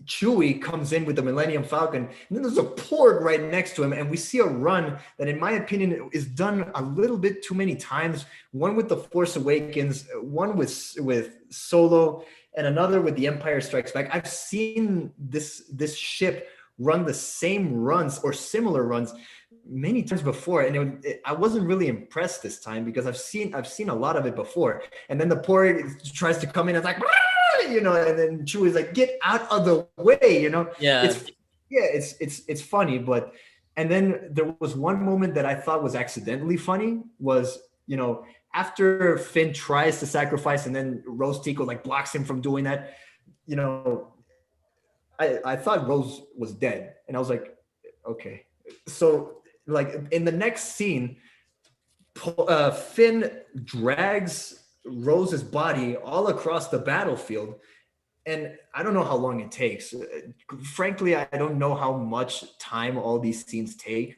Chewie comes in with the Millennium Falcon, and then there's a Porg right next to him, and we see a run that, in my opinion, is done a little bit too many times. One with the Force Awakens, one with Solo, and another with the Empire Strikes Back. I've seen this ship run the same runs or similar runs many times before, and I wasn't really impressed this time, because I've seen a lot of it before. And then the Porg tries to come in and it's like, and then Chewie's like, get out of the way, Yeah. It's funny. But and then there was one moment that I thought was accidentally funny, was after Finn tries to sacrifice and then Rose Tico like blocks him from doing that, I thought Rose was dead, and I was like, okay. So like in the next scene, Finn drags Rose's body all across the battlefield, and I don't know how long it takes. Frankly, I don't know how much time all these scenes take,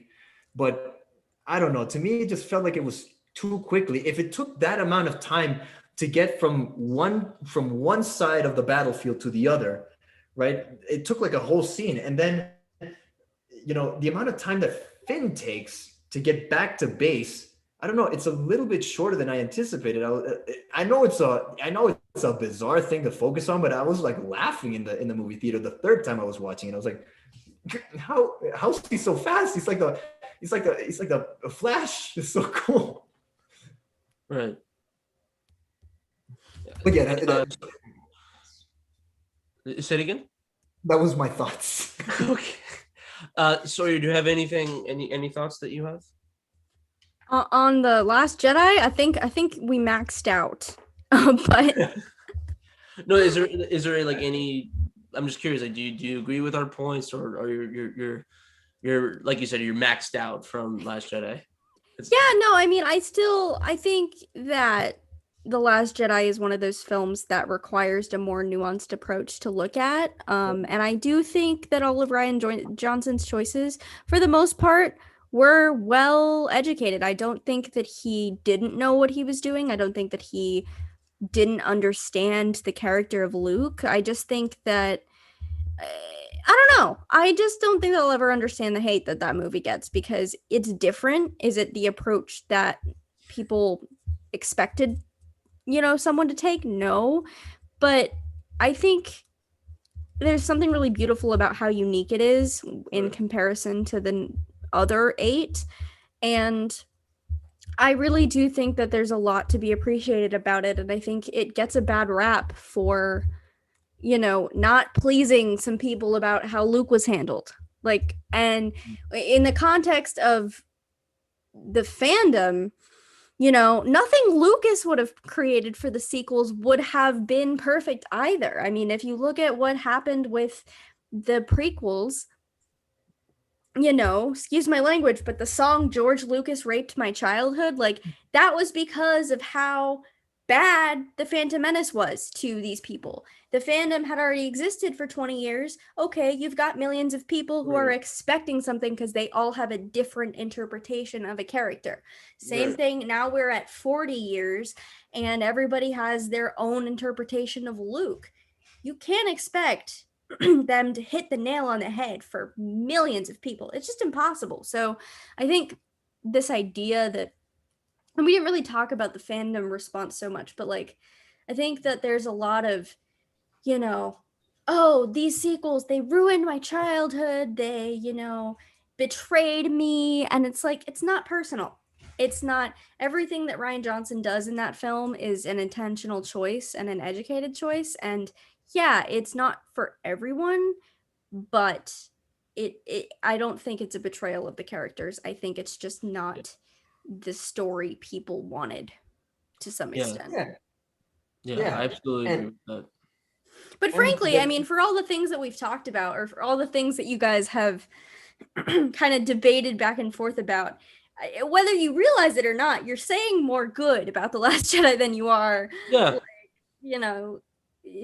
but I don't know. To me, it just felt like it was too quickly. If it took that amount of time to get from one side of the battlefield to the other, right? It took like a whole scene, and then the amount of time that Finn takes to get back to base, I don't know. It's a little bit shorter than I anticipated. I know it's a bizarre thing to focus on, but I was like laughing in the movie theater the third time I was watching it. I was like, how's he so fast? He's like the Flash. It's so cool. Right. But yeah, Say it again. that was my thoughts. Okay. Sawyer, do you have any thoughts that you have? On the Last Jedi, I think we maxed out. But No, is there like any? I'm just curious. Like, do you agree with our points, or you're like you said, you're maxed out from Last Jedi? yeah, no, I mean, I think that The Last Jedi is one of those films that requires a more nuanced approach to look at. And I do think that all of Rian Johnson's choices, for the most part, were well educated. I don't think that he didn't know what he was doing. I don't think that he didn't understand the character of Luke. I just think that I don't know. I just don't think I'll ever understand the hate that movie gets, because it's different. Is it the approach that people expected, someone to take? No. But I think there's something really beautiful about how unique it is in comparison to the other 8. And I really do think that there's a lot to be appreciated about it. And I think it gets a bad rap for, not pleasing some people about how Luke was handled. Like, and in the context of the fandom, nothing Lucas would have created for the sequels would have been perfect either. I mean, if you look at what happened with the prequels, excuse my language, but the song George Lucas Raped My Childhood, like, that was because of how bad The Phantom Menace was to these people. The fandom had already existed for 20 years. Okay, you've got millions of people who are expecting something because they all have a different interpretation of a character. Same thing, now we're at 40 years and everybody has their own interpretation of Luke. You can't expect them to hit the nail on the head for millions of people. It's just impossible. So I think this idea that, and we didn't really talk about the fandom response so much, but like, I think that there's a lot of, oh, these sequels, they ruined my childhood. They, betrayed me. And it's like, it's not personal. It's not. Everything that Rian Johnson does in that film is an intentional choice and an educated choice. And yeah, it's not for everyone, but I don't think it's a betrayal of the characters. I think it's just not the story people wanted to some extent. Yeah, I absolutely agree with that. But frankly, I mean, for all the things that we've talked about, or for all the things that you guys have kind of debated back and forth about, whether you realize it or not, you're saying more good about The Last Jedi than you are, Yeah. you know,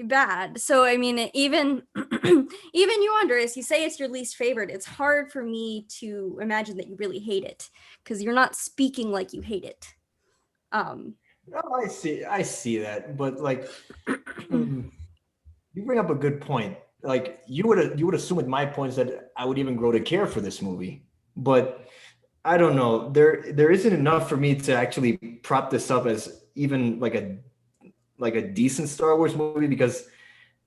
bad. So I mean, even even you, Andres, you say it's your least favorite. It's hard for me to imagine that you really hate it because you're not speaking like you hate it. No, I see that, but like, you bring up a good point. Like you would assume with my points that I would even grow to care for this movie, but I don't know. There isn't enough for me to actually prop this up as even like a decent Star Wars movie, because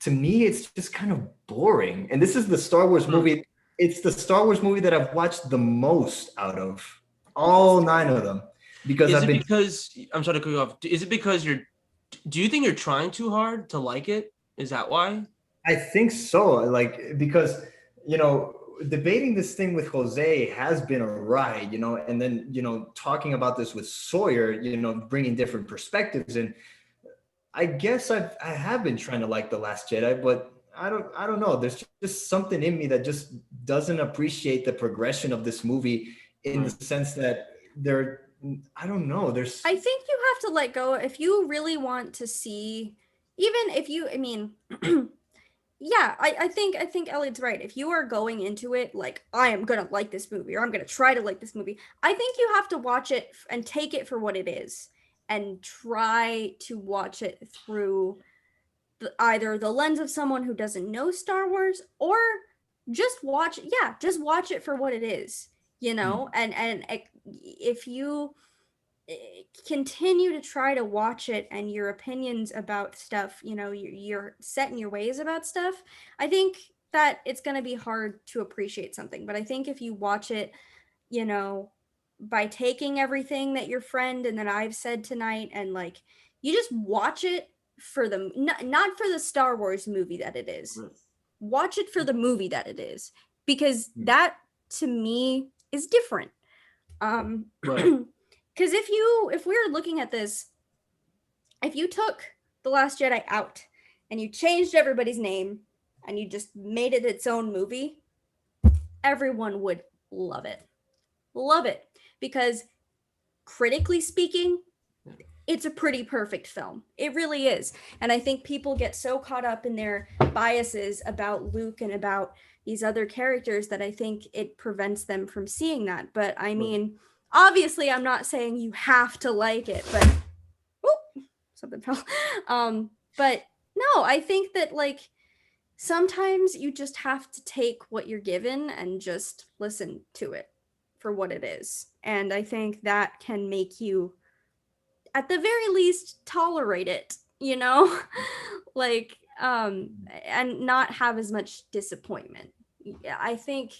to me it's just kind of boring. And this is the Star Wars movie. It's the Star Wars movie that I've watched the most out of all 9 of them, because because I'm sorry to cut you off. Is it because do you think you're trying too hard to like it? Is that why? I think so. Like, because, debating this thing with Jose has been a ride, and then, talking about this with Sawyer, bringing different perspectives. And I guess I have been trying to like The Last Jedi, but I don't know. There's just something in me that just doesn't appreciate the progression of this movie in the sense that I don't know. I think you have to let go if you really want to see, even if you, I mean, yeah, I think Elliot's right. If you are going into it like, I am gonna like this movie, or I'm gonna try to like this movie, I think you have to watch it and take it for what it is, and try to watch it through either the lens of someone who doesn't know Star Wars, or just watch it for what it is, and if you continue to try to watch it and your opinions about stuff, you're set in your ways about stuff, I think that it's going to be hard to appreciate something. But I think if you watch it, by taking everything that your friend and that I've said tonight, and like, you just watch it for the not for the Star Wars movie that it is. Watch it for the movie that it is, because that to me is different. Because if we're looking at this, if you took The Last Jedi out and you changed everybody's name and you just made it its own movie, everyone would love it. Love it. Because critically speaking, it's a pretty perfect film. It really is. And I think people get so caught up in their biases about Luke and about these other characters that I think it prevents them from seeing that. But I mean, obviously I'm not saying you have to like it, but something fell. But no, I think that like sometimes you just have to take what you're given and just listen to it for what it is. And I think that can make you, at the very least, tolerate it, like, and not have as much disappointment. I think,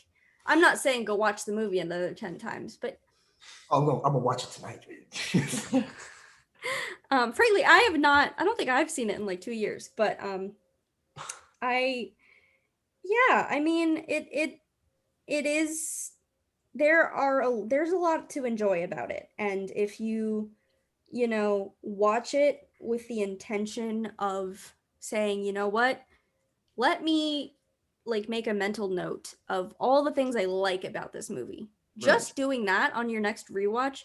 I'm not saying go watch the movie another 10 times, but I'm gonna watch it tonight. Frankly, I don't think I've seen it in like 2 years, but I mean, it is, there's a lot to enjoy about it. And if you watch it with the intention of saying, you know what, let me like make a mental note of all the things I like about this movie. Just doing that on your next rewatch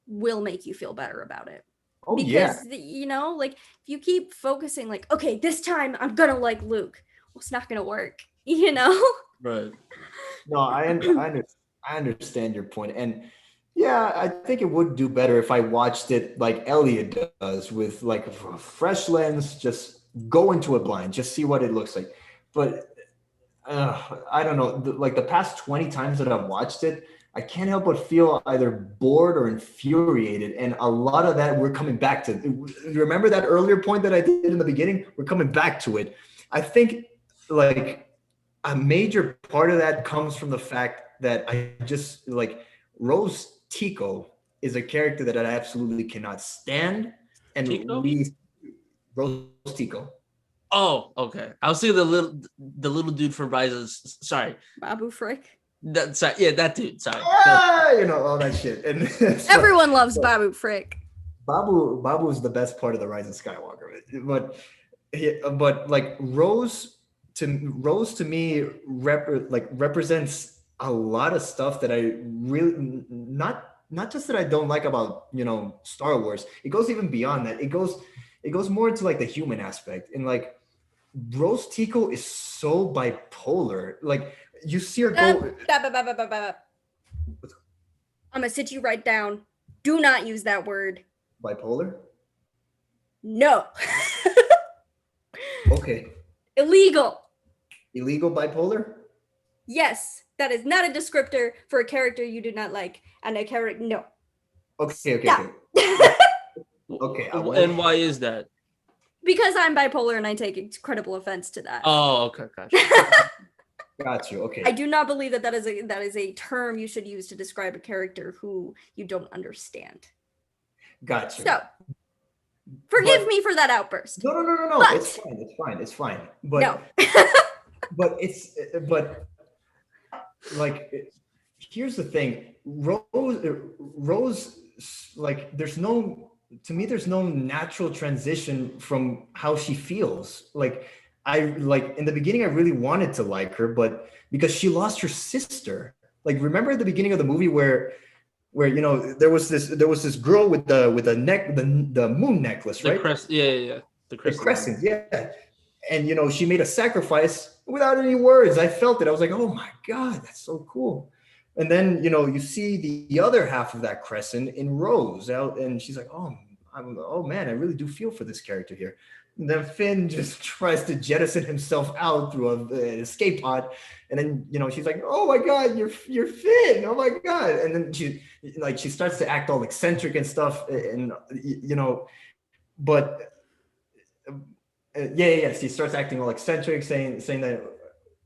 will make you feel better about it. Oh, because like if you keep focusing like, okay, this time I'm gonna like Luke, well, it's not gonna work. Right. No, I understand your point. And yeah, I think it would do better if I watched it like Elliot does, with like a fresh lens, just go into it blind, just see what it looks like. But I don't know, like the past 20 times that I've watched it, I can't help but feel either bored or infuriated. And a lot of that we're coming back to. Remember that earlier point that I did in the beginning? We're coming back to it. I think like a major part of that comes from the fact that I just like Rose Tico is a character that I absolutely cannot stand. And Rose Tico. Oh, okay. I'll see the little dude from Rises. Sorry, Babu Frick. That dude. Sorry. All that shit. And everyone loves Babu Frick. Babu is the best part of the Rise of Skywalker. But Yeah, but like Rose to me represents a lot of stuff that I really not just that I don't like about Star Wars. It goes even beyond that. It goes more into like the human aspect, and like Rose Tico is so bipolar. Like you see her go I'm gonna sit you right down. Do not use that word. bipolar. No. Okay, Illegal. illegal bipolar. Yes, that is not a descriptor for a character you do not like. And a character, no. Okay. Stop. Okay, I And won't. why is that? Because I'm bipolar and I take incredible offense to that. Oh, okay, gotcha. Got you. Okay. I do not believe that that is a term you should use to describe a character who you don't understand. Got you. So, forgive But- me for that outburst. No. But- It's fine. But No. but like here's the thing. Rose like there's no natural transition from how she feels. Like in the beginning I really wanted to like her, but because she lost her sister. Like remember at the beginning of the movie where there was this girl with the moon necklace, The right? crest, yeah. The The crescent. crescent, yeah. And she made a sacrifice without any words. I felt it. I was like, oh my God, that's so cool. And then you see the other half of that crescent in Rose out, and she's like, oh man, I really do feel for this character here. And then Finn just tries to jettison himself out through an escape pod, and then she's like, oh my God, you're Finn, oh my God. And then she starts to act all eccentric and stuff, and but yeah. She starts acting all eccentric, saying that,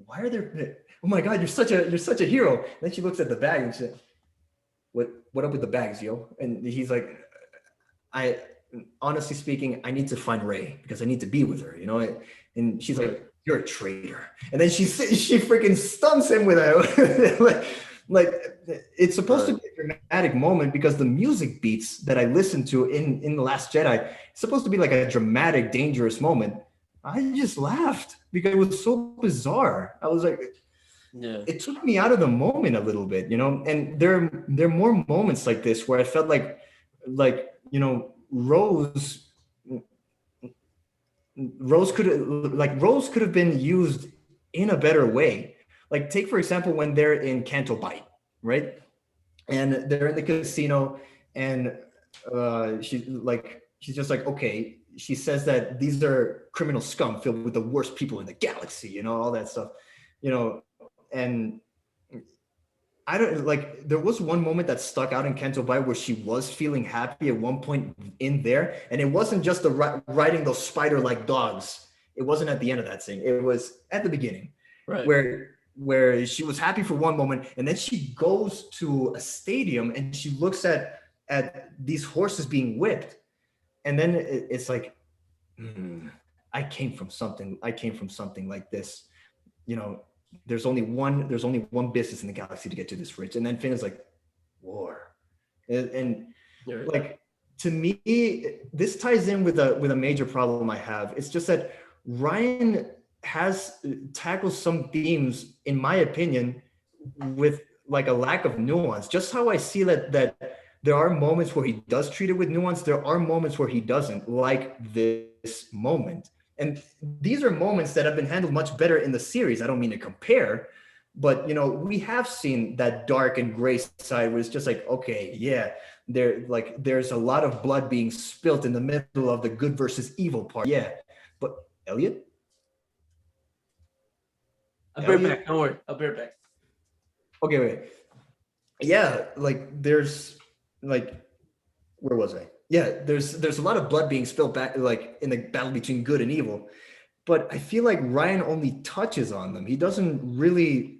why are there? Oh my God, you're such a hero. And then she looks at the bag and says, "What up with the bags, yo?" And he's like, "I honestly speaking, I need to find Rey because I need to be with her, And she's like, "You're a traitor." And then she freaking stumps him with a like it's supposed to be a dramatic moment because the music beats that I listened to in The Last Jedi, it's supposed to be like a dramatic, dangerous moment. I just laughed because it was so bizarre. I was like, Yeah. it took me out of the moment a little bit, and there are more moments like this where I felt like Rose could have been used in a better way. Like take for example when they're in Canto Bight, right? And they're in the casino, and she's just like, okay. She says that these are criminal scum filled with the worst people in the galaxy, all that stuff, and I don't like. There was one moment that stuck out in Canto Bight where she was feeling happy at one point in there, and it wasn't just the riding those spider-like dogs. It wasn't at the end of that scene. It was at the beginning, Right. where she was happy for one moment, and then she goes to a stadium and she looks at these horses being whipped, and then it's like, I came from something like this, there's only one business in the galaxy to get to this rich. And then Finn is like, war. And Right. like, to me, this ties in with a major problem I have. It's just that Ryan tackles some themes, in my opinion, with like a lack of nuance. Just how I see that there are moments where he does treat it with nuance. There are moments where he doesn't, like this moment. And these are moments that have been handled much better in the series. I don't mean to compare, but we have seen that dark and gray side where it's just like, okay, yeah, there's a lot of blood being spilt in the middle of the good versus evil part. Yeah. But Elliot? I'll be right back. Don't worry. I'll be right back. Okay, wait. Yeah, there's where was I? Yeah, there's a lot of blood being spilled back in the battle between good and evil. But I feel like Ryan only touches on them. He doesn't really,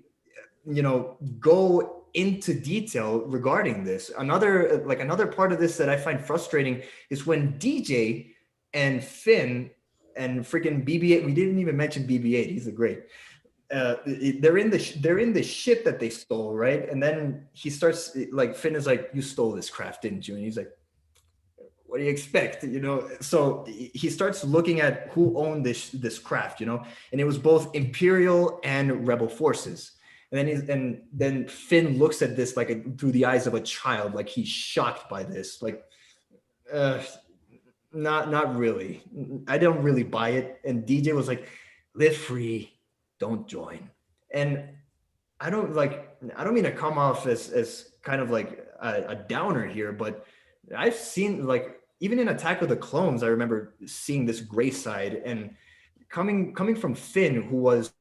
go into detail regarding this. Another part of this that I find frustrating is when DJ and Finn and freaking BB-8, we didn't even mention BB-8. He's a great. They're in the ship that they stole, right? And then he starts Finn is like, "You stole this craft, didn't you?" And he's like, what do you expect? So he starts looking at who owned this craft, and it was both Imperial and Rebel forces. And then Finn looks at this like through the eyes of a child, like he's shocked by this. Like, not really. I don't really buy it. And DJ was like, live free, don't join. And I don't mean to come off as kind of like a downer here, but I've seen, like, even in Attack of the Clones, I remember seeing this gray side, and coming from Finn, who was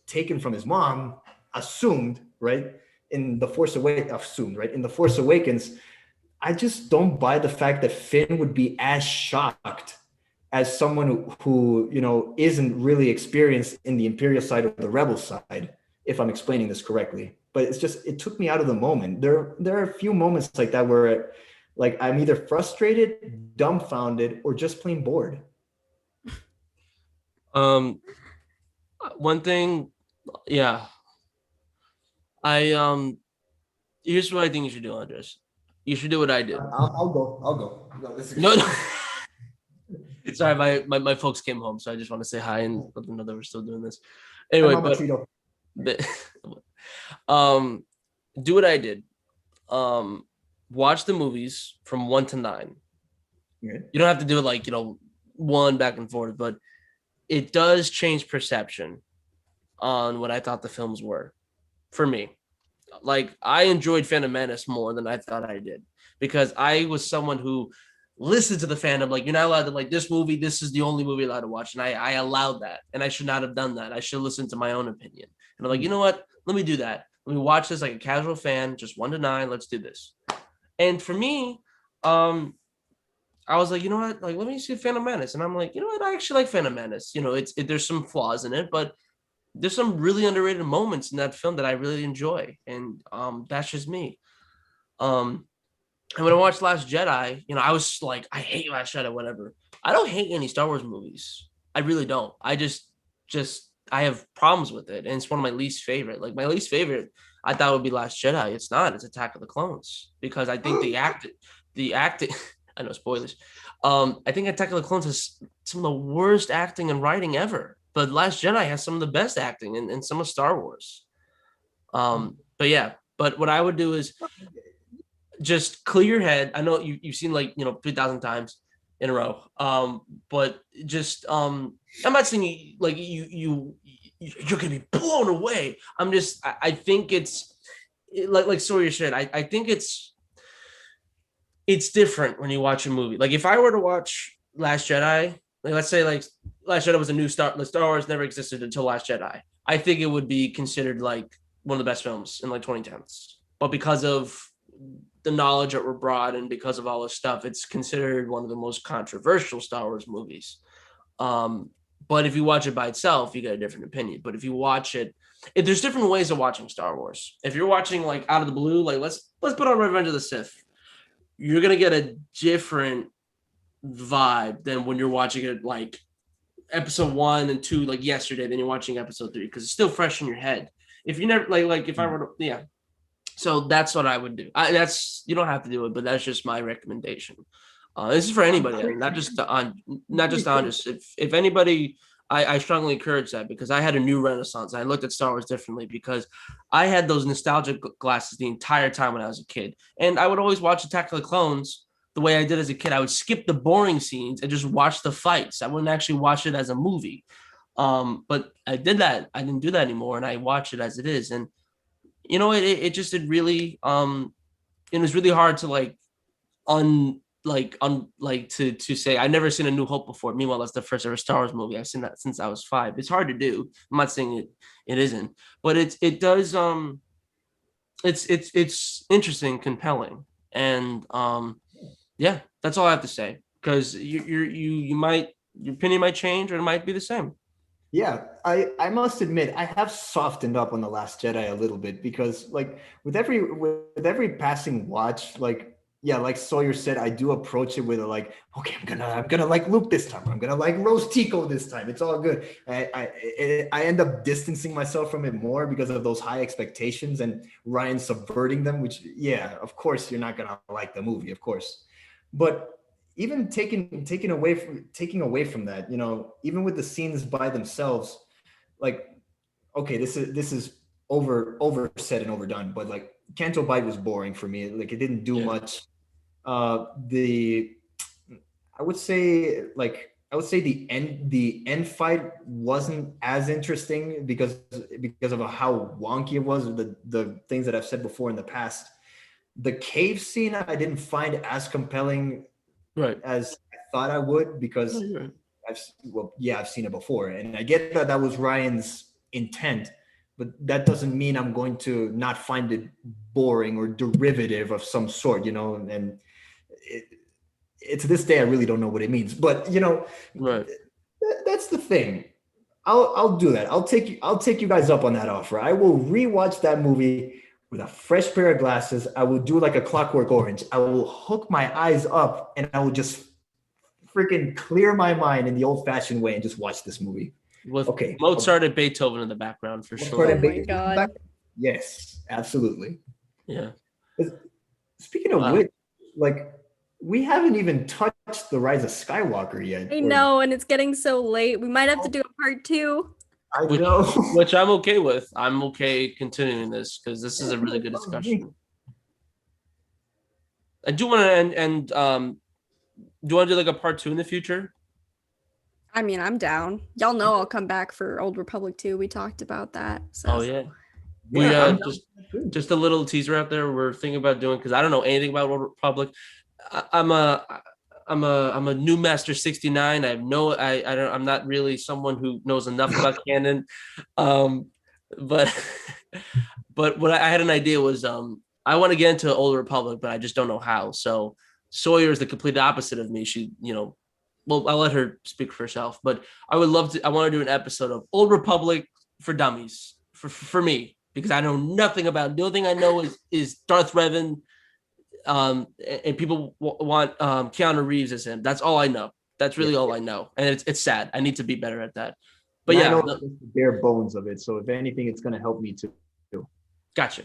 taken from his mom, assumed, right? In the Force Awakens, I just don't buy the fact that Finn would be as shocked as someone who isn't really experienced in the Imperial side or the Rebel side, if I'm explaining this correctly. But it took me out of the moment. There are a few moments like that where, like, I'm either frustrated, dumbfounded, or just plain bored. One thing, yeah. Here's what I think you should do, Andres. You should do what I did. I'll go. No, No. Sorry, my folks came home, so I just want to say hi and let them know that we're still doing this. Anyway, do what I did. Watch the movies from 1 to 9. Okay. You don't have to do it like, 1 back and forth, but it does change perception on what I thought the films were for me. Like, I enjoyed Phantom Menace more than I thought I did, because I was someone who listened to the fandom. Like, you're not allowed to like this movie. This is the only movie allowed to watch. And I allowed that. And I should not have done that. I should listen to my own opinion. And I'm like, you know what? Let me do that. Let me watch this like a casual fan, just 1 to 9. Let's do this. And for me, I was like, you know what? Like, let me see Phantom Menace. And I'm like, you know what? I actually like Phantom Menace. There's some flaws in it, but there's some really underrated moments in that film that I really enjoy. And that's just me. And when I watched Last Jedi, I was like, I hate Last Jedi, whatever. I don't hate any Star Wars movies. I really don't. I just I have problems with it. And it's one of my least favorite. Like, my least favorite, I thought would be Last Jedi. It's not. It's Attack of the Clones, because I think the acting, I know, spoilers. I think Attack of the Clones has some of the worst acting and writing ever. But Last Jedi has some of the best acting in some of Star Wars. But yeah, but what I would do is just clear your head. I know you've seen 3,000 times in a row. But just I'm not saying you're gonna be blown away. I think it's like Sawyer said. I think it's different when you watch a movie. Like, if I were to watch Last Jedi, like, let's say like Last Jedi was a new Star Wars never existed until Last Jedi, I think it would be considered like one of the best films in like 2010s. But because of the knowledge that were brought and because of all this stuff, it's considered one of the most controversial Star Wars movies. But if you watch it by itself, you get a different opinion. But if you watch it, there's different ways of watching Star Wars. If you're watching like out of the blue, like let's put on Revenge of the Sith, you're gonna get a different vibe than when you're watching it like episode 1 and 2 like yesterday, then you're watching episode 3, because it's still fresh in your head. If you never like if I were to, yeah. So that's what I would do. You don't have to do it, but that's just my recommendation. This is for anybody, not just on just if anybody. I strongly encourage that, because I had a new renaissance. I looked at Star Wars differently because I had those nostalgic glasses the entire time when I was a kid, and I would always watch Attack of the Clones the way I did as a kid. I would skip the boring scenes and just watch the fights. I wouldn't actually watch it as a movie. But I did that. I didn't do that anymore, and I watch it as it is. And it really it was really hard to to say I've never seen A New Hope before. Meanwhile, that's the first ever Star Wars movie. I've seen that since I was 5. It's hard to do. I'm not saying it isn't, but it does it's interesting, compelling, and yeah, that's all I have to say, because your opinion might change, or it might be the same. Yeah, I must admit, I have softened up on The Last Jedi a little bit, because like with every passing watch, like, yeah, like Sawyer said, I do approach it with okay, I'm gonna like Luke this time. I'm gonna like roast Tico this time. It's all good. I end up distancing myself from it more because of those high expectations and Ryan subverting them. Which, yeah, of course you're not gonna like the movie, of course, but even taking away from that, you know, even with the scenes by themselves, like, okay, this is over said and overdone, but like Canto Bight was boring for me. Like it didn't do much. The I would say the end fight wasn't as interesting because of how wonky it was. The things that I've said before in the past. The cave scene I didn't find as compelling Right. as I thought I would because Right. I've seen it before, and I get that was Ryan's intent, but that doesn't mean I'm going to not find it boring or derivative of some sort, you know. And to this day, I really don't know what it means, but you know, Right. that's the thing. I'll do that. I'll take you guys up on that offer. I will rewatch that movie with a fresh pair of glasses. I will do like a Clockwork Orange. I will hook my eyes up and I will just freaking clear my mind in the old-fashioned way and just watch this movie. With Okay. Mozart and Beethoven in the background for Mozart sure. Oh my God. Yes, absolutely. Yeah. Speaking of Wow. which, like, we haven't even touched The Rise of Skywalker yet. I know, and it's getting so late. We might have to do a part 2. I know. Which I'm okay with. I'm okay continuing this because this is a really good discussion. I do want to end. Do you want to do like a part 2 in the future? I mean, I'm down. Y'all know I'll come back for Old Republic 2. We talked about that. So. Oh yeah. Yeah, Just a little teaser out there. We're thinking about doing because I don't know anything about Old Republic. I'm a new Master 69. I have no. I'm not really someone who knows enough about canon. But what I had an idea was I want to get into Old Republic, but I just don't know how. So Sawyer is the complete opposite of me. She, you know, well, I'll let her speak for herself. But I would love to. I want to do an episode of Old Republic for dummies for me because I know nothing about. The only thing I know is Darth Revan. And people want Keanu Reeves as him. That's all I know. That's really all I know, and it's sad. I need to be better at that. But And yeah, I know the bare bones of it. So if anything, it's going to help me too. gotcha.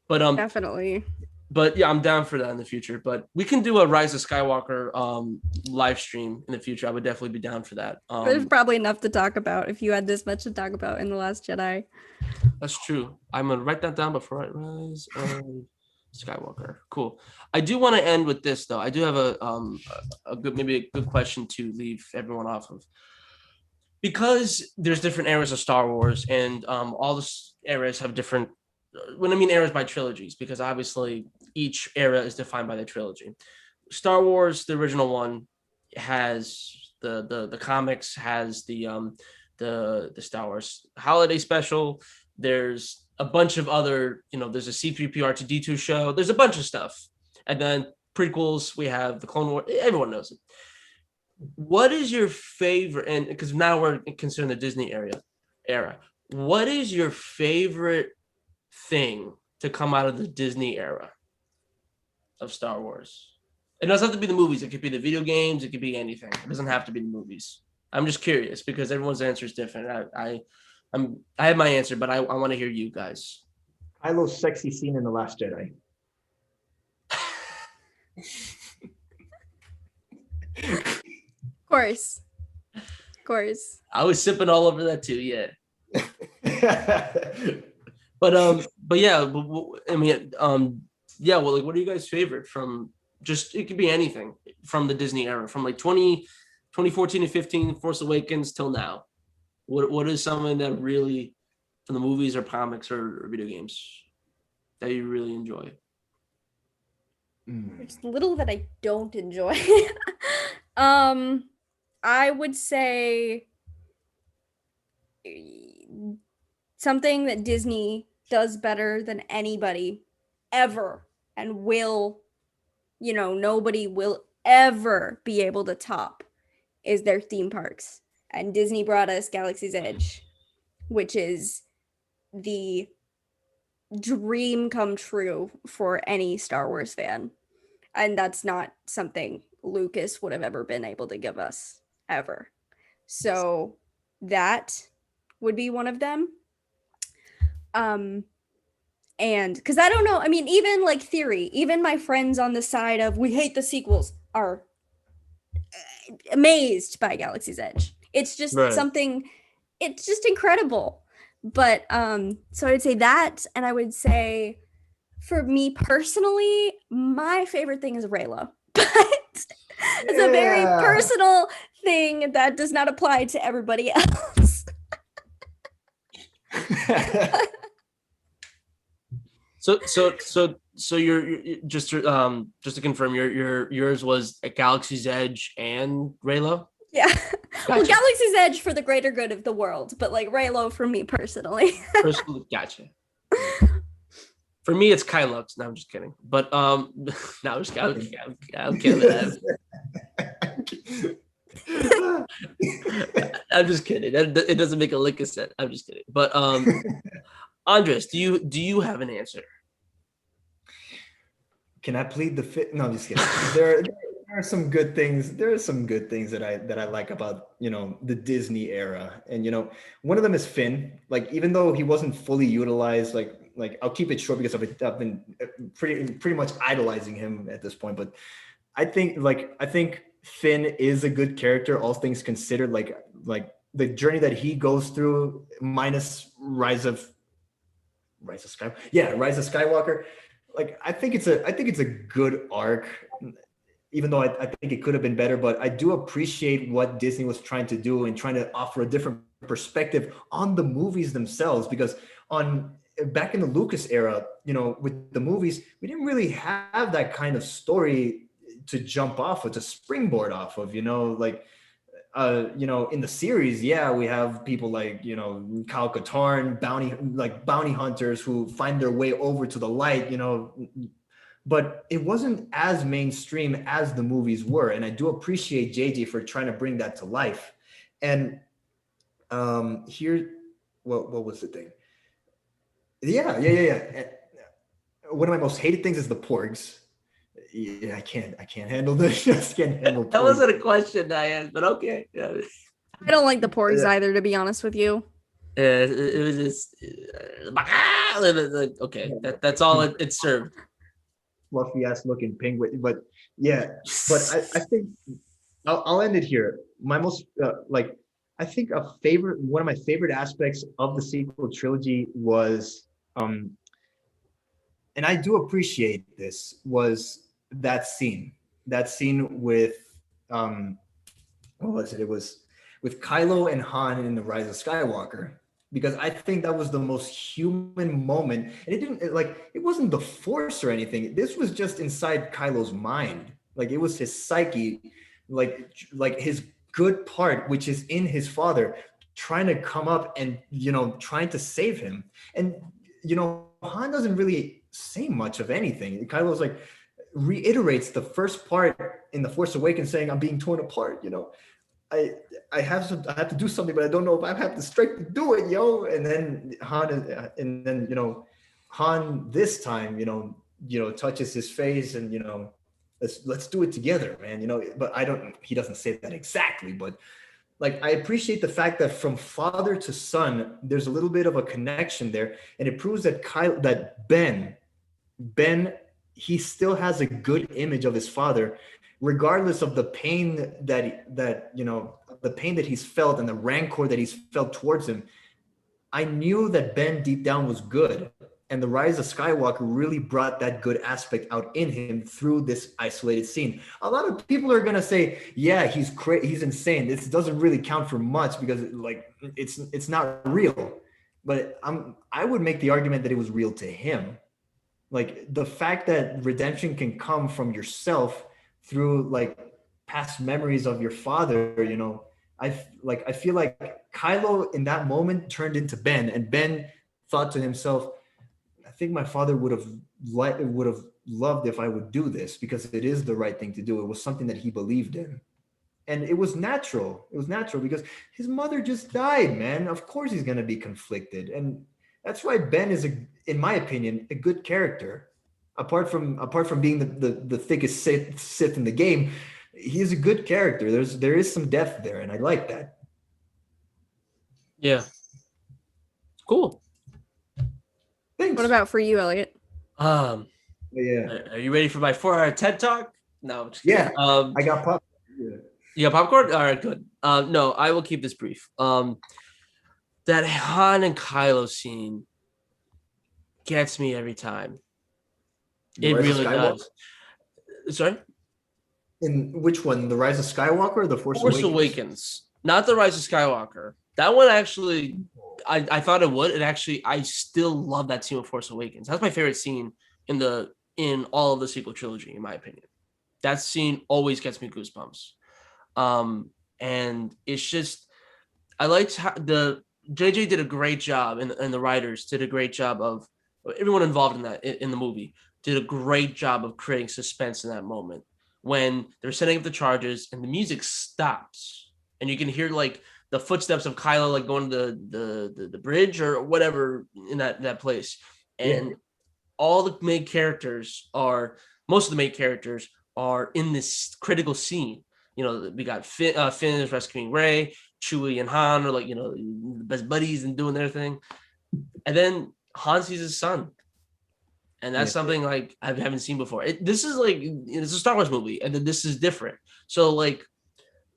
But Definitely. but yeah, I'm down for that in the future. But we can do a Rise of Skywalker live stream in the future. I would definitely be down for that. There's probably enough to talk about if you had this much to talk about in The Last Jedi. That's true. I'm gonna write that down before I Rise of Skywalker. Cool. I do want to end with this though. I do have a good question to leave everyone off of. Because there's different eras of Star Wars, and all the eras have different. When I mean eras by trilogies, because obviously each era is defined by the trilogy. Star Wars, the original one, has the comics, has the Star Wars Holiday Special. There's a bunch of other, you know, there's a C-3PO R2-D2 show. There's a bunch of stuff, and then prequels. We have the Clone Wars. Everyone knows it. What is your favorite? And because now we're considering the Disney era. What is your favorite thing to come out of the Disney era of Star Wars? It doesn't have to be the movies. It could be the video games. It could be anything. It doesn't have to be the movies. I'm just curious because everyone's answer is different. I have my answer, but I want to hear you guys. Kylo's sexy scene in The Last Jedi. Of course. I was sipping all over that too. Yeah. But yeah, I mean, yeah. Well, like, what are you guys' favorite from? Just it could be anything from the Disney era, from like 2014 to 15, Force Awakens till now. What is something that really, from the movies or comics or video games, that you really enjoy? There's little that I don't enjoy. I would say something that Disney does better than anybody ever and will, you know, nobody will ever be able to top is their theme parks. And Disney brought us Galaxy's Edge, which is the dream come true for any Star Wars fan. And that's not something Lucas would have ever been able to give us ever. So that would be one of them. And because I don't know, I mean, even like theory, even my friends on the side of we hate the sequels are amazed by Galaxy's Edge. It's just Right. something, it's just incredible. But so I would say that, and I would say for me personally, my favorite thing is Raylo. But it's a very Yeah. personal thing that does not apply to everybody else. So you're just to confirm, yours was at Galaxy's Edge and Raylo. Yeah. Well, Gotcha. Galaxy's Edge for the greater good of the world, but like Raylo for me personally. Personally, gotcha. For me, it's Kylux. No, I'm just kidding. But no, I'm just kidding. I'm kidding. I'm just kidding. It doesn't make a lick of sense. I'm just kidding. But Andres, do you have an answer? Can I plead the fifth? No, I'm just kidding. There are some good things. There are some good things that I like about, you know, the Disney era. And, you know, one of them is Finn. Like, even though he wasn't fully utilized, like I'll keep it short because I've been pretty much idolizing him at this point. But I think Finn is a good character, all things considered. Like the journey that he goes through, minus Rise of Skywalker. Like, I think it's a good arc, even though I think it could have been better. But I do appreciate what Disney was trying to do and trying to offer a different perspective on the movies themselves. Because back in the Lucas era, you know, with the movies, we didn't really have that kind of story to jump off of, to springboard off of, you know, like, you know, in the series, yeah, we have people like, you know, Kyle Katarn, bounty hunters who find their way over to the light, you know, but it wasn't as mainstream as the movies were. And I do appreciate JJ for trying to bring that to life. And here, what was the thing? Yeah. One of my most hated things is the porgs. Yeah, I can't handle this. Just can't handle That wasn't a question I asked, but okay. Yeah. I don't like the porgs either, to be honest with you. It was just okay. That's all it served. Fluffy ass looking penguin. But yeah, but I think I'll end it here. My most I think one of my favorite aspects of the sequel trilogy was, and I do appreciate this, was that scene with what was it? It was with Kylo and Han in the Rise of Skywalker, because I think that was the most human moment. And it wasn't the Force or anything. This was just inside Kylo's mind. Like, it was his psyche, like his good part, which is in his father, trying to come up and, you know, trying to save him. And, you know, Han doesn't really say much of anything. Kylo's like reiterates the first part in The Force Awakens, saying, "I'm being torn apart, you know. I have to do something, but I don't know if I have the strength to do it, yo." And then Han this time, you know, touches his face and, you know, let's do it together, man. You know, but he doesn't say that exactly, but like, I appreciate the fact that from father to son, there's a little bit of a connection there, and it proves that Ben, he still has a good image of his father, regardless of the pain that you know, the pain that he's felt and the rancor that he's felt towards him. I knew that Ben deep down was good, and the Rise of Skywalker really brought that good aspect out in him through this isolated scene. A lot of people are gonna say, "Yeah, he's insane. This doesn't really count for much because, like, it's not real." But I would make the argument that it was real to him. Like, the fact that redemption can come from yourself through, like, past memories of your father, you know. I feel like Kylo in that moment turned into Ben, and Ben thought to himself, "I think my father would have loved if I would do this, because it is the right thing to do." It was something that he believed in. And it was natural. It was natural because his mother just died, man. Of course he's going to be conflicted. And that's why Ben is, in my opinion, a good character. Apart from being the thickest Sith in the game, he is a good character. There is some depth there, and I like that. Yeah. Cool. Thanks. What about for you, Elliot? Yeah. Are you ready for my 4-hour TED talk? No. I'm just kidding. Yeah. I got popped. Yeah. Yeah, popcorn. All right, good. No, I will keep this brief. That Han and Kylo scene gets me every time. The It Rise of really Skywalker. does. Sorry, In which one? The Rise of Skywalker or the Force Force Awakens? Awakens, not the Rise of Skywalker. That one actually, I thought it would. It actually, I still love that scene with Force Awakens. That's my favorite scene in all of the sequel trilogy, in my opinion. That scene always gets me goosebumps. And it's just I liked how the JJ did a great job, and the writers did a great job of everyone involved in that in the movie did a great job of creating suspense in that moment when they're setting up the charges and the music stops and you can hear like the footsteps of Kylo like going to the bridge or whatever in that place, and all the main characters are most of the main characters are in this critical scene. You know, we got Finn is rescuing Rey, Chewie and Han are like, you know, the best buddies and doing their thing. And then Han sees his son. And that's something like I haven't seen before. This is like, it's a Star Wars movie, and then this is different. So like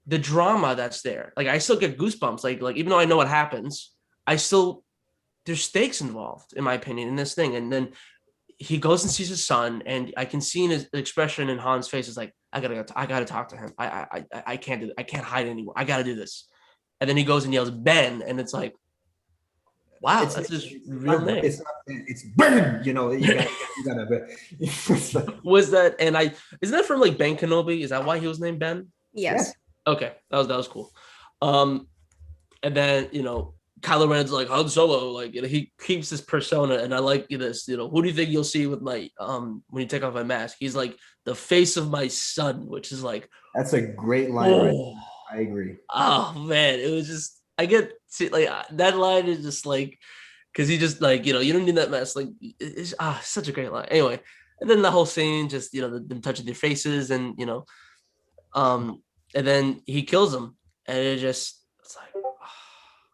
the drama that's there, like I still get goosebumps. Like even though I know what happens, I still there's stakes involved, in my opinion, in this thing. And then he goes and sees his son, and I can see in his expression in Han's face is like, I gotta talk to him. I can't do it. I can't hide anymore. I gotta do this. And then he goes and yells Ben, and it's like, wow, that's his real name. It's Ben. You know, you gotta. Was that and I isn't that from like Ben Kenobi? Is that why he was named Ben? Yes. Okay, that was cool. And then you know Kylo Ren's like Han Solo, like you know, he keeps this persona, and I like this. You know, who do you think you'll see with my when you take off my mask? He's like the face of my son, which is like That's a great line. oh, Right? I agree. oh man, it was just I get to, like that line is just like because he just like you know you don't need that mask like it's such a great line. Anyway, and then the whole scene, just you know them touching their faces, and you know, and then he kills him, and it's like.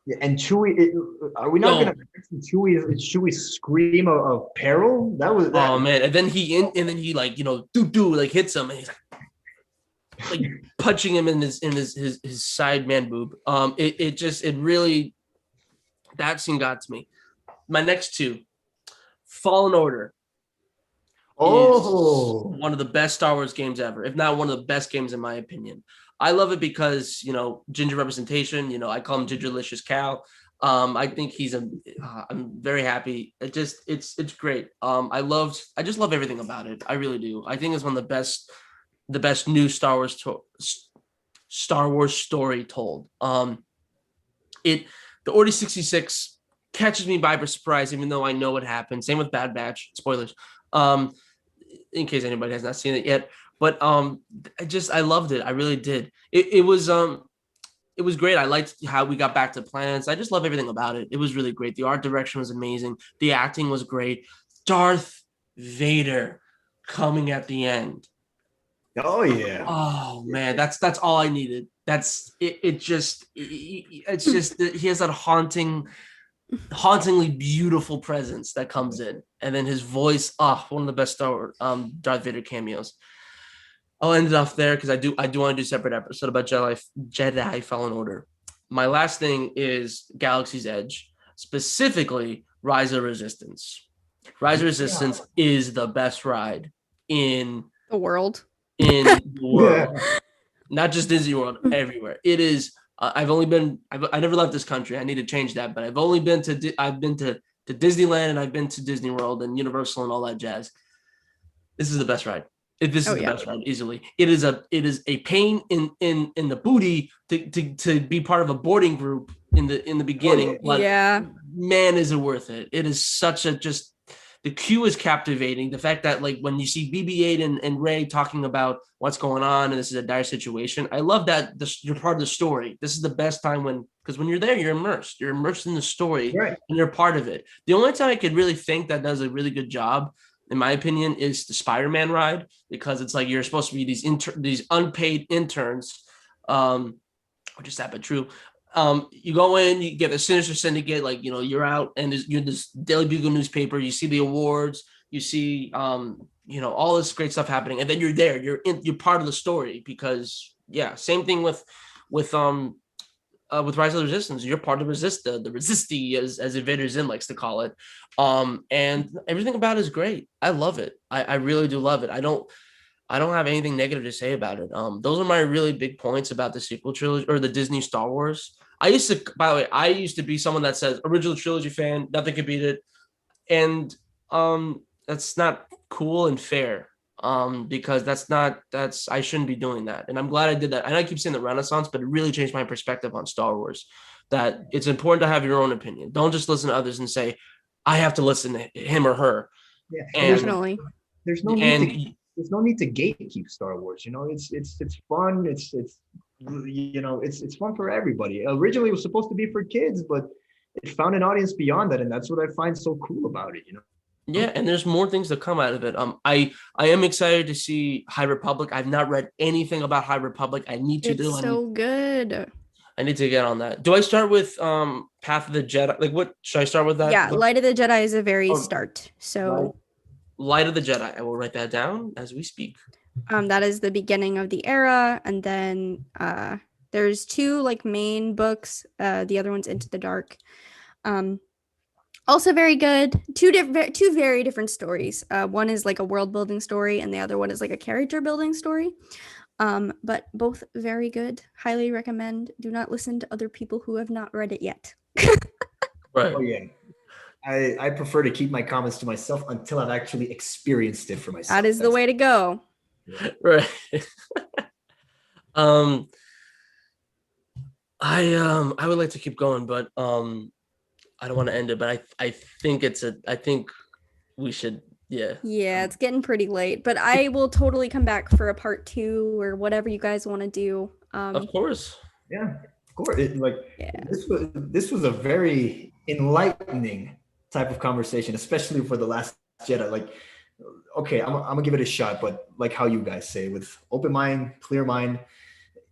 Yeah, and Chewie, are we not going to mention Chewie's scream of peril? That was that. Oh man! And then he like you know like hits him, and he's like punching him in his side man boob. It really that scene got to me. My next two, Fallen Order. Oh, One of the best Star Wars games ever, if not one of the best games in my opinion. I love it because you know ginger representation. You know I call him Gingerlicious Cal. I think he's I'm very happy. It's great. I just love everything about it. I really do. I think it's one of the best new Star Wars story told. The Order 66 catches me by surprise, even though I know what happened. Same with Bad Batch. Spoilers. In case anybody has not seen it yet. But I loved it. I really did. It was great. I liked how we got back to planets. I just love everything about it. It was really great. The art direction was amazing. The acting was great. Darth Vader coming at the end. Oh yeah. Oh man, that's all I needed. That's it. It's just he has that hauntingly beautiful presence that comes in, and then his voice. One of the best Darth Vader cameos. I'll end it off there because I do want to do a separate episode about Jedi Fallen Order. My last thing is Galaxy's Edge, specifically Rise of Resistance. Rise of Resistance is the best ride in The world. the world, not just Disney World, everywhere. It is. I never left this country. I need to change that, but I've been to Disneyland, and I've been to Disney World and Universal and all that jazz. This is the best ride. This is the best ride easily. It is a pain in the booty to be part of a boarding group in the beginning. But man, is it worth it? It is such a the queue is captivating. The fact that like when you see BB-8 and Rey talking about what's going on and this is a dire situation, I love that you're part of the story. This is the best time because when you're there, you're immersed in the story, right, and you're part of it. The only time I could really think that does a really good job, in my opinion, is the Spider-Man ride, because it's like you're supposed to be these unpaid interns, which is sad but true. You go in, you get the Sinister Syndicate, like you know, you're out and you're this Daily Bugle newspaper. You see the awards, you see, you know, all this great stuff happening, and then you're there. You're part of the story because yeah, same thing with Rise of the Resistance. You're part of the Resisti, as Invader Zim likes to call it. And everything about it is great. I love it. I really do love it. I don't have anything negative to say about it. Those are my really big points about the sequel trilogy or the Disney Star Wars. By the way, I used to be someone that says original trilogy fan, nothing could beat it. And that's not cool and fair. Because I shouldn't be doing that. And I'm glad I did that. And I keep saying the Renaissance, but it really changed my perspective on Star Wars. That it's important to have your own opinion. Don't just listen to others and say, I have to listen to him or her. Yeah, And Definitely. there's no need to and there's no need to gatekeep Star Wars. You know, it's fun. It's it's fun for everybody. Originally, it was supposed to be for kids, but it found an audience beyond that, and that's what I find so cool about it. You know. yeah, and there's more things to come out of it. I am excited to see High Republic. I've not read anything about High Republic. I need to It's do. so good. I need to get on that. Do I start with Path of the Jedi? Like, what should I start with that? Yeah, Light of the Jedi is a very Oh, start. So Light of the Jedi. I will write that down as we speak. that is the beginning of the era, and then there's two like main books. The other one's Into the Dark. Also very good. Two very different stories. One is like a world building story, and the other one is like a character building story. But both very good. Highly recommend. Do not listen to other people who have not read it yet. Right. Oh yeah. I prefer to keep my comments to myself until I've actually experienced it for myself. That is the way to go. Right. I would like to keep going, but I don't want to end it. But I think we should. Yeah. Yeah, it's getting pretty late, but I will totally come back for a part 2 or whatever you guys want to do. Of course. Yeah, of course. Yeah. This was a very enlightening type of conversation, especially for the Last Jedi. Like, okay, I'm gonna give it a shot, but like how you guys say, with open mind, clear mind.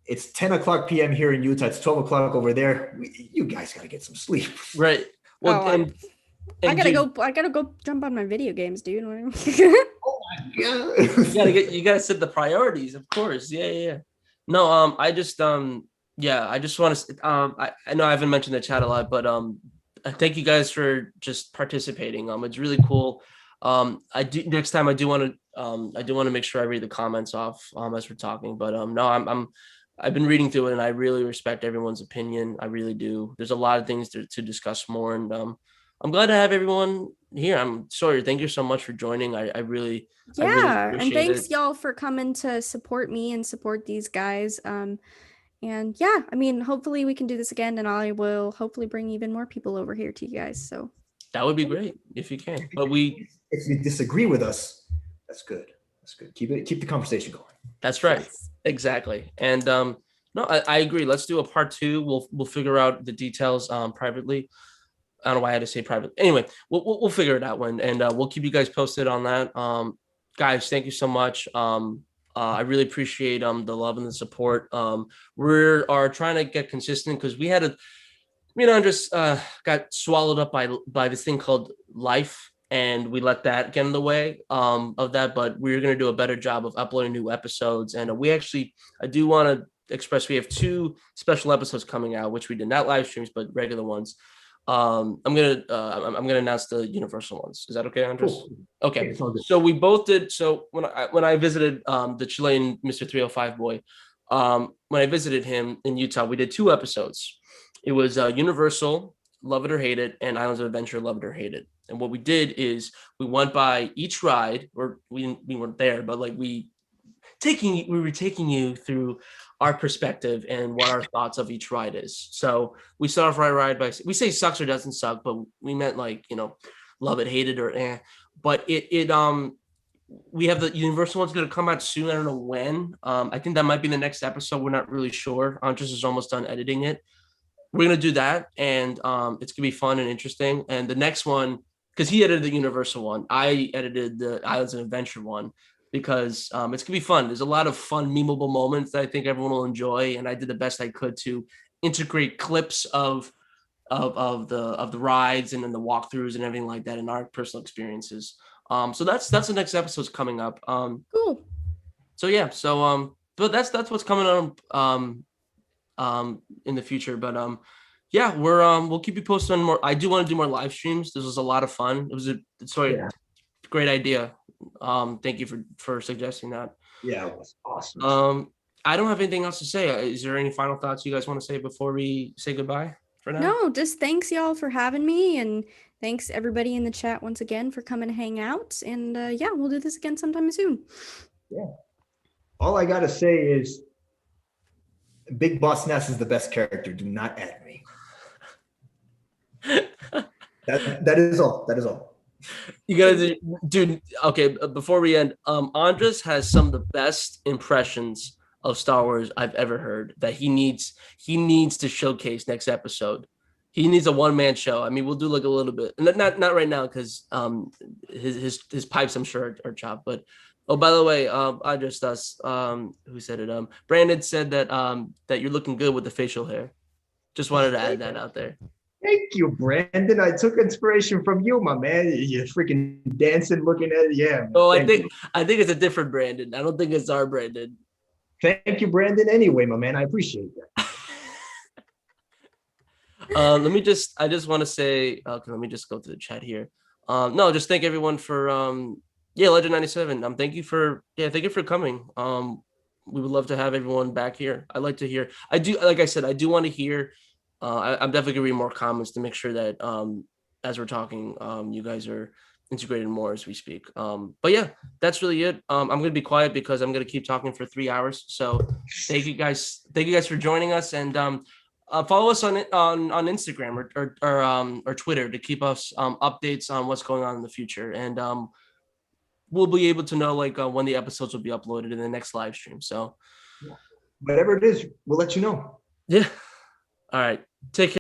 It's 10 o'clock p.m. here in Utah. It's 12 o'clock over there. You guys gotta get some sleep. Right. Well, Oh, I gotta dude, go. I gotta go jump on my video games, dude. Oh my god. you gotta set the priorities, of course. Yeah. No, I just yeah, I just want to I know I haven't mentioned the chat a lot, but thank you guys for just participating. It's really cool. I do next time I do want to make sure I read the comments off as we're talking, but no, I've been reading through it and I really respect everyone's opinion. I really do. There's a lot of things to discuss more, and I'm glad to have everyone here. I'm sorry. Thank you so much for joining. I really Yeah, and appreciate thanks it. y'all for coming to support me and support these guys. And yeah, I mean, hopefully we can do this again, and I will hopefully bring even more people over here to you guys. So That would be great if you can. But if you disagree with us, that's good. That's good. Keep the conversation going. that's right. yes. Exactly. And no, I agree. Let's do a part 2. We'll figure out the details privately. I don't know why I had to say private. Anyway, we'll figure it out when, and we'll keep you guys posted on that. Guys, thank you so much. I really appreciate the love and the support. We are trying to get consistent because we had just got swallowed up by this thing called life, and we let that get in the way of that. But we're going to do a better job of uploading new episodes, and I do want to express we have 2 special episodes coming out, which we did not live streams but regular ones. I'm gonna announce the Universal ones. Is that okay, Andres? Cool. Okay. It's all good. So we both did. So when I visited the Chilean Mr. 305 boy, when I visited him in Utah, we did 2 episodes. It was Universal, Love It or Hate It, and Islands of Adventure, Love It or Hate It. And what we did is we went by each ride, or we weren't there, but like we were taking you through our perspective and what our thoughts of each ride is. So we start off ride by, we say sucks or doesn't suck, but we meant like, love it, hate it, or but we have the Universal one's going to come out soon. I don't know when. I think that might be the next episode. We're not really sure. Andres is almost done editing it. We're going to do that. And it's going to be fun and interesting. And the next one, because he edited the Universal one, I edited the Islands of Adventure one, because it's gonna be fun. There's a lot of fun, memeable moments that I think everyone will enjoy, and I did the best I could to integrate clips of the rides and then the walkthroughs and everything like that in our personal experiences. So that's the next episode's coming up. Cool. So yeah, so but that's what's coming on in the future. But yeah, we'll keep you posted on more. I do want to do more live streams. This was a lot of fun. It was a Yeah. great idea. Thank you for suggesting that. Yeah, it was awesome. I don't have anything else to say. Is there any final thoughts you guys want to say before we say goodbye for now? No, just thanks y'all for having me, and thanks everybody in the chat once again for coming to hang out. And yeah, we'll do this again sometime soon. Yeah. All I gotta say is Big Boss Nass is the best character. Do not add me. That is all. That is all. You gotta dude. Okay, before we end, Andres has some of the best impressions of Star Wars I've ever heard. That he needs to showcase next episode. He needs a one-man show. I mean, we'll do like a little bit, not right now because his pipes I'm sure are chopped. But oh, by the way, Andres does who said it? Brandon said that that you're looking good with the facial hair. Just wanted to add that out there. Thank you, Brandon. I took inspiration from you, my man. You're freaking dancing, looking at it. Yeah. Man. Oh, I think it's a different Brandon. I don't think it's our Brandon. Thank you, Brandon. Anyway, my man, I appreciate that. I just want to say, let me just go to the chat here. No, just thank everyone for Legend 97. Thank you for coming. We would love to have everyone back here. I'd like to hear. I do, like I said, I do want to hear. I'm definitely gonna read more comments to make sure that as we're talking, you guys are integrated more as we speak. But yeah, that's really it. I'm gonna be quiet because I'm gonna keep talking for 3 hours. So thank you guys for joining us, and follow us on Instagram or Twitter to keep us updates on what's going on in the future, and we'll be able to know like when the episodes will be uploaded in the next live stream. So whatever it is, we'll let you know. Yeah. All right. Take care.